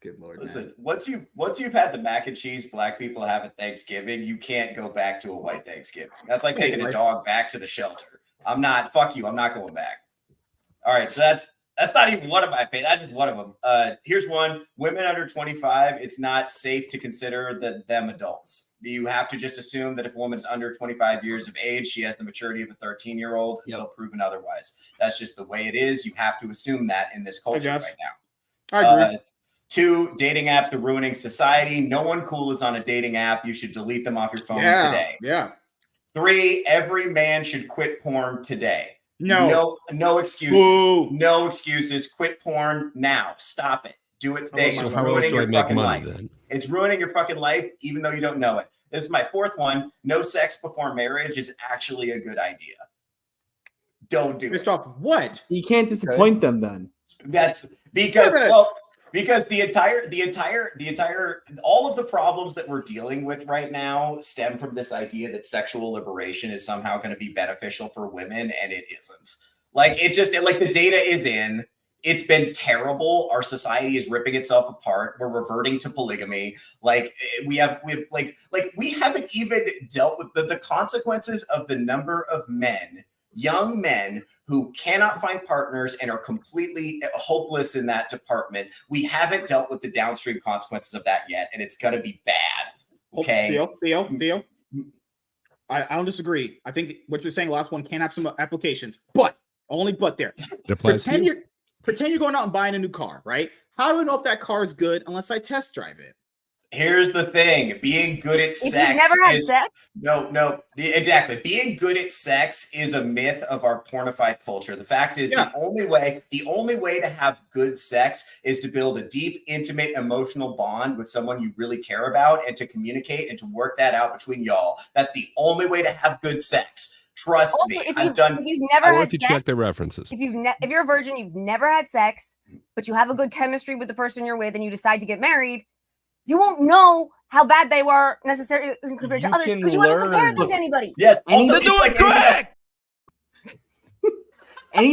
Speaker 1: Good Lord.
Speaker 3: Listen, once you've had the mac and cheese black people have at Thanksgiving, you can't go back to a white Thanksgiving. That's like taking a dog back to the shelter. Fuck you. I'm not going back. All right, so that's not even one of my opinions. That's just one of them. Here's one. Women under 25, it's not safe to consider them adults. You have to just assume that if a woman's under 25 years of age, she has the maturity of a 13-year-old until proven otherwise. That's just the way it is. You have to assume that in this culture right now.
Speaker 1: I agree.
Speaker 3: 2, dating apps are ruining society. No one cool is on a dating app. You should delete them off your phone today.
Speaker 1: Yeah.
Speaker 3: 3, every man should quit porn today.
Speaker 1: No
Speaker 3: excuses.
Speaker 1: Whoa.
Speaker 3: No excuses. Quit porn now. Stop it. Do it today. It's ruining your fucking life. It's ruining your fucking life, even though you don't know it. This is my 4th one. No sex before marriage is actually a good idea. Don't do it.
Speaker 1: Off what?
Speaker 7: You can't disappoint them then.
Speaker 3: That's because because the entire all of the problems that we're dealing with right now stem from this idea that sexual liberation is somehow going to be beneficial for women, and it isn't. Like the data is in. It's been terrible. Our society is ripping itself apart. We're reverting to polygamy. We haven't even dealt with the consequences of the number of young men who cannot find partners and are completely hopeless in that department. We haven't dealt with the downstream consequences of that yet, and it's going to be bad. Okay.
Speaker 1: Theo. I don't disagree. I think what you're saying, last one, can have some applications, but there. Pretend you're going out and buying a new car, right? How do I know if that car is good unless I test drive it?
Speaker 3: Here's the thing: being good at sex.
Speaker 2: You've never had sex?
Speaker 3: No, exactly. Being good at sex is a myth of our pornified culture. The fact is, the only way to have good sex is to build a deep, intimate, emotional bond with someone you really care about, and to communicate and to work that out between y'all. That's the only way to have good sex. Trust me, I've done.
Speaker 5: I want to check their references.
Speaker 2: If you're a virgin, you've never had sex, but you have a good chemistry with the person you're with, and you decide to get married, you won't know how bad they were necessarily compared to others because you haven't compared them to anybody.
Speaker 3: Yes,
Speaker 7: any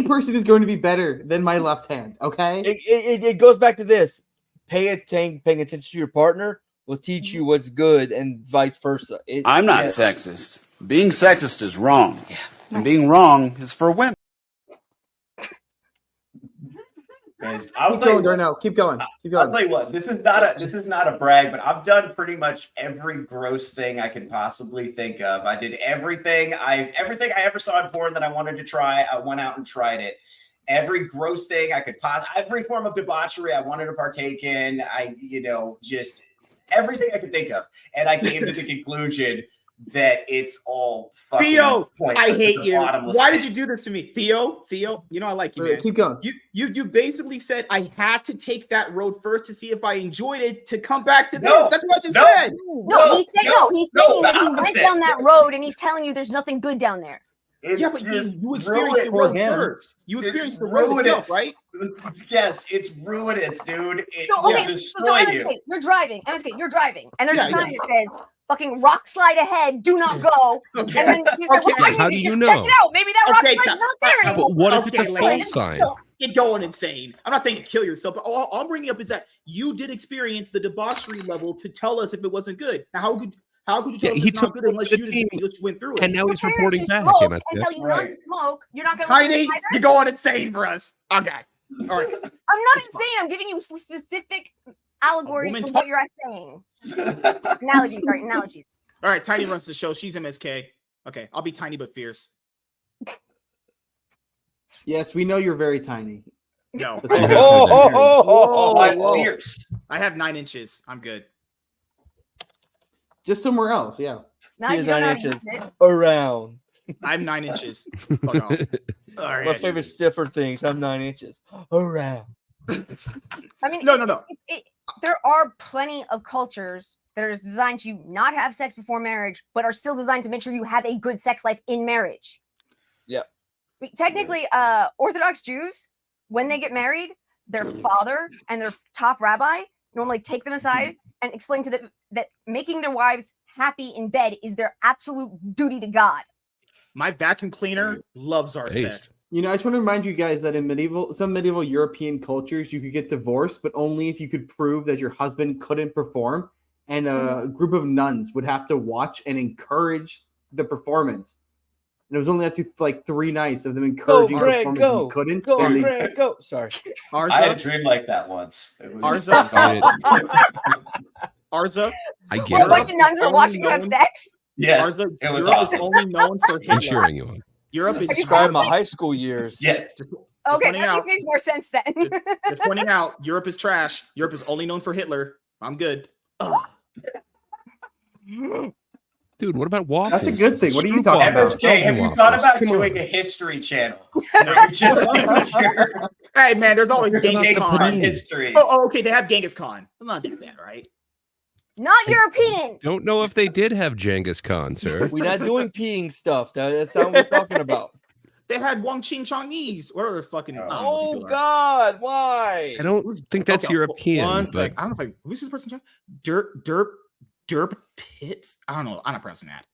Speaker 7: person is going to be better than my left hand. Okay,
Speaker 4: it goes back to this: paying attention to your partner will teach you what's good, and vice versa.
Speaker 13: I'm not sexist. Being sexist is wrong, and being wrong is for women.
Speaker 3: I'll
Speaker 7: tell you, Darnell, keep going.
Speaker 3: I'll tell you what. This is not a brag, but I've done pretty much every gross thing I can possibly think of. I did everything I ever saw in porn that I wanted to try. I went out and tried it. Every gross thing I could every form of debauchery I wanted to partake in. Just everything I could think of, and I came to the conclusion that it's all fucking
Speaker 1: Theo,
Speaker 3: pointless.
Speaker 1: I hate you. Why did you do this to me? Theo, you know I like you, man.
Speaker 7: Keep going.
Speaker 1: You basically said I had to take that road first to see if I enjoyed it to come back to this. That's what you said.
Speaker 2: He's saying that he went down that road and he's telling you there's nothing good down there.
Speaker 1: But you experienced the road first. You experienced the road itself, right?
Speaker 3: Yes, it's ruinous, dude.
Speaker 2: You're driving. MSK, you're driving. And there's a sign that says, fucking rock slide ahead, do not go.
Speaker 1: Okay.
Speaker 2: And then you said,
Speaker 5: How do you know?
Speaker 2: Check it out. Maybe that rock slide's not there anymore.
Speaker 5: But what if it's a false sign?
Speaker 1: Get going insane. I'm not saying kill yourself, but all I'm bringing up is that you did experience the debauchery level to tell us if it wasn't good. Now, how could you tell us it's not good unless you just went through it?
Speaker 5: And now he's reporting back.
Speaker 2: And tell you not to smoke. You're not going to
Speaker 1: Tiny, you're going insane for us. Okay. All right.
Speaker 2: I'm not insane. I'm giving you specific allegories for what you're saying. Analogies.
Speaker 1: All right, Tiny runs the show. She's MSK. Okay, I'll be tiny but fierce.
Speaker 7: Yes, we know you're very tiny.
Speaker 1: No.
Speaker 3: Fierce.
Speaker 1: I have 9 inches. I'm good.
Speaker 7: Just somewhere else, yeah.
Speaker 2: He's
Speaker 4: 9 inches around.
Speaker 1: I'm 9 inches. Fuck off. All right.
Speaker 4: My favorite stiffer things. I'm 9 inches around.
Speaker 2: I mean,
Speaker 1: no.
Speaker 2: There are plenty of cultures that are designed to not have sex before marriage, but are still designed to make sure you have a good sex life in marriage.
Speaker 4: Yep.
Speaker 2: I mean, technically, Orthodox Jews, when they get married, their father and their top rabbi normally take them aside and explain to them that making their wives happy in bed is their absolute duty to God.
Speaker 1: My vacuum cleaner loves our sex.
Speaker 7: You know, I just want to remind you guys that in some medieval European cultures, you could get divorced, but only if you could prove that your husband couldn't perform, and a group of nuns would have to watch and encourage the performance. And it was only up to like 3 nights of them encouraging the performance.
Speaker 4: Go,
Speaker 7: he couldn't.
Speaker 4: go,
Speaker 7: and
Speaker 4: Greg, go. Sorry.
Speaker 3: I had a dream like that once. It was
Speaker 1: Arza,
Speaker 5: I
Speaker 2: get a bunch of nuns were watching you have sex.
Speaker 3: Yes,
Speaker 1: Arza,
Speaker 3: it was
Speaker 1: Europe
Speaker 3: awesome.
Speaker 1: is only known for Hitler.
Speaker 5: I'm cheering you on.
Speaker 1: Europe is
Speaker 4: describing my high school years.
Speaker 3: Yes.
Speaker 2: Okay, that at least makes more sense then.
Speaker 1: Just pointing out, Europe is trash. Europe is only known for Hitler. I'm good.
Speaker 5: Dude, what about waffles?
Speaker 7: That's a good thing. What are you talking about?
Speaker 3: MSK, have you thought about doing a history channel?
Speaker 1: Hey man, there's always Genghis Khan.
Speaker 3: History.
Speaker 1: Oh, okay, they have Genghis Khan. I'm not that bad, right?
Speaker 2: Not European.
Speaker 5: Don't know if they did have Genghis Khan, sir.
Speaker 4: We're not doing peeing stuff. That's not what we're talking about.
Speaker 1: They had Wang Qing Chinese. Whatever fucking.
Speaker 4: Oh God, why?
Speaker 5: I don't think that's European. But
Speaker 1: I don't know if who's this person? Derp Pitts. I don't know. I'm not pronouncing that.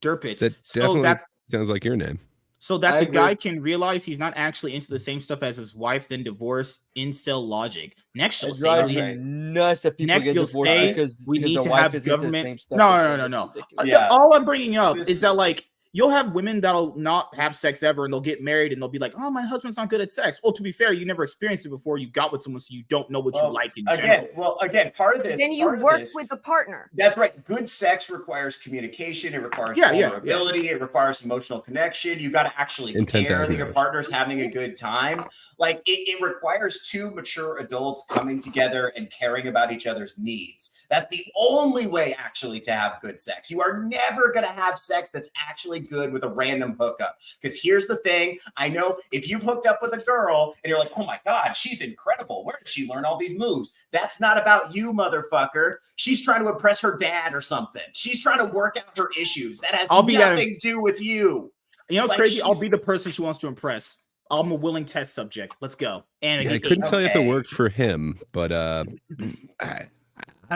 Speaker 1: Derpitz.
Speaker 5: That definitely sounds like your name.
Speaker 1: So that the guy can realize he's not actually into the same stuff as his wife, then divorce, incel logic. Next, you'll say,
Speaker 4: nuts that people get divorced because
Speaker 1: we need
Speaker 4: the
Speaker 1: to
Speaker 4: wife
Speaker 1: have
Speaker 4: is into the
Speaker 1: government.
Speaker 4: same stuff.
Speaker 1: No.
Speaker 3: Yeah.
Speaker 1: All I'm bringing up is that like you'll have women that'll not have sex ever, and they'll get married, and they'll be like, "Oh, my husband's not good at sex." Well, to be fair, you never experienced it before. You got with someone, so you don't know what you like in general.
Speaker 3: Well, part of this.
Speaker 2: Then you work with the partner.
Speaker 3: That's right. Good sex requires communication. It requires vulnerability. It requires emotional connection. You got to actually care that your partner's having a good time. Like it requires 2 mature adults coming together and caring about each other's needs. That's the only way actually to have good sex. You are never going to have sex that's actually good with a random hookup. Because here's the thing. I know if you've hooked up with a girl and you're like, oh my God, she's incredible. Where did she learn all these moves? That's not about you, motherfucker. She's trying to impress her dad or something. She's trying to work out her issues. That has nothing to do with you.
Speaker 1: You know what's crazy? I'll be the person she wants to impress. I'm a willing test subject. Let's go. And
Speaker 5: I couldn't tell you if it worked for him, but I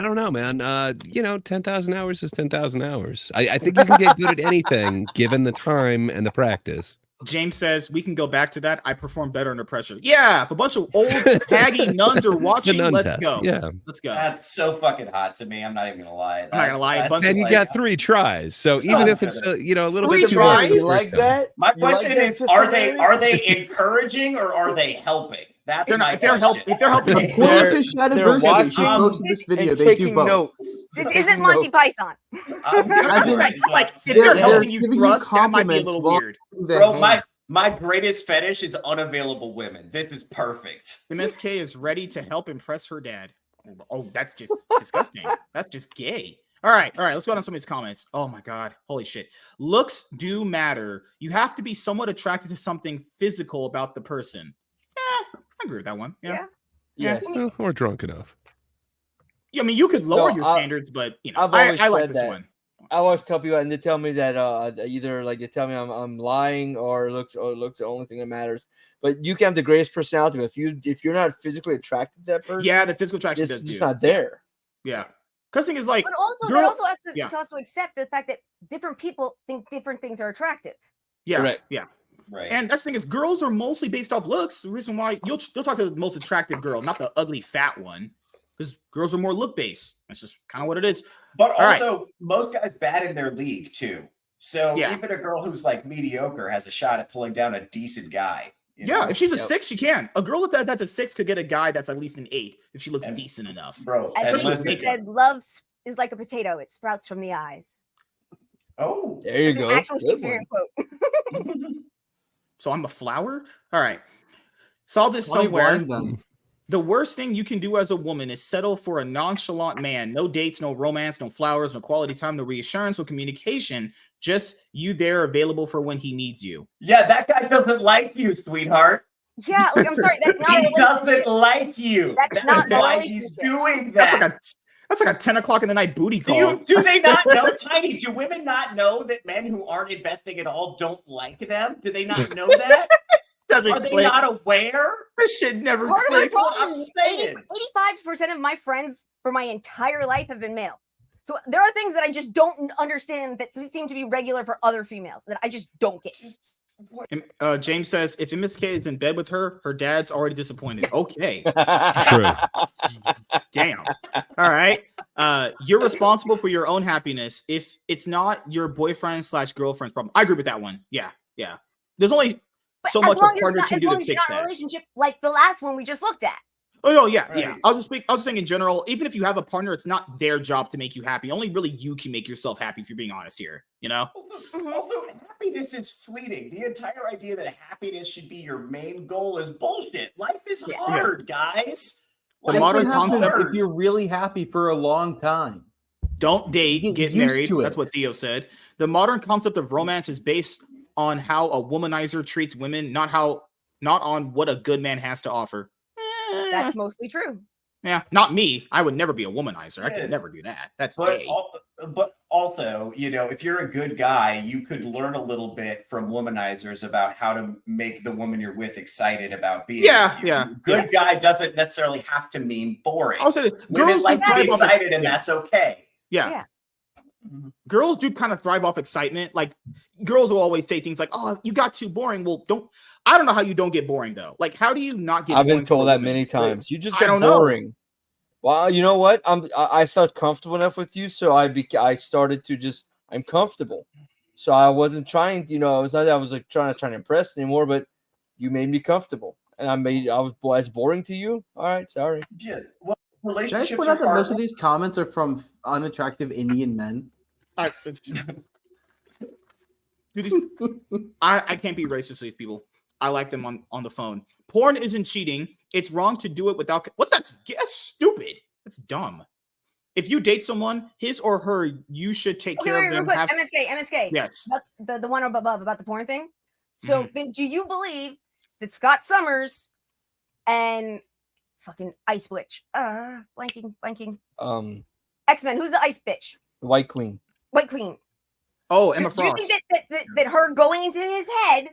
Speaker 5: don't know, man. 10,000 hours is 10,000 hours. I think you can get good at anything given the time and the practice.
Speaker 1: James says we can go back to that. I perform better under pressure. Yeah, if a bunch of old haggy nuns are watching, let's go.
Speaker 5: Yeah,
Speaker 1: let's go.
Speaker 3: That's so fucking hot to me. I'm not even gonna lie.
Speaker 1: I'm not gonna lie.
Speaker 5: And you got 3 tries, so even if it's a little bit too
Speaker 1: tries,
Speaker 4: you like that?
Speaker 3: My question is: Are they encouraging or are they helping? That's
Speaker 1: they're not.
Speaker 3: If they're
Speaker 1: helping,
Speaker 7: they're watching. She posted this video. They do both.
Speaker 4: Notes.
Speaker 2: This isn't Monty Python.
Speaker 1: Like if they're helping you thrust, that might be a little weird.
Speaker 3: Bro, my greatest fetish is unavailable women. This is perfect.
Speaker 1: MSK is ready to help impress her dad. Oh, that's just disgusting. That's just gay. All right. Let's go on some of these comments. Oh my God. Holy shit. Looks do matter. You have to be somewhat attracted to something physical about the person. I agree with that one. Yeah.
Speaker 4: Yes.
Speaker 5: Or drunk enough.
Speaker 1: Yeah, I mean, you could lower your standards, but I like this one.
Speaker 4: I always tell people, and they tell me that either like they tell me I'm lying or looks the only thing that matters. But you can have the greatest personality, but if you're not physically attracted to that person,
Speaker 1: the physical attraction is
Speaker 4: just not there.
Speaker 1: Yeah. Because the thing is, like,
Speaker 2: but also that also has to also accept the fact that different people think different things are attractive.
Speaker 1: Yeah.
Speaker 4: Right.
Speaker 1: Yeah.
Speaker 3: Right.
Speaker 1: And that's the thing is, girls are mostly based off looks. The reason why you'll talk to the most attractive girl, not the ugly fat one, because girls are more look based. That's just kind of what it is.
Speaker 3: But also, most guys bat in their league too. So
Speaker 1: Yeah.
Speaker 3: even a girl who's like mediocre has a shot at pulling down a decent guy. You know?
Speaker 1: If she's a 6, she can. A girl that's a 6 could get a guy that's at least an 8 if she looks decent enough.
Speaker 3: Bro,
Speaker 2: As he said, love is like a potato; it sprouts from the eyes.
Speaker 3: Oh,
Speaker 4: there you go.
Speaker 2: Actual Shakespearean quote.
Speaker 1: So I'm a flower? All right. Saw this somewhere. The worst thing you can do as a woman is settle for a nonchalant man. No dates, no romance, no flowers, no quality time, no reassurance, no communication. Just you there available for when he needs you.
Speaker 3: Yeah, that guy doesn't like you, sweetheart.
Speaker 2: Yeah, like I'm sorry, that's not.
Speaker 3: He doesn't like you.
Speaker 2: That's not
Speaker 3: why he's doing that.
Speaker 1: That's like a 10 o'clock in the night booty call.
Speaker 3: Do they not know, Tiny? Do women not know that men who aren't investing at all don't like them? Do they not know that? Are they not aware?
Speaker 1: This shit never
Speaker 2: Part
Speaker 1: clicks.
Speaker 2: of my
Speaker 3: I'm saying.
Speaker 2: 85% of my friends for my entire life have been male. So there are things that I just don't understand that seem to be regular for other females that I just don't get.
Speaker 1: James says, if MSK is in bed with her, her dad's already disappointed. Okay.
Speaker 5: True.
Speaker 1: Damn. All right. You're responsible for your own happiness. If it's not your boyfriend/girlfriend's problem. I agree with that one. Yeah. Yeah. There's only so much a partner can do to fix that.
Speaker 2: Relationship like the last one we just looked at.
Speaker 1: Oh yeah,
Speaker 3: Right.
Speaker 1: yeah. I'll just saying in general, even if you have a partner, it's not their job to make you happy. Only really you can make yourself happy if you're being honest here, you know?
Speaker 3: Also, happiness is fleeting. The entire idea that happiness should be your main goal is bullshit. Life is hard, guys.
Speaker 1: The modern concept,
Speaker 7: if you're really happy for a long time.
Speaker 1: Don't date, get married.
Speaker 7: To it.
Speaker 1: That's what Theo said. The modern concept of romance is based on how a womanizer treats women, not on what a good man has to offer.
Speaker 2: That's mostly true.
Speaker 1: Yeah, not me. I would never be a womanizer. I could never do that. That's gay.
Speaker 3: But also, you know, if you're a good guy, you could learn a little bit from womanizers about how to make the woman you're with excited about being with you. Good guy doesn't necessarily have to mean boring.
Speaker 1: I'll say this.
Speaker 3: Women like to be excited, and that's okay.
Speaker 1: Yeah. Girls do kind of thrive off excitement. Like girls will always say things like, "Oh, you got too boring." Well, I don't know how you don't get boring though. Like, how do you not get?
Speaker 4: I've been told that many times. You just get
Speaker 1: boring.
Speaker 4: Well, you know what? I felt comfortable enough with you, so I started to I'm comfortable. So I wasn't trying, I was like trying to impress anymore, but you made me comfortable, and I was boring to you. All right, sorry.
Speaker 3: Yeah. Well,
Speaker 7: Can I
Speaker 3: relationships
Speaker 7: just point out
Speaker 3: are
Speaker 7: that most of
Speaker 3: hard.
Speaker 7: these comments are from unattractive Indian men?
Speaker 1: I can't be racist to these people. I like them on the phone. Porn isn't cheating. It's wrong to do it without. That's stupid. That's dumb. If you date someone, his or her, you should take care of them.
Speaker 2: MSK.
Speaker 1: Yes.
Speaker 2: The one above about the porn thing. So then do you believe that Scott Summers and fucking Ice Witch, blanking. X-Men, who's the Ice Bitch?
Speaker 4: The White Queen.
Speaker 2: White Queen.
Speaker 1: Oh, Emma Frost.
Speaker 2: Do you think that her going into his head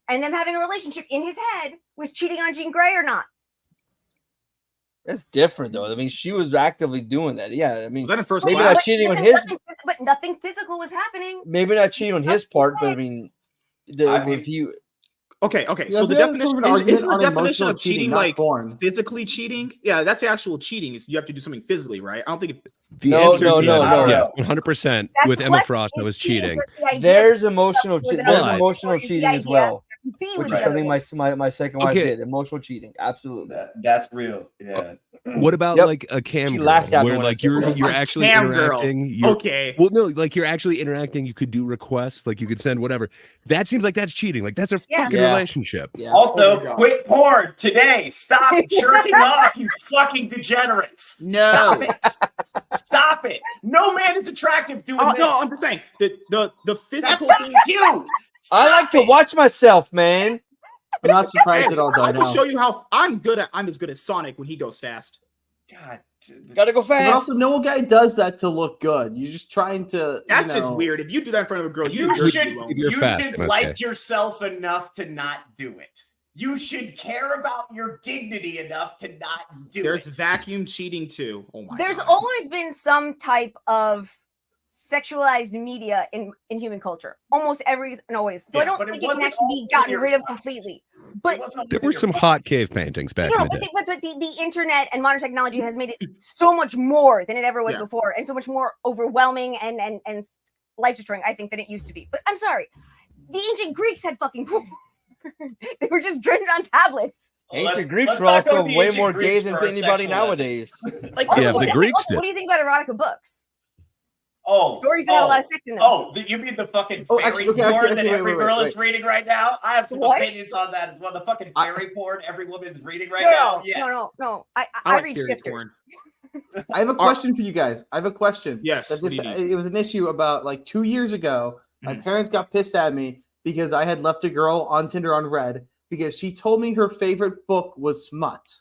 Speaker 2: and them having a relationship in his head was cheating on Jean Grey or not?
Speaker 4: That's different, though. I mean, she was actively doing that. Yeah, I mean,
Speaker 1: was that in first
Speaker 4: maybe
Speaker 1: class?
Speaker 4: not cheating on his,
Speaker 2: but nothing physical was happening.
Speaker 4: Maybe not cheating on his part, but I mean, if you.
Speaker 1: Okay.
Speaker 7: Yeah,
Speaker 1: so the definition is the definition of cheating like
Speaker 7: porn.
Speaker 1: physically cheating. Yeah, that's the actual cheating. Is you have to do something physically, right? I don't think it's
Speaker 5: the answer is yes, 100% with Emma Frost. That was cheating.
Speaker 4: There's emotional cheating. There's emotional cheating as well, which is something my second wife did. Emotional cheating, absolutely.
Speaker 3: That's real. Yeah.
Speaker 5: What about like a cam girl, where like you're actually interacting? Well, no, like you're actually interacting. You could do requests, like you could send whatever. That seems like that's cheating. Like that's a fucking relationship.
Speaker 4: Yeah.
Speaker 3: Also, quit porn today. Stop jerking off, you fucking degenerates.
Speaker 1: No.
Speaker 3: Stop it. No man is attractive doing this.
Speaker 1: No, I'm just saying the physical
Speaker 3: That's
Speaker 1: thing.
Speaker 3: not cute.
Speaker 4: I like to watch myself, man.
Speaker 7: I'm not surprised at all.
Speaker 1: I can show you how I'm as good as Sonic when he goes fast.
Speaker 3: God,
Speaker 4: gotta go fast.
Speaker 7: But also, no guy does that to look good. You're just trying to.
Speaker 1: That's just weird. If you do that in front of a girl,
Speaker 3: you should
Speaker 5: fast,
Speaker 3: like yourself enough to not do it. You should care about your dignity enough to not do it.
Speaker 1: There's vacuum cheating too. Oh my
Speaker 2: There's
Speaker 1: God.
Speaker 2: always been some type of sexualized media in human culture. Almost always. So I don't think it can actually be gotten rid of completely. But
Speaker 5: There were some hot cave paintings back in the day.
Speaker 2: But the internet and modern technology has made it so much more than it ever was before, and so much more overwhelming and life destroying, I think, than it used to be. But I'm sorry, the ancient Greeks had fucking porn. They were just printed on tablets.
Speaker 4: Ancient Greeks were also way more gay than anybody nowadays.
Speaker 5: The Greeks did.
Speaker 2: What do you think about erotica books?
Speaker 3: Oh,
Speaker 2: stories that have a lot of sex in them.
Speaker 3: Oh, you mean the fucking fairy porn that every girl is reading right now? I have some opinions on that as well. The fucking fairy porn every woman is reading right now. Yes.
Speaker 2: No. I read shifters.
Speaker 7: I have a question for you guys. I have a question.
Speaker 1: Yes.
Speaker 7: It was an issue about like 2 years ago. My parents got pissed at me because I had left a girl on Tinder on Red, because she told me her favorite book was smut.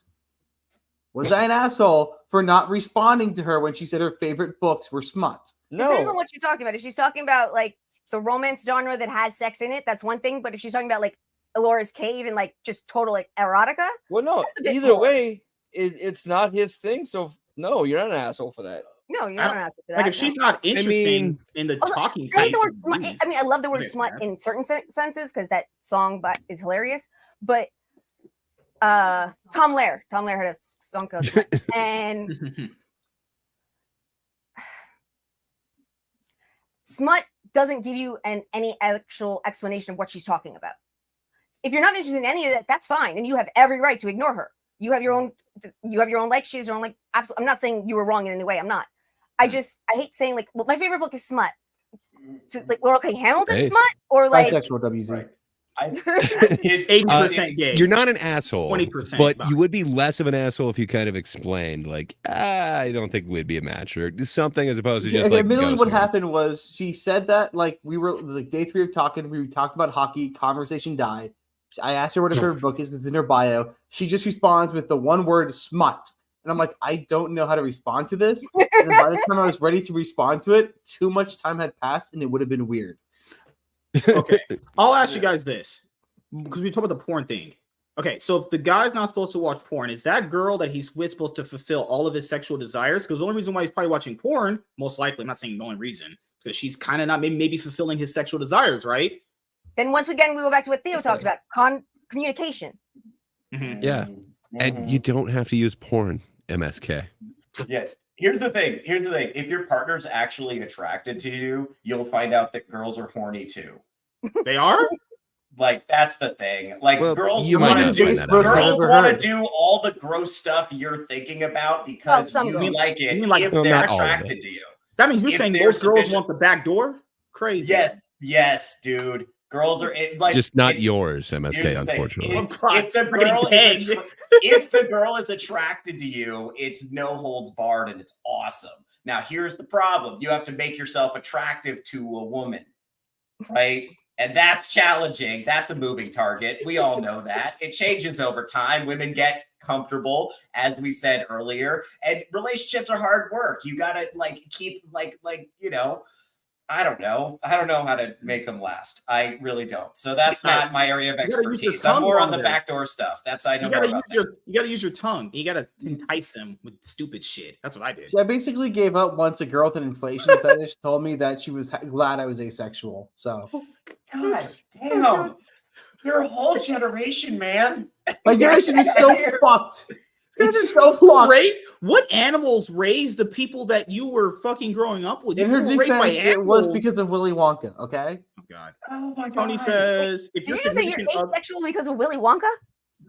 Speaker 7: Was I an asshole for not responding to her when she said her favorite books were smut?
Speaker 2: Depends on what she's talking about. If she's talking about like the romance genre that has sex in it, that's one thing. But if she's talking about like Elora's Cave and like just total like erotica,
Speaker 4: well, no, either way, it's not his thing. So no, you're not an asshole for that.
Speaker 2: No, you're not an asshole for that.
Speaker 1: Like if she's not interesting in the talking
Speaker 2: I hate
Speaker 1: phase,
Speaker 2: the word smut. I mean, I love the word smut in certain senses because that song is hilarious. But Tom Lehrer had a song called Smut. And smut doesn't give you any actual explanation of what she's talking about. If you're not interested in any of that, that's fine, and you have every right to ignore her. You have your own likes. She has her own like. Absolutely, I'm not saying you were wrong in any way. I'm not. I hate saying like, well, my favorite book is smut. So, like Laurel K. Hamilton smut or like
Speaker 7: bisexual WZ.
Speaker 1: 80% gay.
Speaker 5: You're not an asshole,
Speaker 1: 20%,
Speaker 5: but you would be less of an asshole if you kind of explained, like, I don't think we'd be a match or something, as opposed to just like.
Speaker 7: Admittedly, what happened was she said that like it was like day 3 of talking. We talked about hockey. Conversation died. I asked her what her favorite book is because it's in her bio. She just responds with the one word smut. And I'm like, I don't know how to respond to this. And then by the time I was ready to respond to it, too much time had passed and it would have been weird.
Speaker 1: Okay. I'll ask you guys this because we talk about the porn thing. Okay. So if the guy's not supposed to watch porn, is that girl that he's with supposed to fulfill all of his sexual desires? Because the only reason why he's probably watching porn, most likely, I'm not saying the only reason, because she's kind of not maybe fulfilling his sexual desires, right?
Speaker 2: Then once again, we go back to what Theo talked about: communication.
Speaker 5: Mm-hmm. Yeah. And you don't have to use porn, MSK.
Speaker 3: Yeah. Here's the thing. If your partner's actually attracted to you, you'll find out that girls are horny too.
Speaker 1: They are?
Speaker 3: Like, that's the thing. Like,
Speaker 5: well,
Speaker 3: girls want to do all the gross stuff you're thinking about because you like it if they're attracted to you.
Speaker 1: That means you're saying most girls want the back door? Crazy.
Speaker 3: Yes, dude. Girls are
Speaker 5: just not yours, MSK, unfortunately.
Speaker 3: If the girl is attracted to you, it's no holds barred and it's awesome. Now, here's the problem. You have to make yourself attractive to a woman, right? And that's challenging. That's a moving target. We all know that. It changes over time. Women get comfortable, as we said earlier, and relationships are hard work. You got to keep I don't know how to make them last. I really don't. So that's not my area of expertise. I'm more on the backdoor stuff. I know more about that.
Speaker 1: You got to use your tongue. You got to entice them with stupid shit. That's what I did.
Speaker 7: I basically gave up once a girl with an inflation fetish told me that she was glad I was asexual. So,
Speaker 3: God damn, your whole generation, man.
Speaker 7: My generation is so fucked. It's so fucked.
Speaker 1: What animals raised the people that you were fucking growing up with?
Speaker 7: In her defense, it was because of Willy Wonka. Okay.
Speaker 1: Oh God.
Speaker 2: Oh my God.
Speaker 1: Tony says,
Speaker 2: "If you're asexual because of Willy Wonka."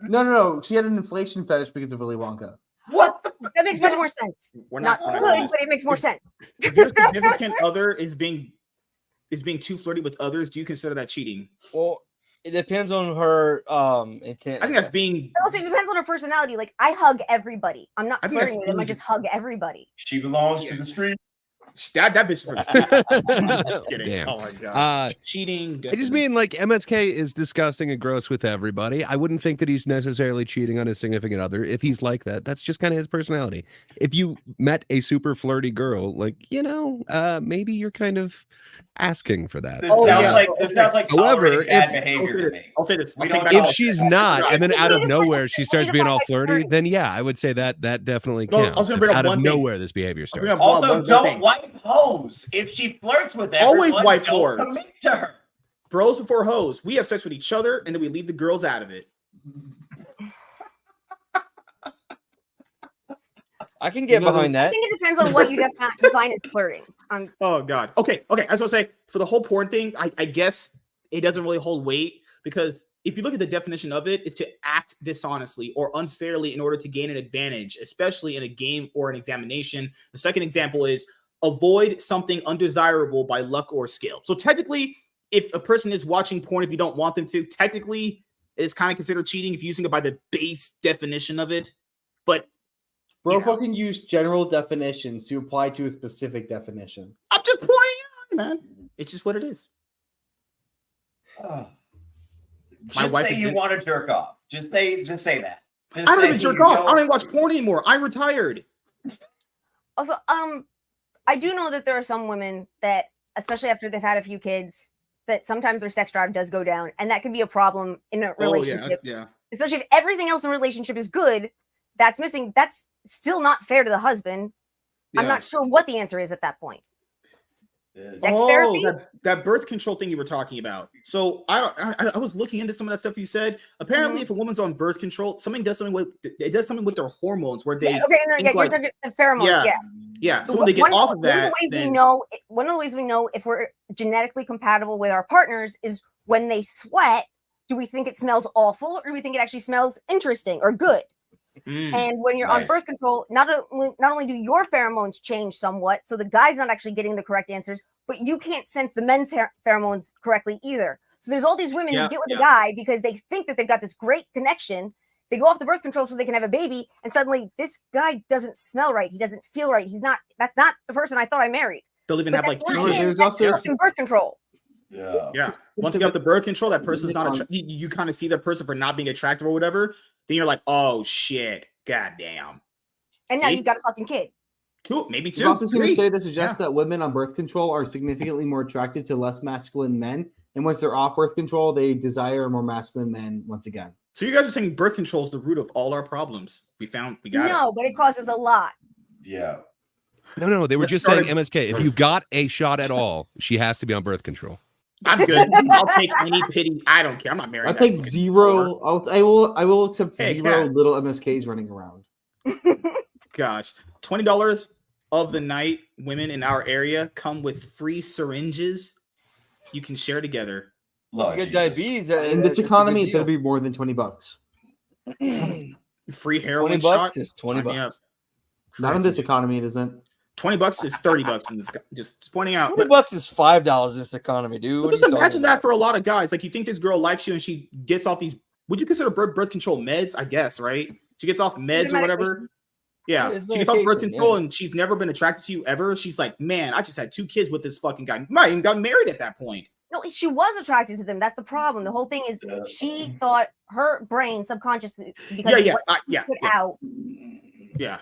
Speaker 7: No. She had an inflation fetish because of Willy Wonka.
Speaker 2: What? That makes much more sense.
Speaker 1: We're not
Speaker 2: good, but it makes more sense.
Speaker 1: If your significant other is being too flirty with others, do you consider that cheating?
Speaker 4: Well, it depends on her intent.
Speaker 1: I think that's being.
Speaker 2: It also depends on her personality. Like, I hug everybody. I'm not flirting with them. I just hug everybody.
Speaker 3: She belongs to the street.
Speaker 1: That bitch for the street. Just kidding.
Speaker 5: Damn.
Speaker 1: Oh my God. Cheating.
Speaker 5: Definitely. I just mean like MSK is disgusting and gross with everybody. I wouldn't think that he's necessarily cheating on his significant other. If he's like that, that's just kind of his personality. If you met a super flirty girl, maybe you're kind of asking for that.
Speaker 3: This sounds like
Speaker 5: however,
Speaker 3: bad behavior to me.
Speaker 1: I'll say this.
Speaker 5: If she's not, and then out of nowhere she starts being all flirty, then yeah, I would say that definitely counts. Out of nowhere, this behavior starts.
Speaker 3: Also, don't wife hoes. If she flirts with everyone,
Speaker 1: always wife
Speaker 3: don't
Speaker 1: whores.
Speaker 3: commit to her.
Speaker 1: Bros before hoes. We have sex with each other, and then we leave the girls out of it.
Speaker 4: I can get behind that.
Speaker 2: I think it depends on what you define as flirting.
Speaker 1: Oh God. Okay. I was gonna say for the whole porn thing, I guess it doesn't really hold weight because if you look at the definition of it, it's to act dishonestly or unfairly in order to gain an advantage, especially in a game or an examination. The second example is avoid something undesirable by luck or skill. So technically, if a person is watching porn, if you don't want them to, technically it's kind of considered cheating if you're using it by the base definition of it. But
Speaker 7: Bro fucking use general definitions to apply to a specific definition.
Speaker 1: I'm just pointing out, man. It's just what it is.
Speaker 3: Just say you want to jerk off. Just say that. Just
Speaker 1: I don't even jerk off. I don't even watch porn anymore. I'm retired.
Speaker 2: Also, I do know that there are some women that, especially after they've had a few kids, that sometimes their sex drive does go down, and that can be a problem in a relationship.
Speaker 1: Yeah.
Speaker 2: Especially if everything else in the relationship is good, that's missing. That's still not fair to the husband. I'm not sure what the answer is at that point. Sex therapy?
Speaker 1: That birth control thing you were talking about. So I was looking into some of that stuff you said. Apparently, if a woman's on birth control, something does something with their hormones where they
Speaker 2: you're talking the pheromones.
Speaker 1: Yeah. So when they get off of that,
Speaker 2: one of the ways we know if we're genetically compatible with our partners is when they sweat. Do we think it smells awful, or do we think it actually smells interesting or good? And when you're on birth control, not only do your pheromones change somewhat, so the guy's not actually getting the correct answers, but you can't sense the men's pheromones correctly either. So there's all these women who get with a guy because they think that they've got this great connection. They go off the birth control so they can have a baby, and suddenly this guy doesn't smell right. He doesn't feel right. That's not the person I thought I married.
Speaker 1: They'll even have like 2
Speaker 2: kids. There's also birth control.
Speaker 3: Yeah.
Speaker 1: Once you got the birth control, that person's not you kind of see that person for not being attractive or whatever. Then you're like, oh shit, goddamn.
Speaker 2: And now you've got a fucking kid.
Speaker 1: Maybe 2.
Speaker 7: There's also seen a study that suggests that women on birth control are significantly more attracted to less masculine men. And once they're off birth control, they desire more masculine men once again.
Speaker 1: So you guys are saying birth control is the root of all our problems. We got it.
Speaker 2: But it causes a lot.
Speaker 3: Yeah.
Speaker 5: No, they were just saying MSK. If you've got a shot at all, she has to be on birth control.
Speaker 1: I'm good. I'll take any pity. I don't care. I'm not married.
Speaker 7: I'll take 0. I will accept 0 little MSKs running around.
Speaker 1: Gosh, $20 of the night. Women in our area come with free syringes. You can share together.
Speaker 7: You get diabetes in this economy. It's gonna be more than $20.
Speaker 1: Free heroin
Speaker 7: $20
Speaker 1: shot
Speaker 7: is $20. Not in this economy, it isn't.
Speaker 1: $20 is $30 in this. Just pointing out.
Speaker 4: $20 is $5 in this economy, dude.
Speaker 1: Just imagine that for a lot of guys. Like, you think this girl likes you and she gets off these. Would you consider birth control meds? I guess, right? She gets off meds or whatever. Yeah, she gets off birth control and she's never been attracted to you ever. She's like, man, I just had 2 kids with this fucking guy. Might even got married at that point.
Speaker 2: No, she was attracted to them. That's the problem. The whole thing is she thought her brain subconsciously because put out.
Speaker 1: Yeah.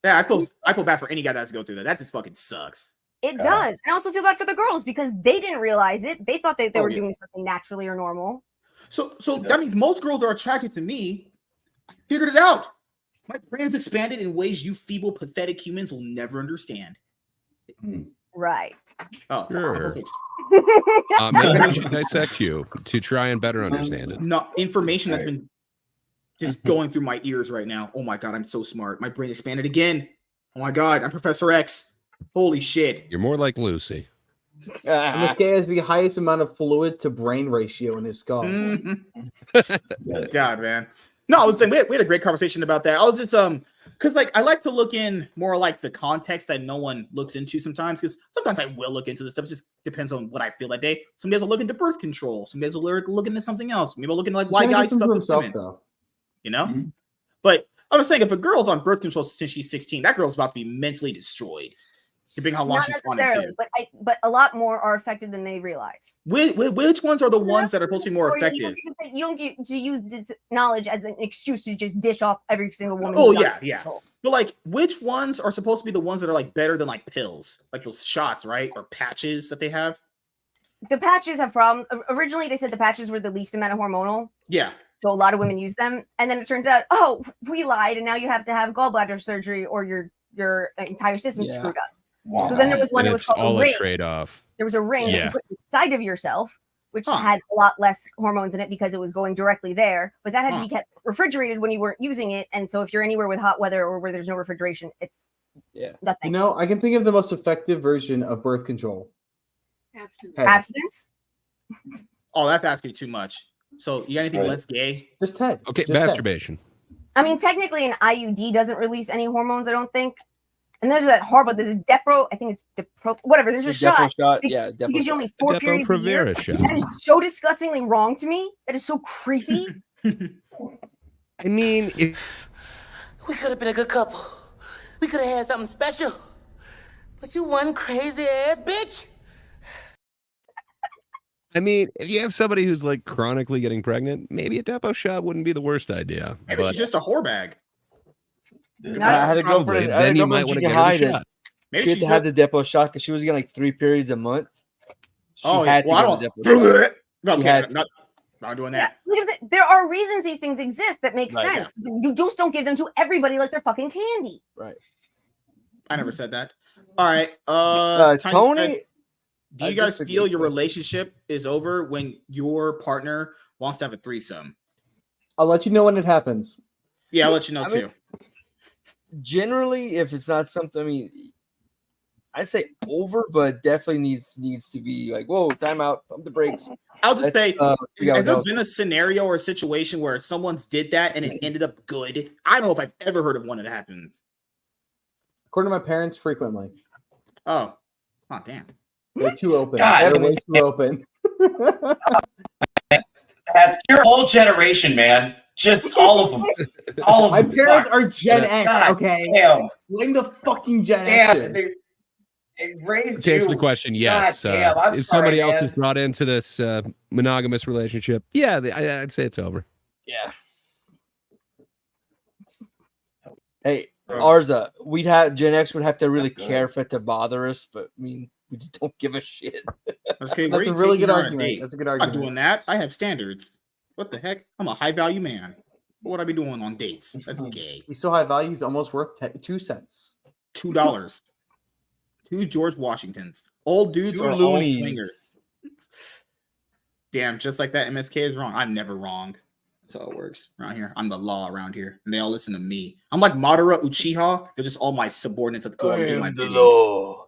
Speaker 1: I feel bad for any guy that has to go through that. That just fucking sucks.
Speaker 2: It does. And I also feel bad for the girls because they didn't realize it. They thought that they were doing something naturally or normal.
Speaker 1: So that means most girls are attracted to me. Figured it out. My brain's expanded in ways you feeble, pathetic humans will never understand.
Speaker 2: Right.
Speaker 1: Oh,
Speaker 5: sure. Maybe we should dissect you to try and better understand it.
Speaker 1: No, information that's been just going through my ears right now. Oh my God, I'm so smart. My brain expanded again. Oh my God, I'm Professor X. Holy shit.
Speaker 5: You're more like Lucy.
Speaker 7: MSK has the highest amount of fluid to brain ratio in his skull.
Speaker 1: God, man. No, I was saying we had a great conversation about that. I was just because like I like to look in more like the context that no one looks into sometimes, because sometimes I will look into this stuff. It just depends on what I feel that day. Some days I'll look into birth control. Some days I'll look into something else. Maybe I'll look into like why guys suck himself though. You know? Mm-hmm. But I was saying if a girl's on birth control since she's 16, that girl's about to be mentally destroyed. Depending how long she's wanted to.
Speaker 2: But a lot more are affected than they realize.
Speaker 1: Which ones are the ones that are supposed to be more effective?
Speaker 2: You don't get to use this knowledge as an excuse to just dish off every single woman.
Speaker 1: Oh yeah. But like, which ones are supposed to be the ones that are like better than like pills, like those shots, right, or patches that they have?
Speaker 2: The patches have problems. Originally, they said the patches were the least amount of hormonal.
Speaker 1: Yeah.
Speaker 2: So a lot of women use them, and then it turns out, oh, we lied, and now you have to have gallbladder surgery or your entire system's screwed up. Wow. So then there was one that was called
Speaker 5: all
Speaker 2: a ring.
Speaker 5: trade-off.
Speaker 2: There was a ring that you put inside of yourself, which had a lot less hormones in it because it was going directly there. But that had to be kept refrigerated when you weren't using it. And so if you're anywhere with hot weather or where there's no refrigeration, it's nothing.
Speaker 7: You know, I can think of the most effective version of birth control.
Speaker 2: Abstinence?
Speaker 1: Oh, that's asking too much. So you got anything less gay?
Speaker 7: Just head.
Speaker 5: Okay,
Speaker 7: just
Speaker 5: masturbation.
Speaker 2: Head. I mean, technically an IUD doesn't release any hormones, I don't think. And there's that horrible, there's a Depro, I think it's Depro, whatever, there's a shot.
Speaker 7: Yeah,
Speaker 2: it gives you only 4 periods a year.
Speaker 5: Shot.
Speaker 2: That is so disgustingly wrong to me. That is so creepy.
Speaker 5: I mean,
Speaker 14: we could have been a good couple. We could have had something special. But you one crazy ass bitch.
Speaker 5: I mean, if you have somebody who's like chronically getting pregnant, maybe a depot shot wouldn't be the worst idea.
Speaker 1: Maybe she's just a whore bag.
Speaker 4: I had a girlfriend.
Speaker 5: Then you might want to give her a shot.
Speaker 1: Maybe
Speaker 4: she had to have the depot shot because she was getting like 3 periods a month. She had to get the depot shot.
Speaker 1: Okay, not doing that.
Speaker 2: Yeah, there are reasons these things exist that make sense.
Speaker 1: Yeah.
Speaker 2: You just don't give them to everybody like they're fucking candy.
Speaker 4: Right.
Speaker 1: I never said that. All right.
Speaker 4: Tony,
Speaker 1: do you guys feel your relationship is over when your partner wants to have a threesome?
Speaker 7: I'll let you know when it happens.
Speaker 1: Yeah, I'll let you know too.
Speaker 4: Generally, if it's not something, I mean, I say over, but definitely needs to be like, whoa, time out, pump the brakes.
Speaker 1: I'll just say, has there been a scenario or a situation where someone's did that and it ended up good? I don't know if I've ever heard of one that happened.
Speaker 7: According to my parents, frequently.
Speaker 1: Oh damn.
Speaker 7: They're too open.
Speaker 3: God,
Speaker 7: They're way too open.
Speaker 3: That's your whole generation, man. Just all of them. All of
Speaker 7: my
Speaker 3: them.
Speaker 7: parents are Gen X,
Speaker 3: God
Speaker 7: okay?
Speaker 3: Damn.
Speaker 7: Blame the fucking Gen
Speaker 3: Damn.
Speaker 7: X.
Speaker 5: To answer the question, yes.
Speaker 3: God damn, I'm
Speaker 5: if
Speaker 3: sorry,
Speaker 5: somebody else
Speaker 3: man.
Speaker 5: is brought into this monogamous relationship, yeah, I'd say it's over.
Speaker 4: Yeah. Hey, Arza, Gen X would have to really care for it to bother us, but I mean, we just don't give a shit.
Speaker 1: That's a
Speaker 7: really good argument. That's a good argument.
Speaker 1: I'm not doing that. I have standards. What the heck? I'm a high value man. What would I be doing on dates? That's gay.
Speaker 7: He's so high value, he's almost worth 2 cents.
Speaker 1: $2. 2 George Washingtons. Old dudes
Speaker 4: 2
Speaker 1: are all
Speaker 4: loonies.
Speaker 1: swingers. Damn, just like that, MSK is wrong. I'm never wrong. That's how it works around here. I'm the law around here, and they all listen to me. I'm like Madara Uchiha. They're just all my subordinates at the court. I am the law.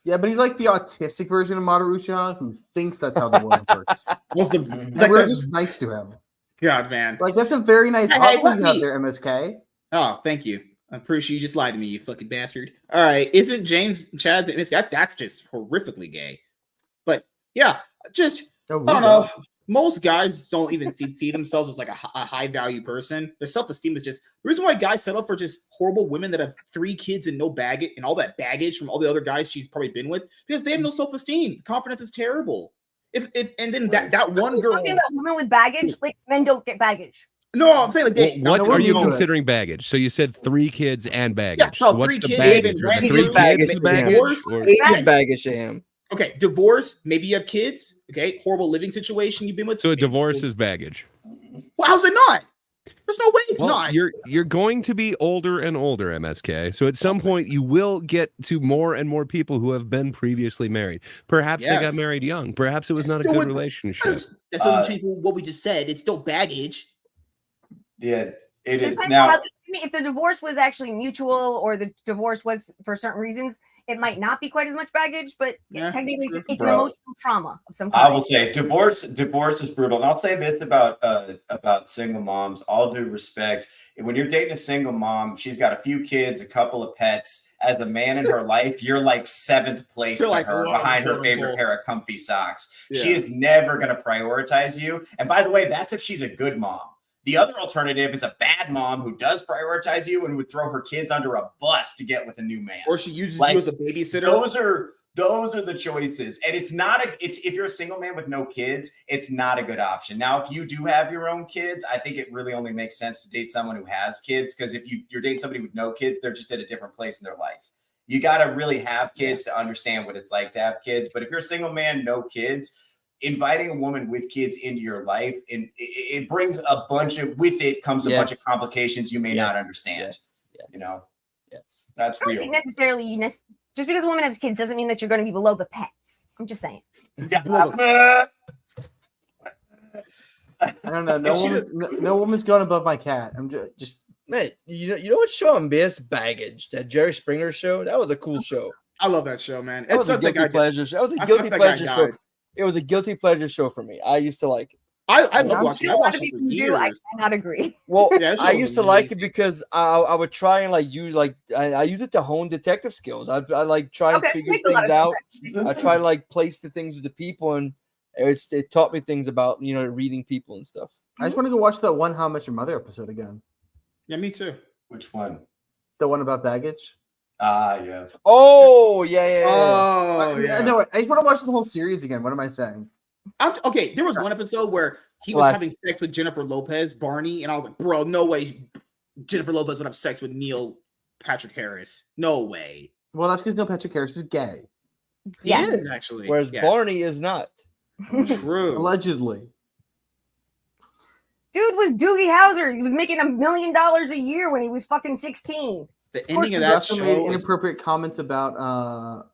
Speaker 7: Yeah, but he's like the autistic version of Madara Uchiha who thinks that's how the world works.
Speaker 1: Like
Speaker 7: we're just nice to him.
Speaker 1: God, man.
Speaker 7: Like, that's a very nice
Speaker 1: Hey,
Speaker 7: husband
Speaker 1: let
Speaker 7: you have
Speaker 1: me-
Speaker 7: there, MSK.
Speaker 1: Oh, thank you. I'm pretty sure you just lied to me, you fucking bastard. All right, isn't James Chaz the MSK? That's just horrifically gay. But yeah, just I don't know. Most guys don't even see themselves as like a high value person. Their self esteem is just the reason why guys settle for just horrible women that have 3 kids and no baggage and all that baggage from all the other guys she's probably been with because they have no self esteem. Confidence is terrible. If and then that one girl
Speaker 2: Talking about women with baggage, like men don't get baggage.
Speaker 1: No, I'm saying like
Speaker 5: What are you considering baggage? So you said 3 kids and baggage.
Speaker 1: no,
Speaker 5: What's
Speaker 1: 3
Speaker 5: the
Speaker 1: kids
Speaker 5: baggage?
Speaker 1: and
Speaker 5: Are the
Speaker 1: baggage.
Speaker 5: 3
Speaker 4: baggage
Speaker 5: kids
Speaker 4: to
Speaker 5: baggage?
Speaker 4: him.
Speaker 5: Or-
Speaker 4: It's baggage to him.
Speaker 1: Okay, divorce. Maybe you have kids. Okay, horrible living situation you've been with.
Speaker 5: So a divorce is baggage.
Speaker 1: Well, how's it not? There's no way it's
Speaker 5: Well,
Speaker 1: not.
Speaker 5: you're going to be older and older, MSK. So at some point you will get to more and more people who have been previously married. Perhaps they got
Speaker 1: Yes.
Speaker 5: married young. Perhaps it was not a
Speaker 1: Still
Speaker 5: good
Speaker 1: would-
Speaker 5: relationship.
Speaker 1: That doesn't change what we just said. It's still baggage.
Speaker 3: Yeah, it is.
Speaker 2: Depends
Speaker 3: Now,
Speaker 2: on how if the divorce was actually mutual or the divorce was for certain reasons, it might not be quite as much baggage, but technically it's an
Speaker 3: Bro.
Speaker 2: emotional trauma of some
Speaker 3: I
Speaker 2: kind.
Speaker 3: will say divorce is brutal. And I'll say this about single moms, all due respect. When you're dating a single mom, she's got a few kids, a couple of pets. As a man in her life, you're like 7th place
Speaker 1: You're
Speaker 3: to
Speaker 1: like
Speaker 3: her
Speaker 1: a lot
Speaker 3: behind her
Speaker 1: of
Speaker 3: favorite
Speaker 1: people.
Speaker 3: pair of comfy socks. She
Speaker 1: Yeah.
Speaker 3: is never going to prioritize you. And by the way, that's if she's a good mom. The other alternative is a bad mom who does prioritize you and would throw her kids under a bus to get with a new man.
Speaker 1: Or she uses
Speaker 3: Like,
Speaker 1: you as a babysitter.
Speaker 3: Those are the choices. And it's if you're a single man with no kids, it's not a good option. Now, if you do have your own kids, I think it really only makes sense to date someone who has kids, because if you're dating somebody with no kids, they're just at a different place in their life. You got to really have kids to understand what it's like to have kids. But if you're a single man, no kids, inviting a woman with kids into your life, and it brings a bunch of, with it comes a bunch of complications you may not understand. You know, that's
Speaker 2: I don't
Speaker 3: real.
Speaker 2: think necessarily just because a woman has kids doesn't mean that you're going to be below the pets. I'm just saying.
Speaker 7: I don't know. No woman's going above my cat. I'm just
Speaker 4: man. You know what show I'm best? Baggage. That Jerry Springer show. That was a cool show.
Speaker 1: I love that show, man.
Speaker 4: That was a guilty pleasure show. That was a guilty pleasure show. It was a guilty pleasure show for me. I used to like it.
Speaker 1: I love watching. I watched it for
Speaker 2: I
Speaker 1: years.
Speaker 2: cannot agree.
Speaker 4: Well,
Speaker 1: Yeah, that show
Speaker 4: I
Speaker 1: was
Speaker 4: used to like it
Speaker 1: amazing.
Speaker 4: because I would try and I use it to hone detective skills. I like try and figure
Speaker 2: makes a lot
Speaker 4: things
Speaker 2: of
Speaker 4: out.
Speaker 2: sense.
Speaker 4: I try to like place the things with the people, and it taught me things about reading people and stuff.
Speaker 7: I just want to go watch that one How I Met Your Mother episode again.
Speaker 1: Yeah, me too.
Speaker 3: Which one?
Speaker 7: The one about baggage.
Speaker 3: Yeah.
Speaker 4: Oh, yeah.
Speaker 1: Oh, yeah.
Speaker 7: No, I just want to watch the whole series again. What am I saying?
Speaker 1: Okay, there was one episode where he was having sex with Jennifer Lopez, Barney, and I was like, bro, no way Jennifer Lopez would have sex with Neil Patrick Harris. No way.
Speaker 7: Well, that's because Neil Patrick Harris is gay.
Speaker 1: He is, actually.
Speaker 4: Whereas Barney is not.
Speaker 1: True.
Speaker 7: Allegedly.
Speaker 2: Dude was Doogie Howser. He was making $1 million a year when he was fucking 16.
Speaker 1: The ending of that show
Speaker 7: made inappropriate comments about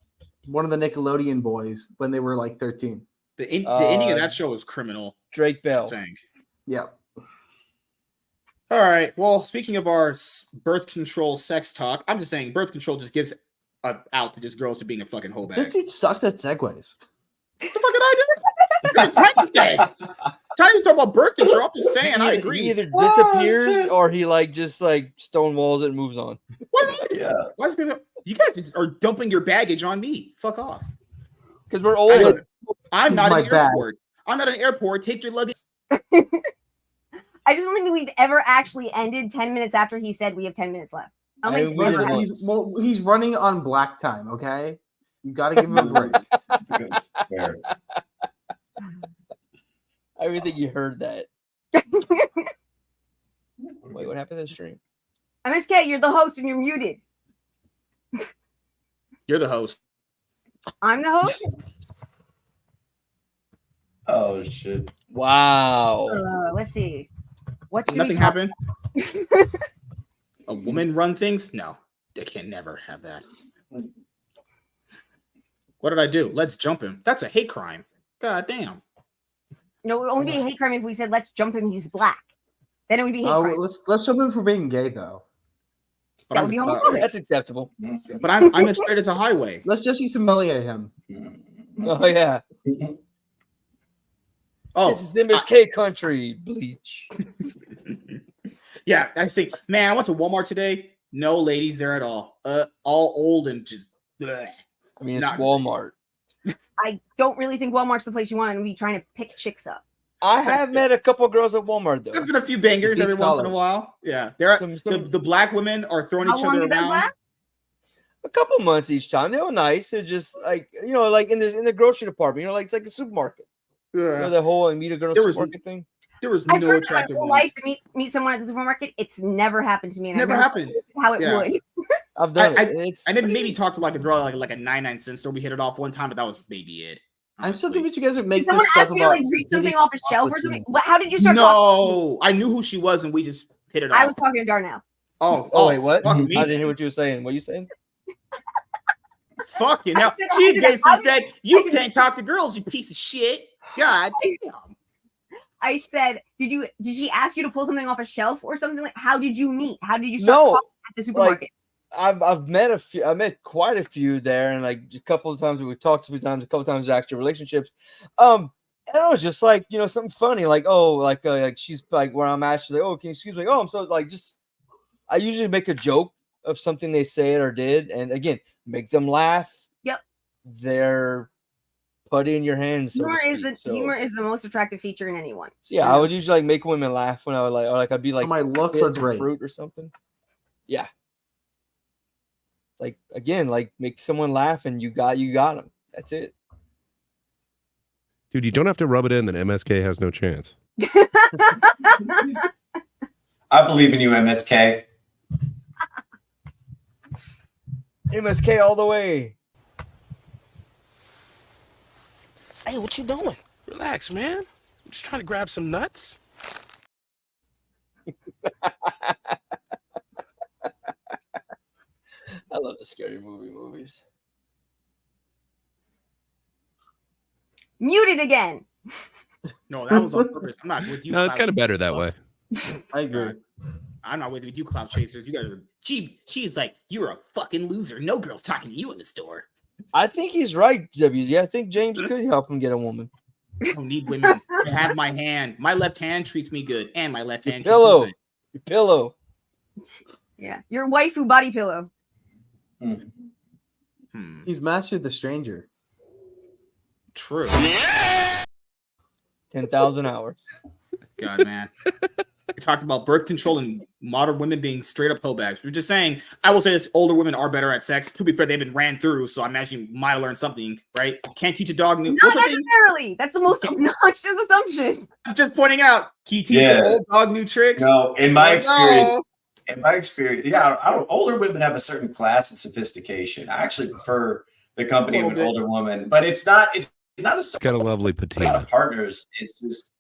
Speaker 7: one of the Nickelodeon boys when they were like 13.
Speaker 1: The ending of that show is criminal.
Speaker 4: Drake Bell.
Speaker 7: Yeah.
Speaker 1: All right. Well, speaking of our birth control sex talk, I'm just saying birth control just gives out to just girls to being a fucking hoe bag.
Speaker 7: This dude sucks at segues.
Speaker 1: What the fuck did I do? Tiny's dead. Tiny talk about birth control. I'm just saying, I agree.
Speaker 4: He either disappears or he just stonewalls it and moves on.
Speaker 1: What? Yeah. Why is people? You guys are dumping your baggage on me. Fuck off.
Speaker 4: Because we're old.
Speaker 1: I'm not an airport. I'm not an airport. Take your luggage.
Speaker 2: I just don't think we've ever actually ended 10 minutes after he said we have 10 minutes left.
Speaker 7: He's running on black time, okay? You got to give him a break.
Speaker 3: Fair.
Speaker 4: I really think you heard that. Wait, what happened to the stream?
Speaker 2: MSK, you're the host and you're muted.
Speaker 1: You're the host.
Speaker 2: I'm the host?
Speaker 3: Oh, shit.
Speaker 4: Wow.
Speaker 2: Let's see. What should
Speaker 1: Nothing happened? A woman run things? No, they can never have that. What did I do? Let's jump him. That's a hate crime. God damn.
Speaker 2: No, it would only be a hate crime if we said, let's jump him, he's black. Then it would be hate crime.
Speaker 7: Let's jump him for being gay, though.
Speaker 1: But
Speaker 2: that would be homophobic.
Speaker 4: That's acceptable.
Speaker 1: But I'm as straight as a highway.
Speaker 7: Let's just humiliate him.
Speaker 4: Oh, yeah.
Speaker 1: Oh,
Speaker 4: this is MSK country. Bleach.
Speaker 1: Yeah, I see. Man, I went to Walmart today. No ladies there at all. All old and just. Bleh.
Speaker 4: I mean, it's Walmart.
Speaker 2: I don't really think Walmart's the place you want to be trying to pick chicks up.
Speaker 4: I have met a couple girls at Walmart, though.
Speaker 1: There's been a few bangers every once in a while. Yeah, the black women are throwing each other around.
Speaker 4: A couple months each time. They were nice. They're just like in the grocery department. It's like a supermarket.
Speaker 1: Yeah,
Speaker 4: the whole meet a girl supermarket thing.
Speaker 1: There was
Speaker 2: I've
Speaker 1: no
Speaker 2: heard
Speaker 1: attractive
Speaker 2: my whole life to meet someone at the supermarket. It's never happened to me.
Speaker 1: It's never happened.
Speaker 2: How it would.
Speaker 4: I've done it.
Speaker 1: I maybe talked to like a girl like a 99-cent store. We hit it off one time, but that was maybe it.
Speaker 7: I'm still convinced you guys would make
Speaker 2: Did someone ask me to read something off a shelf or something? How did you start talking?
Speaker 1: No, I knew who she was, and we just hit it off.
Speaker 2: I was talking to Darnell.
Speaker 1: Oh,
Speaker 4: wait, what? I
Speaker 1: Fuck me.
Speaker 4: didn't hear what you were saying. What are you saying?
Speaker 1: Fuck you. Now she basically said, "You can't talk to girls, you piece of shit." God damn.
Speaker 2: I said, did she ask you to pull something off a shelf or something? Like, how did you meet? How did you start talking at the supermarket?
Speaker 4: I've met a few. I met quite a few there, and like a couple of times we've talked a few times. A couple of times actual relationships. And it was just like something funny, like like she's like where I'm at. She's like, oh, can you excuse me? Oh, I'm so like just. I usually make a joke of something they said or did, and again make them laugh.
Speaker 2: Yep.
Speaker 4: They're putty in your hands.
Speaker 2: Humor is the most attractive feature in anyone.
Speaker 4: So yeah, I would usually like make women laugh when I would or I'd be like,
Speaker 7: my looks are great,
Speaker 4: fruit or something. Yeah. It's like again, like make someone laugh and you got them. That's it.
Speaker 5: Dude, you don't have to rub it in that MSK has no chance.
Speaker 3: I believe in you, MSK.
Speaker 4: MSK all the way.
Speaker 14: Hey, what you doing? Relax, man. I'm just trying to grab some nuts.
Speaker 4: I love the scary movies.
Speaker 2: Muted again.
Speaker 1: No, that was on purpose. I'm not with you.
Speaker 5: No, it's kind of better that way.
Speaker 7: I agree.
Speaker 1: I'm not with you, clout chasers. You guys are. She's like, you're a fucking loser. No girl's talking to you in the store.
Speaker 4: I think he's right, WZ. I think James could help him get a woman.
Speaker 1: I don't need women. I have my hand. My left hand treats me good, and my left hand.
Speaker 4: Your pillow.
Speaker 2: Yeah, your waifu body pillow.
Speaker 7: He's mastered the stranger.
Speaker 1: True.
Speaker 4: 10,000 hours.
Speaker 1: God, man. We talked about birth control and modern women being straight up hoe bags. We're just saying, I will say this, older women are better at sex. To be fair, they've been ran through, so I imagine you might learn something, right? Can't teach a dog new.
Speaker 2: Not necessarily. That's the most obnoxious assumption.
Speaker 1: I'm just pointing out. Can you teach an old dog new tricks?
Speaker 3: No, in my experience, older women have a certain class and sophistication. I actually prefer the company of an older woman, but it's not a
Speaker 5: got a lovely patina.
Speaker 3: Partners. It's just,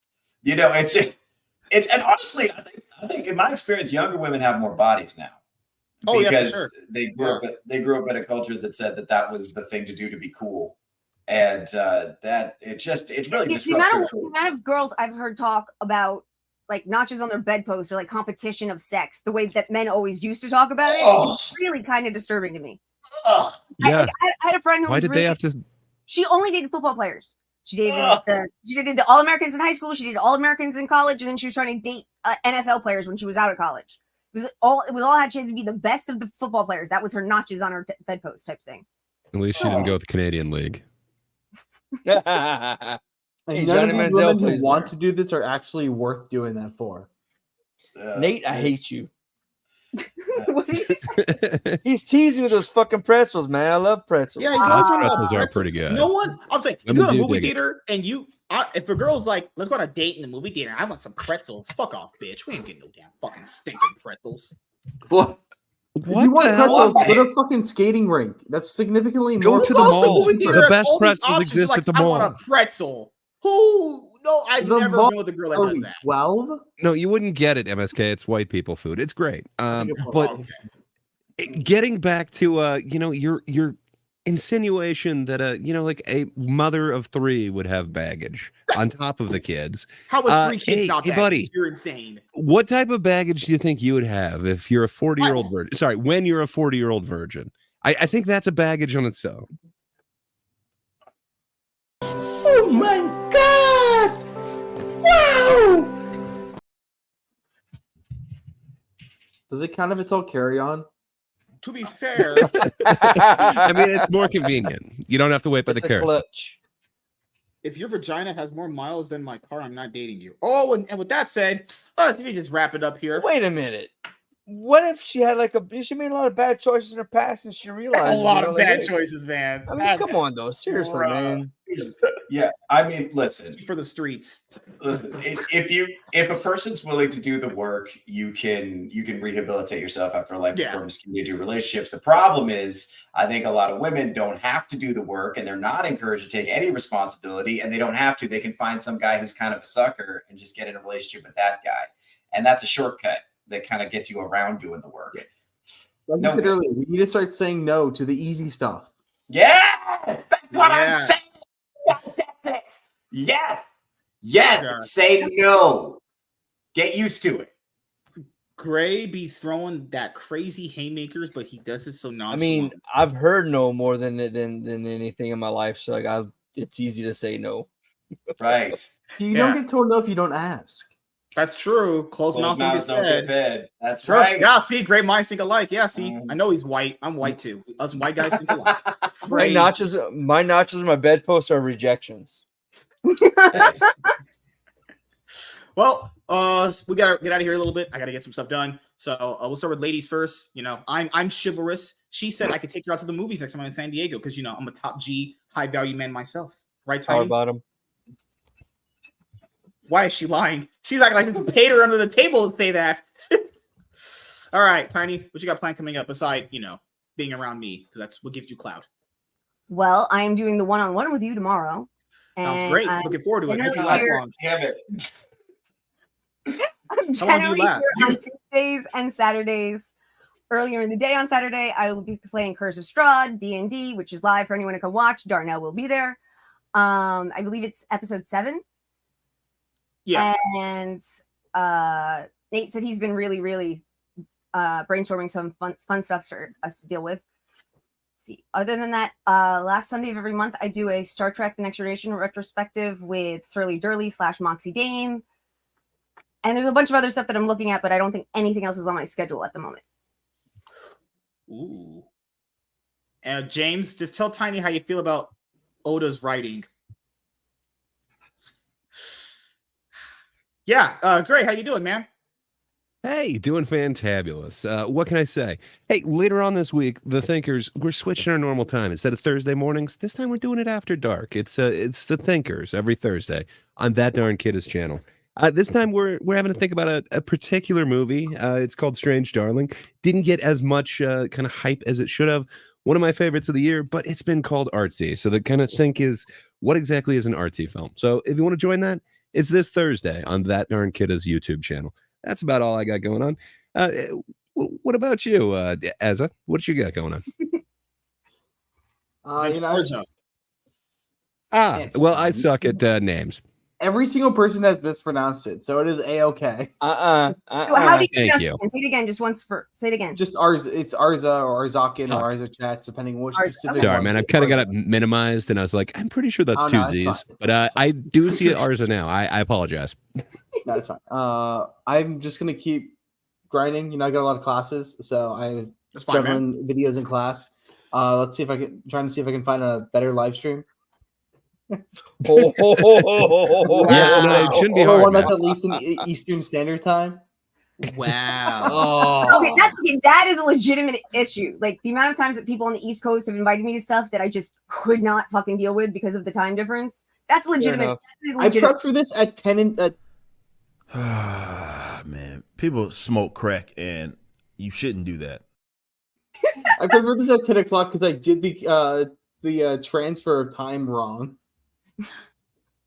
Speaker 3: and honestly, I think in my experience, younger women have more bodies now. Because they grew up in a culture that said that was the thing to do to be cool. And that it's really
Speaker 2: the amount of girls I've heard talk about like notches on their bedpost or like competition of sex, the way that men always used to talk about it, it's really kind of disturbing to me.
Speaker 5: Yeah.
Speaker 2: I had a friend who
Speaker 5: Why did they have to?
Speaker 2: She only dated football players. She dated the All-Americans in high school. She dated All-Americans in college, and then she was trying to date NFL players when she was out of college. It was all had chance to be the best of the football players. That was her notches on her bedpost type thing.
Speaker 5: At least she didn't go with the Canadian League.
Speaker 7: And none of these women who want to do this are actually worth doing that for.
Speaker 4: Nate, I hate you. He's teasing with those fucking pretzels, man. I love pretzels.
Speaker 1: Yeah,
Speaker 5: pretzels are pretty good.
Speaker 1: No one. I'm saying, you go to a movie theater and if a girl's like, let's go on a date in the movie theater, I want some pretzels. Fuck off, bitch. We ain't getting no damn fucking stinking pretzels.
Speaker 7: What? If you want pretzels, go to a fucking skating rink. That's significantly more.
Speaker 5: Go to the mall. The best pretzels exist at the mall.
Speaker 1: I want a pretzel. Who? No, I've never known the girl that does that.
Speaker 7: 12?
Speaker 5: No, you wouldn't get it, MSK. It's white people food. It's great. But getting back to your insinuation that like a mother of 3 would have baggage on top of the kids.
Speaker 1: How was 3 kids not baggage?
Speaker 5: Buddy,
Speaker 1: you're insane.
Speaker 5: What type of baggage do you think you would have if you're a 40-year-old virgin? Sorry, when you're a 40-year-old virgin. I think that's a baggage on its own.
Speaker 14: Oh my God! Wow!
Speaker 7: Does it count if it's all carry on?
Speaker 1: To be fair,
Speaker 5: I mean, it's more convenient. You don't have to wait by the car.
Speaker 4: Clutch.
Speaker 1: If your vagina has more miles than my car, I'm not dating you. Oh, and with that said, let me just wrap it up here.
Speaker 4: Wait a minute. What if she had she made a lot of bad choices in her past and she realized
Speaker 1: a lot of bad choices, man.
Speaker 4: I mean, come on though, seriously, man.
Speaker 3: Yeah, I mean, listen,
Speaker 1: for the streets.
Speaker 3: Listen, if a person's willing to do the work, you can rehabilitate yourself after a life of promiscuity relationships. The problem is, I think a lot of women don't have to do the work, and they're not encouraged to take any responsibility, and they don't have to. They can find some guy who's kind of a sucker and just get in a relationship with that guy, and that's a shortcut that kind of gets you around doing the work.
Speaker 7: Like I said earlier, we need to start saying no to the easy stuff.
Speaker 3: Yeah, that's what I'm saying. That's it. Yes. Say no. Get used to it.
Speaker 1: Gray be throwing that crazy haymakers, but he does it so nonchalant.
Speaker 4: I mean, I've heard no more than anything in my life, so like it's easy to say no.
Speaker 3: Right.
Speaker 7: You don't get told no if you don't ask.
Speaker 1: That's true. Closed mouth don't get
Speaker 3: fed. That's
Speaker 1: true.
Speaker 3: right.
Speaker 1: Yeah, see, great minds think alike. Yeah, see, I know he's white. I'm white too. Us white guys think alike.
Speaker 4: My notches on my bedpost are rejections.
Speaker 1: Well, we gotta get out of here a little bit. I gotta get some stuff done. So we'll start with ladies first. I'm chivalrous. She said I could take her out to the movies next time I'm in San Diego because I'm a top G high value man myself. Right, Tiny?
Speaker 4: Power bottom.
Speaker 1: Why is she lying? She's acting like it's paid her under the table to say that. All right, Tiny, what you got planned coming up aside, being around me? Because that's what gives you clout.
Speaker 2: Well, I am doing the one-on-one with you tomorrow.
Speaker 1: Sounds great. Looking forward to it. Hope you last long.
Speaker 3: Damn it.
Speaker 2: I'm generally here on Tuesdays and Saturdays. Earlier in the day on Saturday, I will be playing Curse of Strahd, D&D, which is live for anyone to come watch. Darnell will be there. I believe it's episode 7.
Speaker 1: Yeah.
Speaker 2: And Nate said he's been really, really brainstorming some fun stuff for us to deal with. Let's see. Other than that, last Sunday of every month, I do a Star Trek The Next Generation retrospective with Surly Durley / Moxie Dame. And there's a bunch of other stuff that I'm looking at, but I don't think anything else is on my schedule at the moment.
Speaker 1: Ooh. And James, just tell Tiny how you feel about Oda's writing. Yeah, great. How you doing, man?
Speaker 5: Hey, doing fantabulous. What can I say? Hey, later on this week, the Thinkers, we're switching our normal time. Instead of Thursday mornings, this time we're doing it after dark. It's the Thinkers every Thursday on That Darn Kid's channel. This time we're having to think about a particular movie. It's called Strange Darling. Didn't get as much kind of hype as it should have. One of my favorites of the year, but it's been called artsy. So the kind of think is, what exactly is an artsy film? So if you want to join that, it's this Thursday on That Darn Kid's YouTube channel. That's about all I got going on. What about you, Ezza? What you got going on? Well, I suck at names.
Speaker 7: Every single person has mispronounced it, so it is a-okay.
Speaker 2: So how do you
Speaker 5: Thank
Speaker 2: pronounce
Speaker 5: you.
Speaker 2: it? Say it again, just once for. Say it again.
Speaker 7: Just Arza. It's Arza or Arzakin or Arza Chats, depending on which specific.
Speaker 5: Sorry,
Speaker 7: one.
Speaker 5: man. I've kind of got it minimized, and I was like, I'm pretty sure that's
Speaker 7: Oh,
Speaker 5: two
Speaker 7: no, it's
Speaker 5: Z's.
Speaker 7: fine. It's
Speaker 5: But I do see Arza now. I apologize.
Speaker 7: No, it's fine. I'm just gonna keep grinding. You know, I got a lot of classes, so I'm
Speaker 1: fine,
Speaker 7: juggling videos in class. Let's see if I can trying to see if I can find a better live stream.
Speaker 5: Yeah, no, it shouldn't be hard.
Speaker 7: One that's
Speaker 5: man.
Speaker 7: at least in Eastern Standard Time.
Speaker 1: Wow.
Speaker 2: Okay, that is a legitimate issue. Like the amount of times that people on the East Coast have invited me to stuff that I just could not fucking deal with because of the time difference. That's legitimate.
Speaker 7: I prepped for this at 10 and
Speaker 15: man, people smoke crack, and you shouldn't do that.
Speaker 7: I prepped for this at 10 o'clock because I did the transfer of time wrong.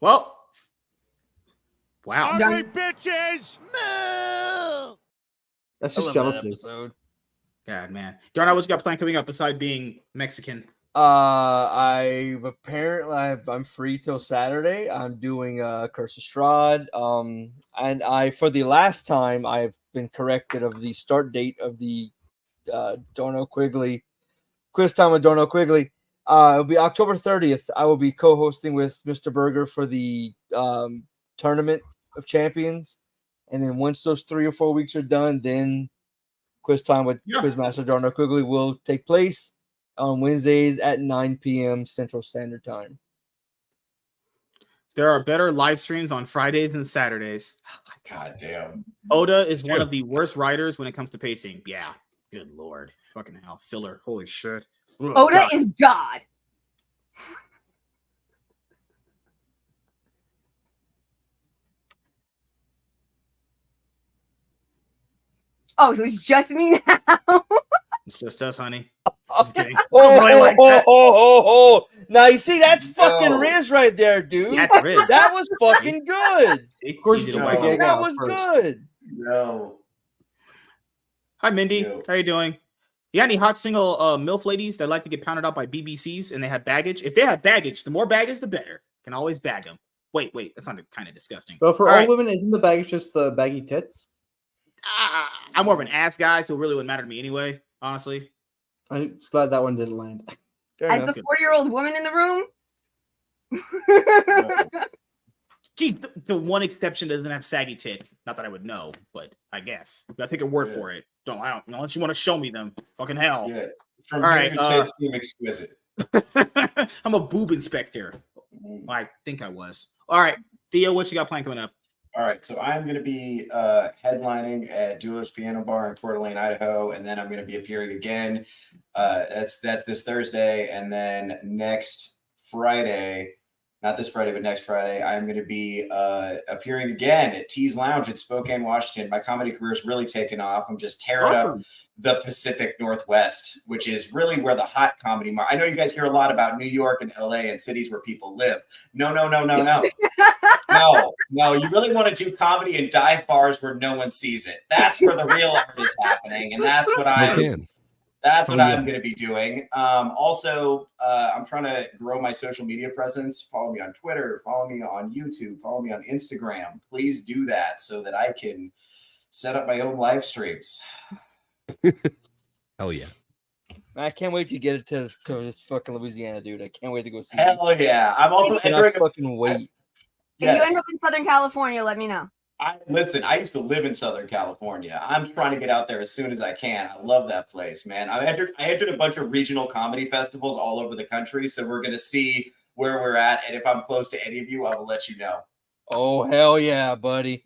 Speaker 1: Well, wow.
Speaker 16: Ugly bitches!
Speaker 7: That's just jealousy.
Speaker 1: God, man. Darn, what you got planned coming up beside being Mexican?
Speaker 4: I'm free till Saturday. I'm doing Curse of Strahd. And for the last time I've been corrected of the start date of the Dorno Quigley quiz time with Dorno Quigley. It'll be October 30th. I will be co-hosting with Mr. Berger for the Tournament of Champions. And then once those 3 or 4 weeks are done, then quiz time with Quizmaster Dorno Quigley will take place on Wednesdays at 9 p.m. Central Standard Time.
Speaker 1: There are better live streams on Fridays and Saturdays.
Speaker 3: God damn.
Speaker 1: Oda is one of the worst writers when it comes to pacing. Yeah. Good Lord. Fucking hell. Filler. Holy shit.
Speaker 2: Oda is God. Oh, so it's just me now.
Speaker 1: It's just us, honey.
Speaker 4: Now you see that's fucking Riz right there, dude.
Speaker 1: That's Riz.
Speaker 4: That was fucking good.
Speaker 1: Of course,
Speaker 4: that was good.
Speaker 3: No.
Speaker 1: Hi, Mindy. How you doing? You got any hot single MILF ladies that like to get pounded out by BBCs and they have baggage? If they have baggage, the more baggage, the better. Can always bag them. Wait, that's not kind of disgusting.
Speaker 7: But for all women, isn't the baggage just the baggy tits?
Speaker 1: I'm more of an ass guy, so it really wouldn't matter to me anyway, honestly.
Speaker 7: I'm just glad that one didn't land.
Speaker 2: As the 40-year-old woman in the room.
Speaker 1: Geez, the one exception doesn't have saggy tits. Not that I would know, but I guess. You gotta take your word for it. I don't unless you want to show me them. Fucking hell.
Speaker 3: Yeah. From
Speaker 1: all
Speaker 3: here,
Speaker 1: right,
Speaker 3: your tits seem exquisite.
Speaker 1: I'm a boob inspector. I think I was. All right, Theo, what you got planned coming up?
Speaker 3: All right, so I'm going to be headlining at Jewelers Piano Bar in Coeur d'Alene, Idaho, and then I'm going to be appearing again. That's this Thursday, and then next Friday, not this Friday, but next Friday, I'm going to be appearing again at Tees Lounge in Spokane, Washington. My comedy career is really taken off. I'm just tearing up the Pacific Northwest, which is really where the hot comedy. I know you guys hear a lot about New York and LA and cities where people live. No. No, you really want to do comedy in dive bars where no one sees it. That's where the real art is happening, and that's what I'm going to be doing. Also, I'm trying to grow my social media presence. Follow me on Twitter, follow me on YouTube, follow me on Instagram. Please do that so that I can set up my own live streams.
Speaker 5: Hell yeah.
Speaker 4: I can't wait to get it to this fucking Louisiana, dude. I can't wait to go see
Speaker 3: Hell yeah. I'm also
Speaker 4: entering fucking wait.
Speaker 2: If you end up in Southern California, let me know.
Speaker 3: Listen, I used to live in Southern California. I'm trying to get out there as soon as I can. I love that place, man. I entered a bunch of regional comedy festivals all over the country, so we're going to see where we're at. And if I'm close to any of you, I will let you know.
Speaker 4: Oh, hell yeah, buddy.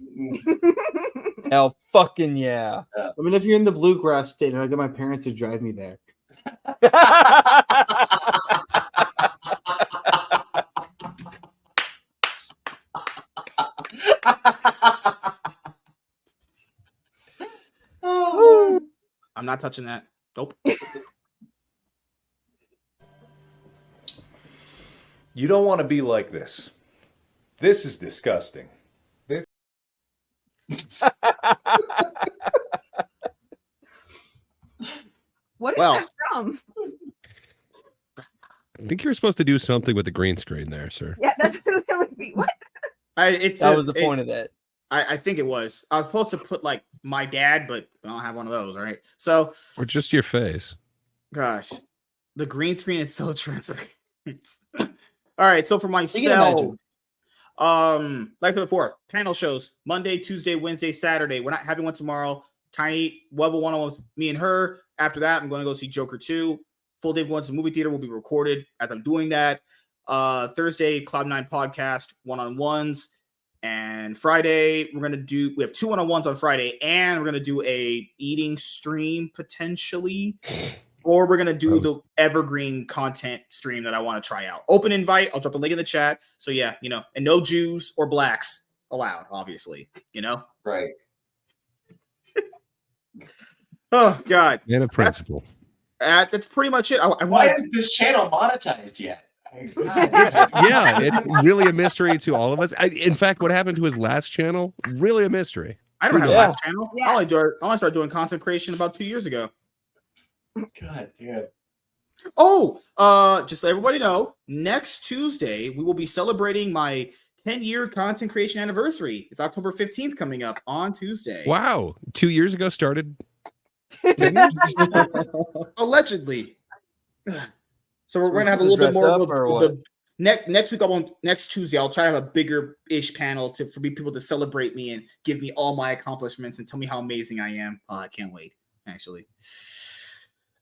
Speaker 4: Hell fucking yeah.
Speaker 7: I mean, if you're in the bluegrass state, and I get my parents to drive me there.
Speaker 1: I'm not touching that. Nope.
Speaker 16: You don't want to be like this. This is disgusting. This.
Speaker 2: What is
Speaker 5: Well.
Speaker 2: that from?
Speaker 5: I think you're supposed to do something with the green screen there, sir.
Speaker 2: Yeah, that's what it would be. What?
Speaker 4: That was the point of that.
Speaker 1: I think it was. I was supposed to put like my dad, but I don't have one of those, right? So,
Speaker 5: Or just your face.
Speaker 1: gosh, the green screen is so transparent. All right, so for
Speaker 4: can
Speaker 1: myself,
Speaker 4: imagine.
Speaker 1: like before, panel shows Monday, Tuesday, Wednesday, Saturday. We're not having one tomorrow. Tiny level one with me and her. After that, I'm going to go see Joker 2. Full day going to the movie theater will be recorded as I'm doing that. Thursday, Cloud9 podcast, one-on-ones. And Friday, we have 2 one-on-ones on Friday, and we're going to do a eating stream potentially. Or we're going to do the evergreen content stream that I want to try out. Open invite. I'll drop a link in the chat. So yeah, and no Jews or blacks allowed, obviously,
Speaker 3: Right.
Speaker 1: Oh, God.
Speaker 5: And a principle.
Speaker 1: That's pretty much it.
Speaker 3: Why is this channel monetized yet?
Speaker 5: Yeah, it's really a mystery to all of us. In fact, what happened to his last channel? Really a mystery.
Speaker 1: I never had a live channel. I only started doing content creation about 2 years ago.
Speaker 3: God damn.
Speaker 1: Oh, just so everybody know, next Tuesday we will be celebrating my 10-year content creation anniversary. It's October 15th coming up on Tuesday.
Speaker 5: Wow. 2 years ago started.
Speaker 1: Allegedly. So we're going to have a little bit more of the next week. Next Tuesday, I'll try to have a bigger-ish panel for people to celebrate me and give me all my accomplishments and tell me how amazing I am. I can't wait, actually.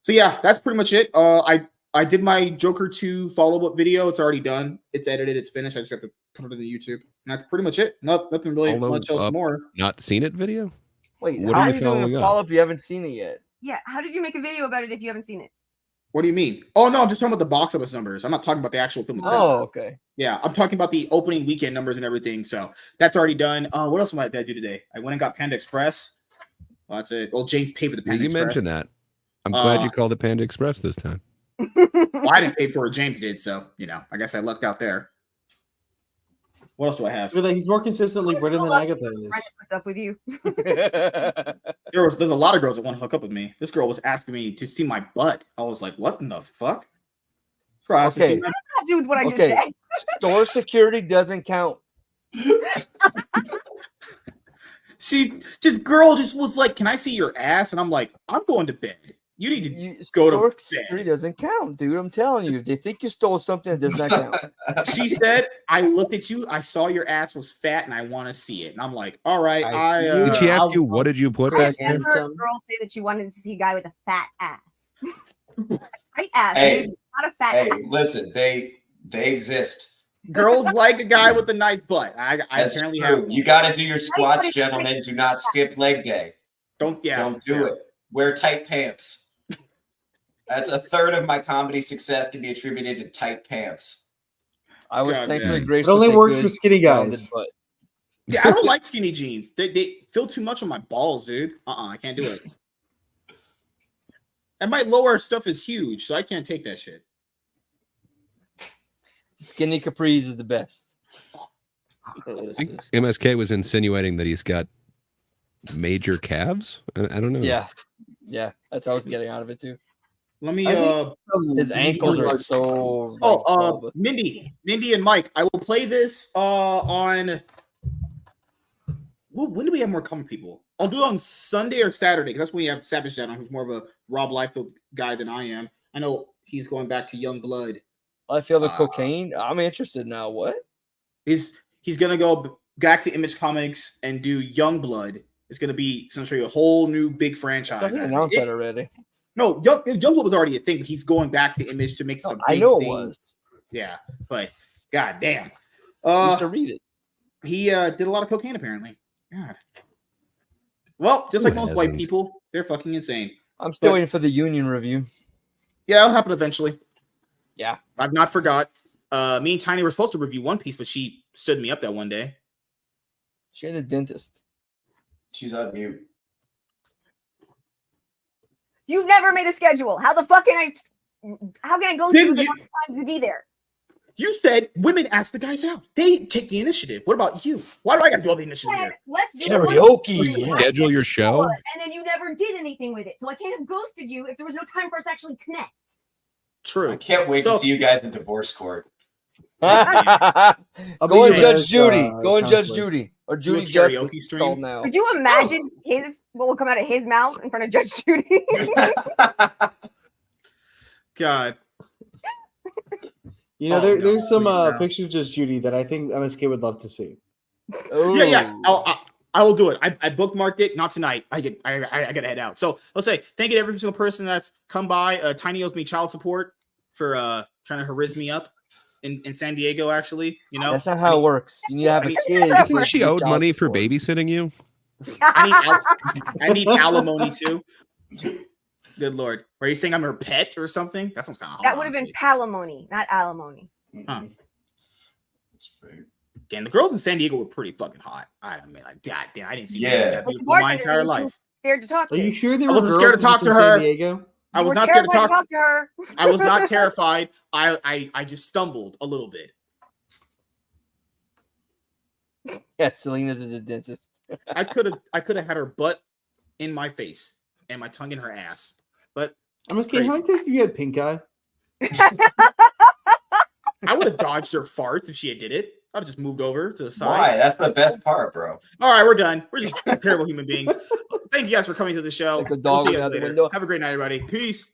Speaker 1: So yeah, that's pretty much it. I did my Joker 2 follow-up video. It's already done. It's edited. It's finished. I just have to put it in the YouTube. And that's pretty much it. Nothing really much else more.
Speaker 5: Not seen it video?
Speaker 4: Wait,
Speaker 5: what
Speaker 4: how
Speaker 5: are
Speaker 4: are
Speaker 5: you
Speaker 4: you doing
Speaker 5: following
Speaker 4: a
Speaker 5: up?
Speaker 4: follow-up if you haven't seen it yet?
Speaker 2: Yeah, how did you make a video about it if you haven't seen it?
Speaker 1: What do you mean? Oh, no, I'm just talking about the box office numbers. I'm not talking about the actual film itself.
Speaker 4: Oh, okay.
Speaker 1: Yeah, I'm talking about the opening weekend numbers and everything. So that's already done. What else did I do today? I went and got Panda Express. Well, that's it. Well, James paid for the Panda
Speaker 5: You
Speaker 1: Express.
Speaker 5: mentioned that. I'm glad you called it Panda Express this time.
Speaker 1: Well, I didn't pay for it. James did. So, I guess I lucked out there. What else do I have?
Speaker 7: I feel like he's more consistently British than Agatha is.
Speaker 2: Trying to hook up with you.
Speaker 1: There's a lot of girls that want to hook up with me. This girl was asking me to see my butt. I was like, what in the fuck?
Speaker 4: Okay.
Speaker 2: What does that have to do with what I just said?
Speaker 4: Store security doesn't count.
Speaker 1: Girl was like, can I see your ass? And I'm like, I'm going to bed. You need to go to
Speaker 4: Store
Speaker 1: bed.
Speaker 4: security doesn't count, dude. I'm telling you. If they think you stole something, it does not count.
Speaker 1: She said, I looked at you, I saw your ass was fat, and I want to see it. And I'm like, all right.
Speaker 5: Did she ask you what did you put
Speaker 2: I
Speaker 5: back
Speaker 2: heard
Speaker 5: there?
Speaker 2: a girl say that she wanted to see a guy with a fat ass. Great ass.
Speaker 3: Hey,
Speaker 2: maybe not a fat
Speaker 3: hey,
Speaker 2: ass.
Speaker 3: listen, they exist.
Speaker 1: Girls like a guy with a nice butt. I
Speaker 3: That's
Speaker 1: apparently
Speaker 3: true.
Speaker 1: have.
Speaker 3: You got to do your squats, gentlemen. Do not skip leg day.
Speaker 1: Don't
Speaker 3: do it. Wear tight pants. That's a third of my comedy success can be attributed to tight pants.
Speaker 4: I was thankfully
Speaker 7: It
Speaker 4: grateful.
Speaker 7: only works for skinny guys.
Speaker 1: Yeah, I don't like skinny jeans. They feel too much on my balls, dude. I can't do it. And my lower stuff is huge, so I can't take that shit.
Speaker 4: Skinny capris is the best.
Speaker 5: I think MSK was insinuating that he's got major calves. I don't know.
Speaker 4: Yeah, that's how I was getting out of it too.
Speaker 1: Let me.
Speaker 4: His ankles are so.
Speaker 1: Mindy and Mike, I will play this on. When do we have more common people? I'll do it on Sunday or Saturday because that's when we have Savage Dad on, who's more of a Rob Liefeld guy than I am. I know he's going back to Young Blood.
Speaker 4: I feel the cocaine. I'm interested now. What?
Speaker 1: He's gonna go back to Image Comics and do Young Blood. It's gonna be show you a whole new big franchise.
Speaker 4: I think announced that already.
Speaker 1: No, Youngblood was already a thing. But he's going back to Image to make some.
Speaker 4: I
Speaker 1: big
Speaker 4: know
Speaker 1: thing.
Speaker 4: it was.
Speaker 1: Yeah, but god damn.
Speaker 4: I used to read it.
Speaker 1: He did a lot of cocaine apparently. God. Well, just like
Speaker 5: Who
Speaker 1: most white
Speaker 5: hasn't?
Speaker 1: people, they're fucking insane.
Speaker 4: I'm still
Speaker 1: But-
Speaker 4: waiting for the Union review.
Speaker 1: Yeah, it'll happen eventually.
Speaker 4: Yeah.
Speaker 1: I've not forgot. Me and Tiny were supposed to review One Piece, but she stood me up that one day.
Speaker 4: She had a dentist.
Speaker 3: She's on mute.
Speaker 2: You've never made a schedule. How the fuck can I? How can I go through the time to be there?
Speaker 1: You said women ask the guys out. They take the initiative. What about you? Why do I got to do all the initiative
Speaker 2: And
Speaker 1: here?
Speaker 2: let's do
Speaker 4: Karaoke.
Speaker 5: Schedule your show.
Speaker 2: And then you never did anything with it, so I can't have ghosted you if there was no time for us to actually connect.
Speaker 1: True.
Speaker 3: I can't wait to see you guys in divorce court.
Speaker 4: Go and Judge Judy. Go and Judge
Speaker 7: conflict.
Speaker 4: Judy. Or
Speaker 1: Do a
Speaker 4: Judy
Speaker 1: karaoke
Speaker 4: Justice is
Speaker 1: stream?
Speaker 4: called now.
Speaker 2: Could you imagine what will come out of his mouth in front of Judge Judy?
Speaker 1: God.
Speaker 7: You know,
Speaker 1: Oh, no,
Speaker 7: there's some
Speaker 1: please, no.
Speaker 7: pictures of just Judy that I think MSK would love to see.
Speaker 1: Yeah. I will do it. I bookmarked it. Not tonight. I gotta head out. So let's say thank you to every single person that's come by. Tiny owes me child support for trying to harass me up in San Diego. Actually, you know
Speaker 4: That's not how it works. You need to have a kid.
Speaker 5: Isn't she owed money for babysitting you?
Speaker 1: I need alimony too. Good Lord. Are you saying I'm her pet or something? That sounds kind of hard.
Speaker 2: That would have been palimony, not alimony.
Speaker 1: Huh. Again, the girls in San Diego were pretty fucking hot. I mean, like, God damn, I didn't see that beautiful my entire life.
Speaker 2: Scared to talk
Speaker 7: Are
Speaker 2: to.
Speaker 7: you sure there
Speaker 1: I
Speaker 7: were
Speaker 1: wasn't scared to
Speaker 7: girls
Speaker 1: talk to
Speaker 7: in
Speaker 1: her.
Speaker 7: San Diego?
Speaker 1: I was
Speaker 2: We're
Speaker 1: not scared to
Speaker 2: terrified
Speaker 1: talk
Speaker 2: to her.
Speaker 1: I was not terrified. I just stumbled a little bit.
Speaker 4: Yeah, Selena's a dentist.
Speaker 1: I could have had her butt in my face and my tongue in her ass. But
Speaker 7: MSK, how many times have you had pink eye?
Speaker 1: I would have dodged her farts if she had did it. I'd have just moved over to the side.
Speaker 3: Why? That's the best part, bro.
Speaker 1: All right, we're done. We're just terrible human beings. Thank you guys for coming to the show.
Speaker 4: Like a
Speaker 1: We'll
Speaker 4: dog
Speaker 1: see you
Speaker 4: out
Speaker 1: guys
Speaker 4: the
Speaker 1: later.
Speaker 4: window.
Speaker 1: Have a great night, everybody. Peace.